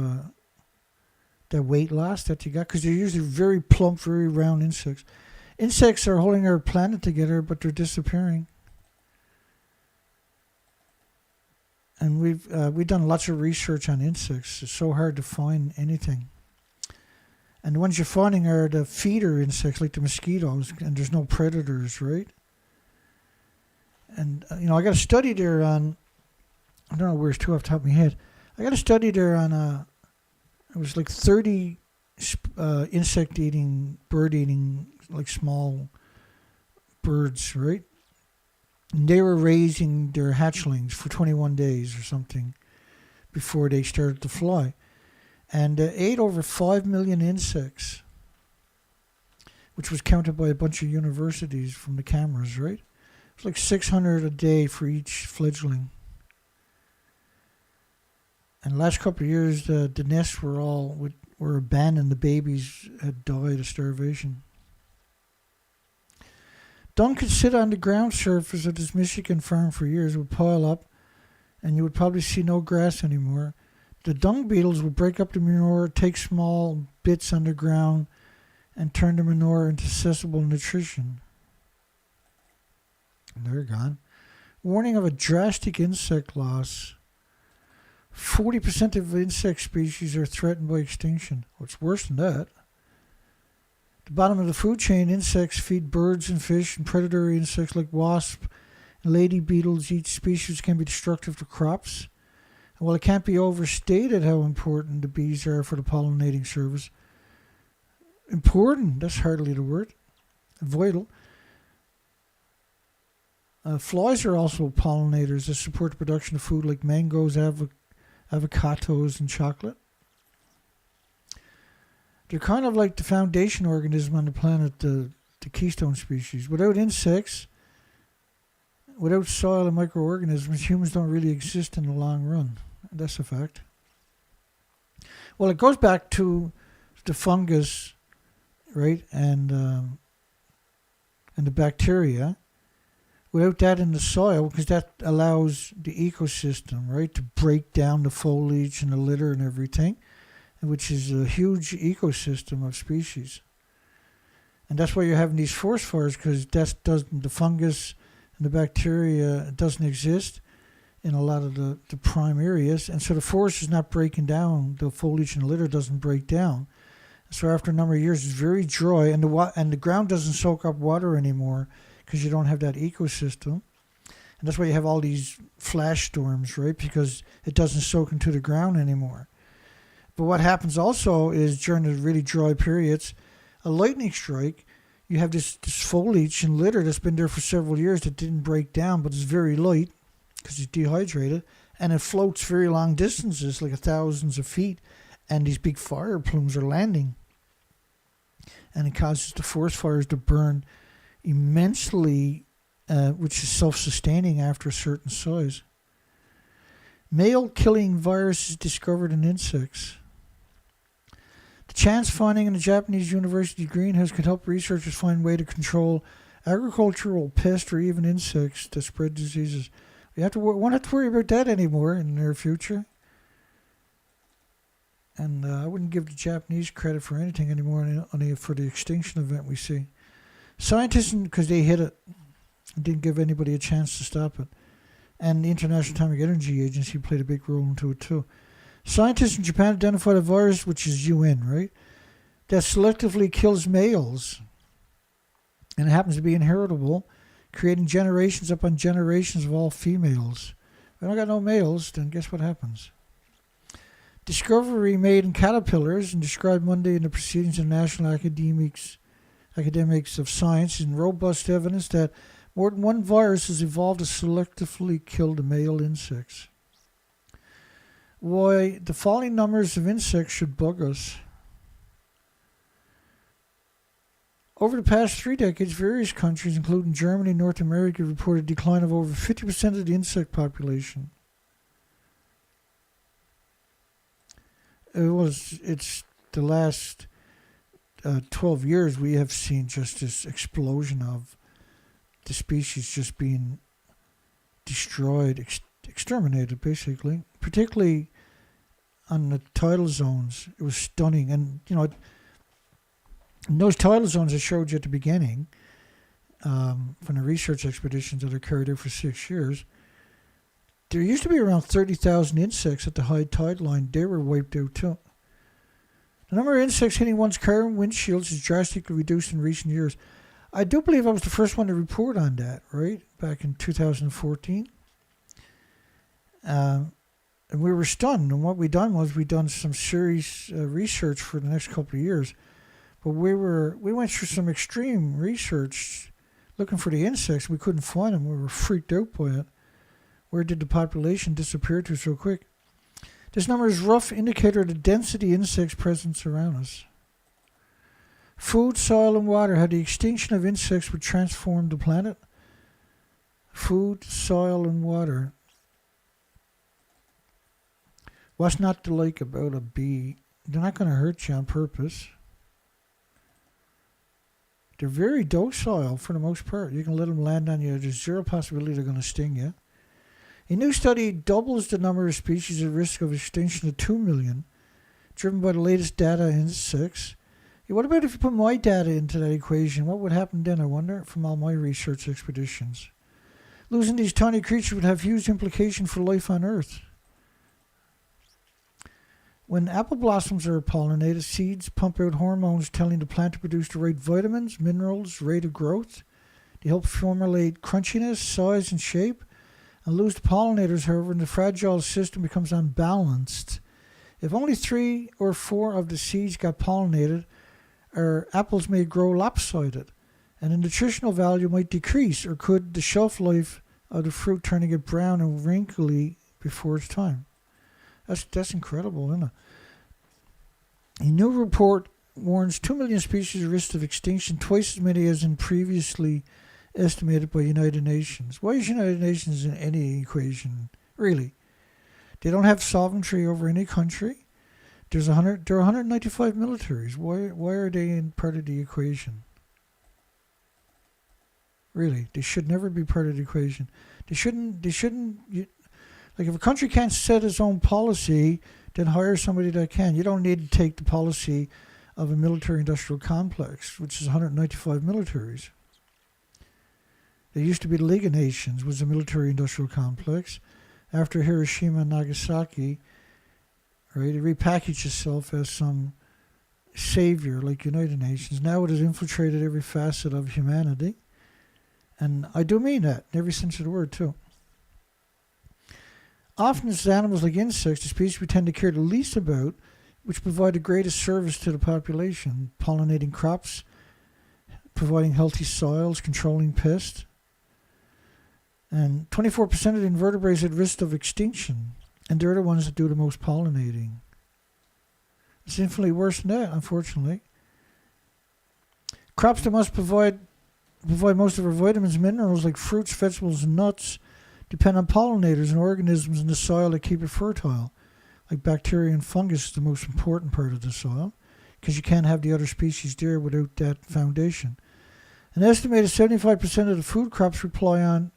that weight loss that you got, because they're usually very plump, very round insects. Insects are holding our planet together, but they're disappearing. And we've done lots of research on insects. It's so hard to find anything. And the ones you're finding are the feeder insects, like the mosquitoes, and there's no predators, right? And I got a study there on, I don't know where it's to off the top of my head. I got a study there on it was like 30 insect-eating, bird-eating, like small birds, right? And they were raising their hatchlings for 21 days or something before they started to fly. And ate over 5 million insects. which was counted by a bunch of universities from the cameras, right? It's like 600 a day for each fledgling. And the last couple of years, the nests were abandoned. The babies had died of starvation. Dung could sit on the ground surface of this Michigan farm for years. It would pile up, and you would probably see no grass anymore. The dung beetles would break up the manure, take small bits underground, and turn the manure into accessible nutrition. And they're gone. Warning of a drastic insect loss. 40% of insect species are threatened by extinction. Well, it's worse than that. The bottom of the food chain, insects feed birds and fish, and predatory insects like wasps and lady beetles. Each species can be destructive to crops. And while it can't be overstated how important the bees are for the pollinating service, important, that's hardly the word, vital. Flies are also pollinators that support the production of food like mangoes, avocados, and chocolate. They're kind of like the foundation organism on the planet, the keystone species. Without insects, without soil and microorganisms, humans don't really exist in the long run. That's a fact. Well, it goes back to the fungus, right, and the bacteria. Without that in the soil, because that allows the ecosystem, right, to break down the foliage and the litter and everything, which is a huge ecosystem of species. And that's why you're having these forest fires, because the fungus and the bacteria doesn't exist in a lot of the prime areas. And so the forest is not breaking down, the foliage and the litter doesn't break down. So after a number of years, it's very dry, and the ground doesn't soak up water anymore because you don't have that ecosystem. And that's why you have all these flash storms, right, because it doesn't soak into the ground anymore. But what happens also is during the really dry periods, a lightning strike, you have this foliage and litter that's been there for several years that didn't break down, but it's very light because it's dehydrated, and it floats very long distances, like thousands of feet, and these big fire plumes are landing. And it causes the forest fires to burn immensely, which is self-sustaining after a certain size. Male-killing virus is discovered in insects. The chance finding in a Japanese university greenhouse could help researchers find a way to control agricultural pests or even insects that spread diseases. Won't have to worry about that anymore in the near future. And I wouldn't give the Japanese credit for anything anymore for the extinction event we see. Scientists, because they hit it, didn't give anybody a chance to stop it. And the International Atomic Energy Agency played a big role into it too. Scientists in Japan identified a virus, which is UN, right, that selectively kills males. And it happens to be inheritable, creating generations upon generations of all females. If I don't got no males, then guess what happens? Discovery made in caterpillars and described Monday in the Proceedings of National Academics of Science is robust evidence that more than one virus has evolved to selectively kill the male insects. Why the falling numbers of insects should bug us. Over the past 3 decades, various countries, including Germany and North America, reported a decline of over 50% of the insect population. It's the last 12 years we have seen just this explosion of the species just being destroyed, exterminated basically, particularly on the tidal zones. It was stunning. And, in those tidal zones I showed you at the beginning, from the research expeditions that are carried out for 6 years, there used to be around 30,000 insects at the high tide line. They were wiped out too. The number of insects hitting one's car and windshields is drastically reduced in recent years. I do believe I was the first one to report on that, right? Back in 2014. And we were stunned. And what we done some serious research for the next couple of years. But we went through some extreme research looking for the insects. We couldn't find them. We were freaked out by it. Where did the population disappear to so quick? This number is a rough indicator of the density of insects present around us. Food, soil, and water. How the extinction of insects would transform the planet. Food, soil, and water. What's not to like about a bee? They're not going to hurt you on purpose. They're very docile for the most part. You can let them land on you. There's zero possibility they're going to sting you. A new study doubles the number of species at risk of extinction to 2 million, driven by the latest data in insects. What about if you put my data into that equation? What would happen then, I wonder, from all my research expeditions? Losing these tiny creatures would have huge implications for life on Earth. When apple blossoms are pollinated, seeds pump out hormones telling the plant to produce the right vitamins, minerals, rate of growth. They help formulate crunchiness, size, and shape. And lose the pollinators, however, and the fragile system becomes unbalanced. If only 3 or 4 of the seeds got pollinated, our apples may grow lopsided, and the nutritional value might decrease, or could the shelf life of the fruit turning it brown and wrinkly before its time. That's incredible, isn't it? A new report warns 2 million species at risk of extinction, twice as many as in previously estimated by United Nations. Why is United Nations in any equation? Really? They don't have sovereignty over any country. There are 195 militaries. Why are they in part of the equation? Really, they should never be part of the equation. They shouldn't. Like, if a country can't set its own policy, then hire somebody that can. You don't need to take the policy of a military-industrial complex, which is 195 militaries. There used to be the League of Nations, was a military-industrial complex. After Hiroshima and Nagasaki, right, it repackaged itself as some savior like United Nations. Now it has infiltrated every facet of humanity. And I do mean that, in every sense of the word, too. Often it's animals like insects, the species we tend to care the least about, which provide the greatest service to the population, pollinating crops, providing healthy soils, controlling pests. And 24% of the invertebrates at risk of extinction, and they're the ones that do the most pollinating. It's infinitely worse than that, unfortunately. Crops that must provide most of our vitamins and minerals, like fruits, vegetables, and nuts, depend on pollinators and organisms in the soil that keep it fertile. Like bacteria and fungus is the most important part of the soil, because you can't have the other species there without that foundation. An estimated 75% of the food crops rely on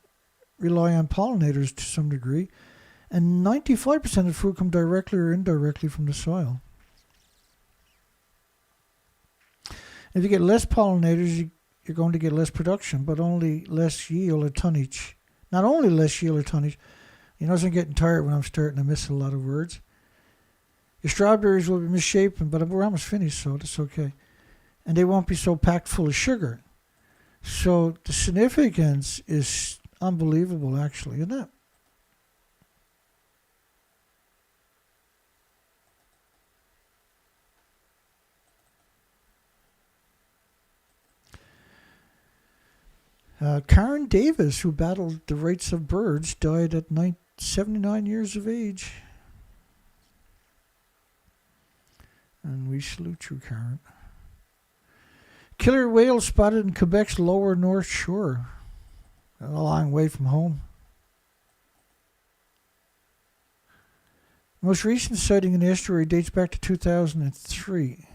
pollinators to some degree, and 95% of food come directly or indirectly from the soil. If you get less pollinators, you're going to get less production, but only less yield or tonnage. Not only less yield or tonnage, you notice I'm getting tired when I'm starting to miss a lot of words. Your strawberries will be misshapen, but we're almost finished, so that's okay. And they won't be so packed full of sugar. So the significance is unbelievable, actually, isn't it? Karen Davis, who battled the rights of birds, died at 79 years of age. And we salute you, Karen. Killer whale spotted in Quebec's lower North Shore. A long way from home. Most recent sighting in the estuary dates back to 2003.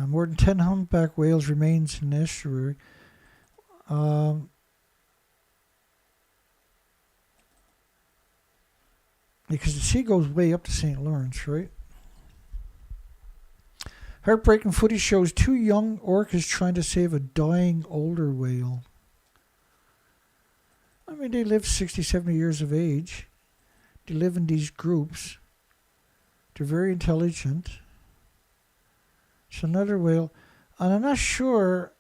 More than 10 humpback whales remains in the estuary. Because the sea goes way up to St. Lawrence, right? Heartbreaking footage shows 2 young orcas trying to save a dying older whale. I mean, they live 60, 70 years of age. They live in these groups. They're very intelligent. It's another whale. And I'm not sure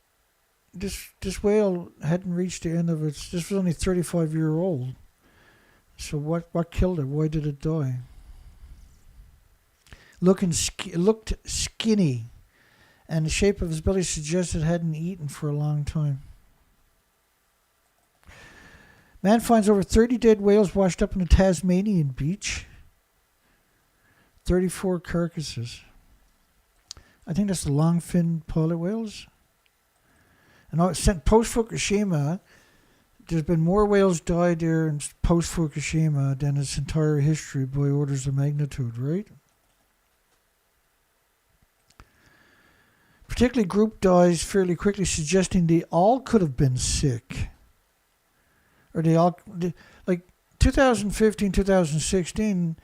this whale hadn't reached the end of its... This was only 35-year-old. So what killed it? Why did it die? It looked skinny, and the shape of his belly suggests it hadn't eaten for a long time. Man finds over 30 dead whales washed up on a Tasmanian beach. 34 carcasses. I think that's the long-finned pilot whales. And post-Fukushima, there's been more whales died there in post-Fukushima than its entire history by orders of magnitude, right? Particularly group dies fairly quickly, suggesting they all could have been sick. Or like 2015, 2016,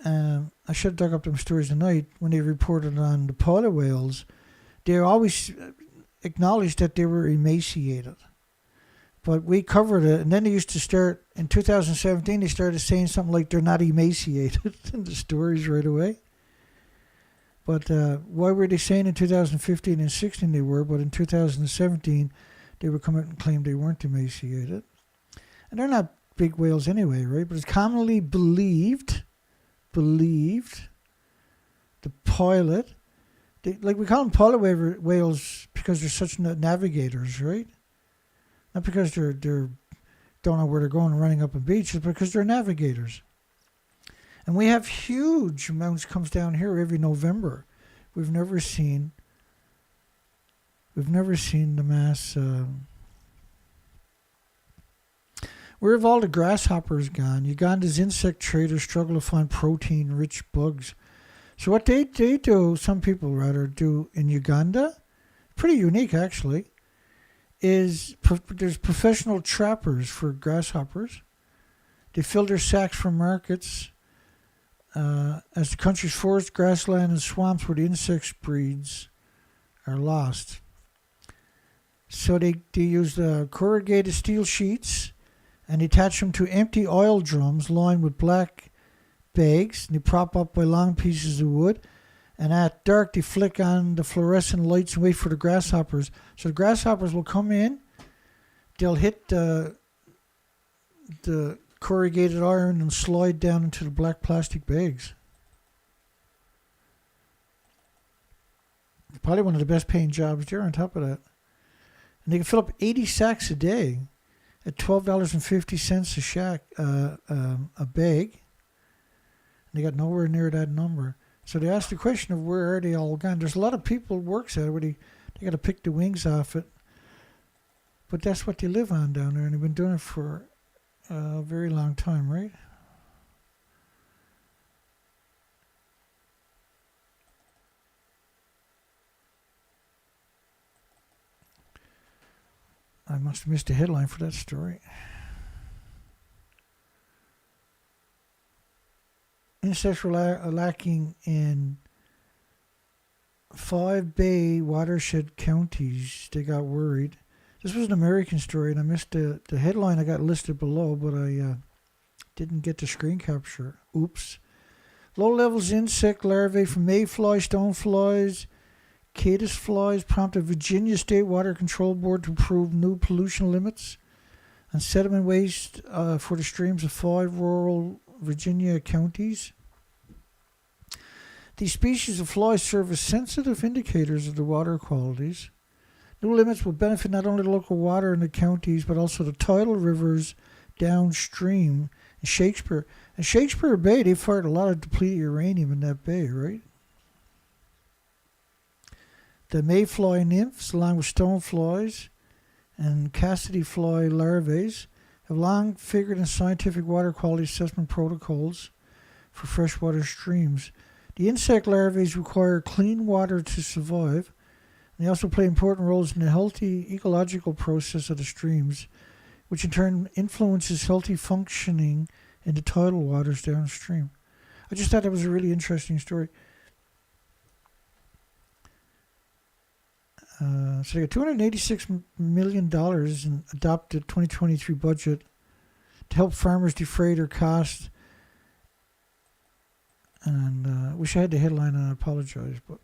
I should have dug up them stories tonight when they reported on the pilot whales. They always acknowledged that they were emaciated. But we covered it, and then they used to start, in 2017, they started saying something like they're not emaciated in the stories right away. But why were they saying in 2015 and 16 they were, but in 2017 they would come out and claim they weren't emaciated? And they're not big whales anyway, right? But it's commonly believed, the pilot, like we call them pilot whales because they're such navigators, right? Not because they're don't know where they're going running up a beach, it's because they're navigators. And we have huge amounts comes down here every November. We've never seen the mass. Where have all the grasshoppers gone? Uganda's insect traders struggle to find protein-rich bugs. So what they do, some people rather do in Uganda, pretty unique actually, is there's professional trappers for grasshoppers. They fill their sacks for markets. As the country's forest, grassland, and swamps where the insects breeds are lost. So they use the corrugated steel sheets and attach them to empty oil drums lined with black bags. And they prop up by long pieces of wood. And at dark, they flick on the fluorescent lights and wait for the grasshoppers. So the grasshoppers will come in. They'll hit the corrugated iron and slide down into the black plastic bags. Probably one of the best paying jobs there on top of that. And they can fill up 80 sacks a day at $12.50 a bag. And they got nowhere near that number. So they asked the question of where are they all gone. There's a lot of people who works at it where they got to pick the wings off it. But that's what they live on down there, and they've been doing it for a very long time, right? I must have missed a headline for that story. Insects were lacking in 5 bay watershed counties. They got worried. This was an American story, and I missed the headline. I got listed below, but I didn't get the screen capture. Oops. Low levels insect larvae from mayflies, stoneflies, caddisflies prompted Virginia State Water Control Board to approve new pollution limits on sediment waste for the streams of 5 rural Virginia counties. These species of flies serve as sensitive indicators of the water qualities. New limits will benefit not only the local water in the counties, but also the tidal rivers downstream in Shakespeare. And Shakespeare Bay, they fired a lot of depleted uranium in that bay, right? The mayfly nymphs, along with stoneflies and Cassidy fly larvae, have long figured in scientific water quality assessment protocols for freshwater streams. The insect larvae require clean water to survive. They also play important roles in the healthy ecological process of the streams, which in turn influences healthy functioning in the tidal waters downstream. I just thought that was a really interesting story. So they got $286 million in adopted 2023 budget to help farmers defray their costs. And I wish I had the headline and I apologize, but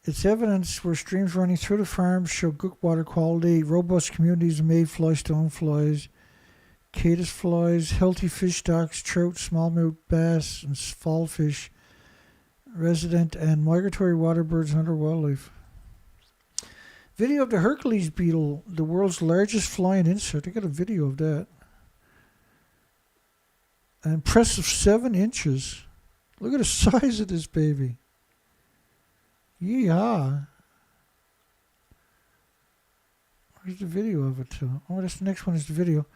it's evidence where streams running through the farms show good water quality, robust communities of mayflies, stoneflies, caddisflies, healthy fish stocks, trout, smallmouth bass, and fall fish, resident and migratory water birds and other wildlife. Video of the Hercules beetle, the world's largest flying insect. I got a video of that. An impressive 7 inches. Look at the size of this baby. Yeehaw. Where's the video of it too? Oh, that's the next one is the video.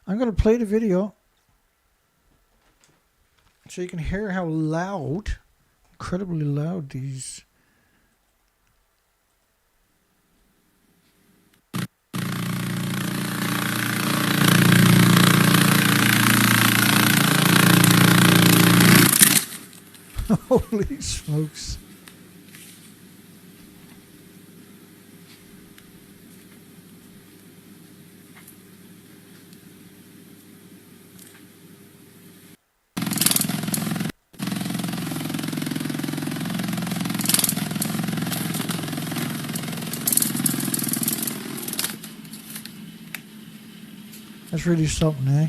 I'm going to play the video so you can hear how loud, incredibly loud these holy smokes. That's really something, eh?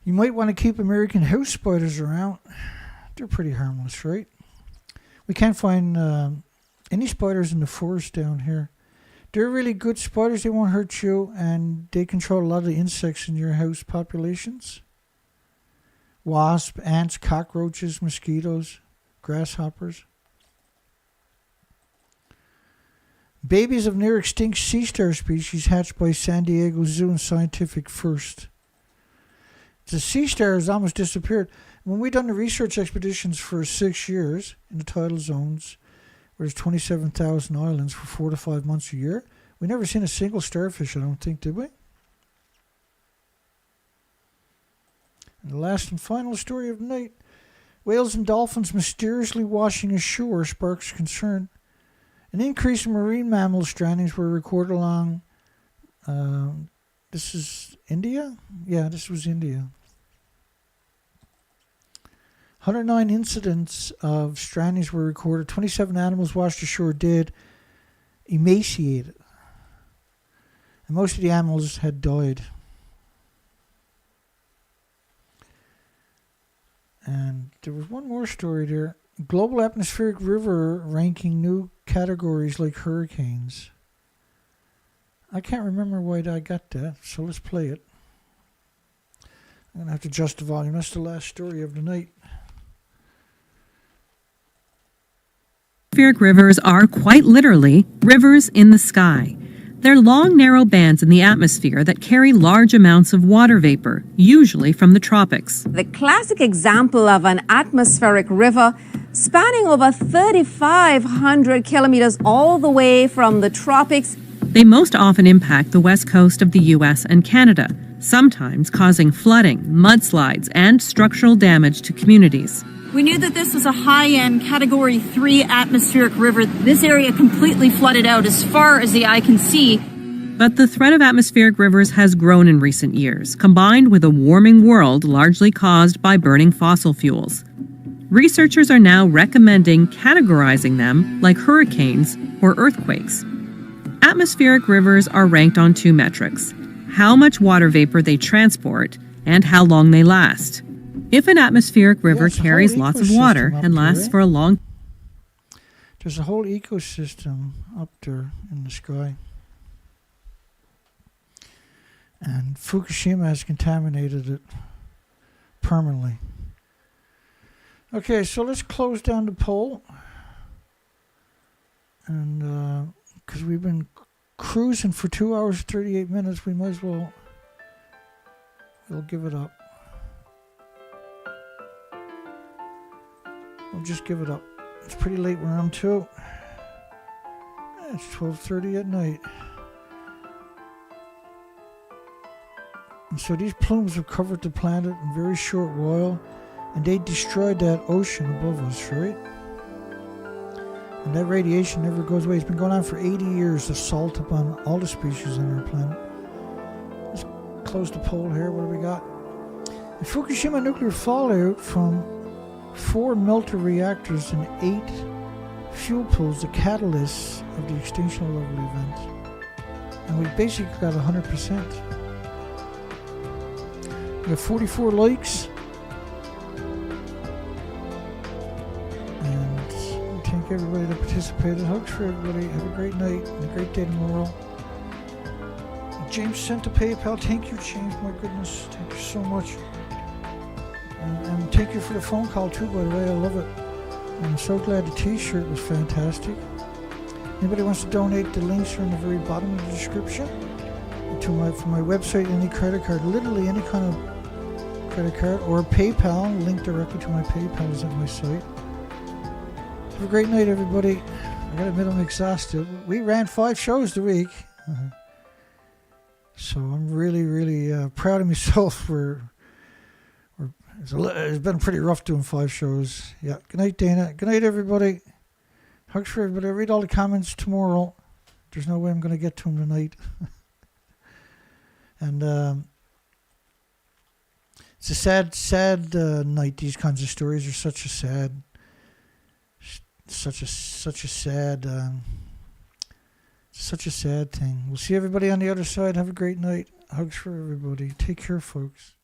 You might want to keep American house spiders around. They're pretty harmless, right? We can't find any spiders in the forest down here. They're really good spiders. They won't hurt you, and they control a lot of the insects in your house populations. Wasps, ants, cockroaches, mosquitoes, grasshoppers. Babies of near extinct sea star species hatched by San Diego Zoo and Scientific First. The sea star has almost disappeared. When we done the research expeditions for 6 years in the tidal zones, where there's 27,000 islands for 4 to 5 months a year, we never seen a single starfish, I don't think, did we? And the last and final story of the night. Whales and dolphins mysteriously washing ashore sparks concern. An increase in marine mammal strandings were recorded along... this is India? Yeah, this was India. 109 incidents of strandings were recorded. 27 animals washed ashore dead, emaciated. And most of the animals had died. And there was one more story there. Global atmospheric river ranking new categories like hurricanes. I can't remember why I got that, so let's play it. I'm going to have to adjust the volume. That's the last story of the night. Atmospheric rivers are quite literally rivers in the sky. They're long, narrow bands in the atmosphere that carry large amounts of water vapor, usually from the tropics. The classic example of an atmospheric river spanning over 3,500 kilometers all the way from the tropics. They most often impact the west coast of the U.S. and Canada, sometimes causing flooding, mudslides, and structural damage to communities. We knew that this was a high-end Category 3 atmospheric river. This area completely flooded out as far as the eye can see. But the threat of atmospheric rivers has grown in recent years, combined with a warming world largely caused by burning fossil fuels. Researchers are now recommending categorizing them like hurricanes or earthquakes. Atmospheric rivers are ranked on 2 metrics: how much water vapor they transport and how long they last. If an atmospheric river carries lots of water and lasts for a long... There's a whole ecosystem up there in the sky. And Fukushima has contaminated it permanently. Okay, so let's close down the poll. And because we've been cruising for 2 hours 38 minutes, we might as well we'll give it up. We'll just give it up. It's pretty late where I'm too. It's 12:30 at night. And so these plumes have covered the planet in a very short while, and they destroyed that ocean above us, right? And that radiation never goes away. It's been going on for 80 years, the salt upon all the species on our planet. Let's close the poll here. What do we got? The Fukushima nuclear fallout from 4 melter reactors and 8 fuel pools, the catalysts of the extinction level event. And we basically got 100%. We got 44 likes. everybody that participated. Hugs for everybody. Have a great night and a great day tomorrow. James sent a PayPal. Thank you, James. My goodness. Thank you so much. And thank you for the phone call too, by the way. I love it. I'm so glad the t-shirt was fantastic. Anybody wants to donate, the links are in the very bottom of the description. From my website, any credit card, literally any kind of credit card, or PayPal, link directly to my PayPal is at my site. Have a great night, everybody. I gotta admit I'm exhausted. We ran 5 shows the week. So I'm really, really proud of myself it's been pretty rough doing 5 shows. Yeah. Good night, Dana. Good night, everybody. Hugs for everybody. I'll read all the comments tomorrow. There's no way I'm going to get to them tonight. And it's a sad night. These kinds of stories are such a sad thing. We'll see everybody on the other side. Have a great night. Hugs for everybody. Take care, folks.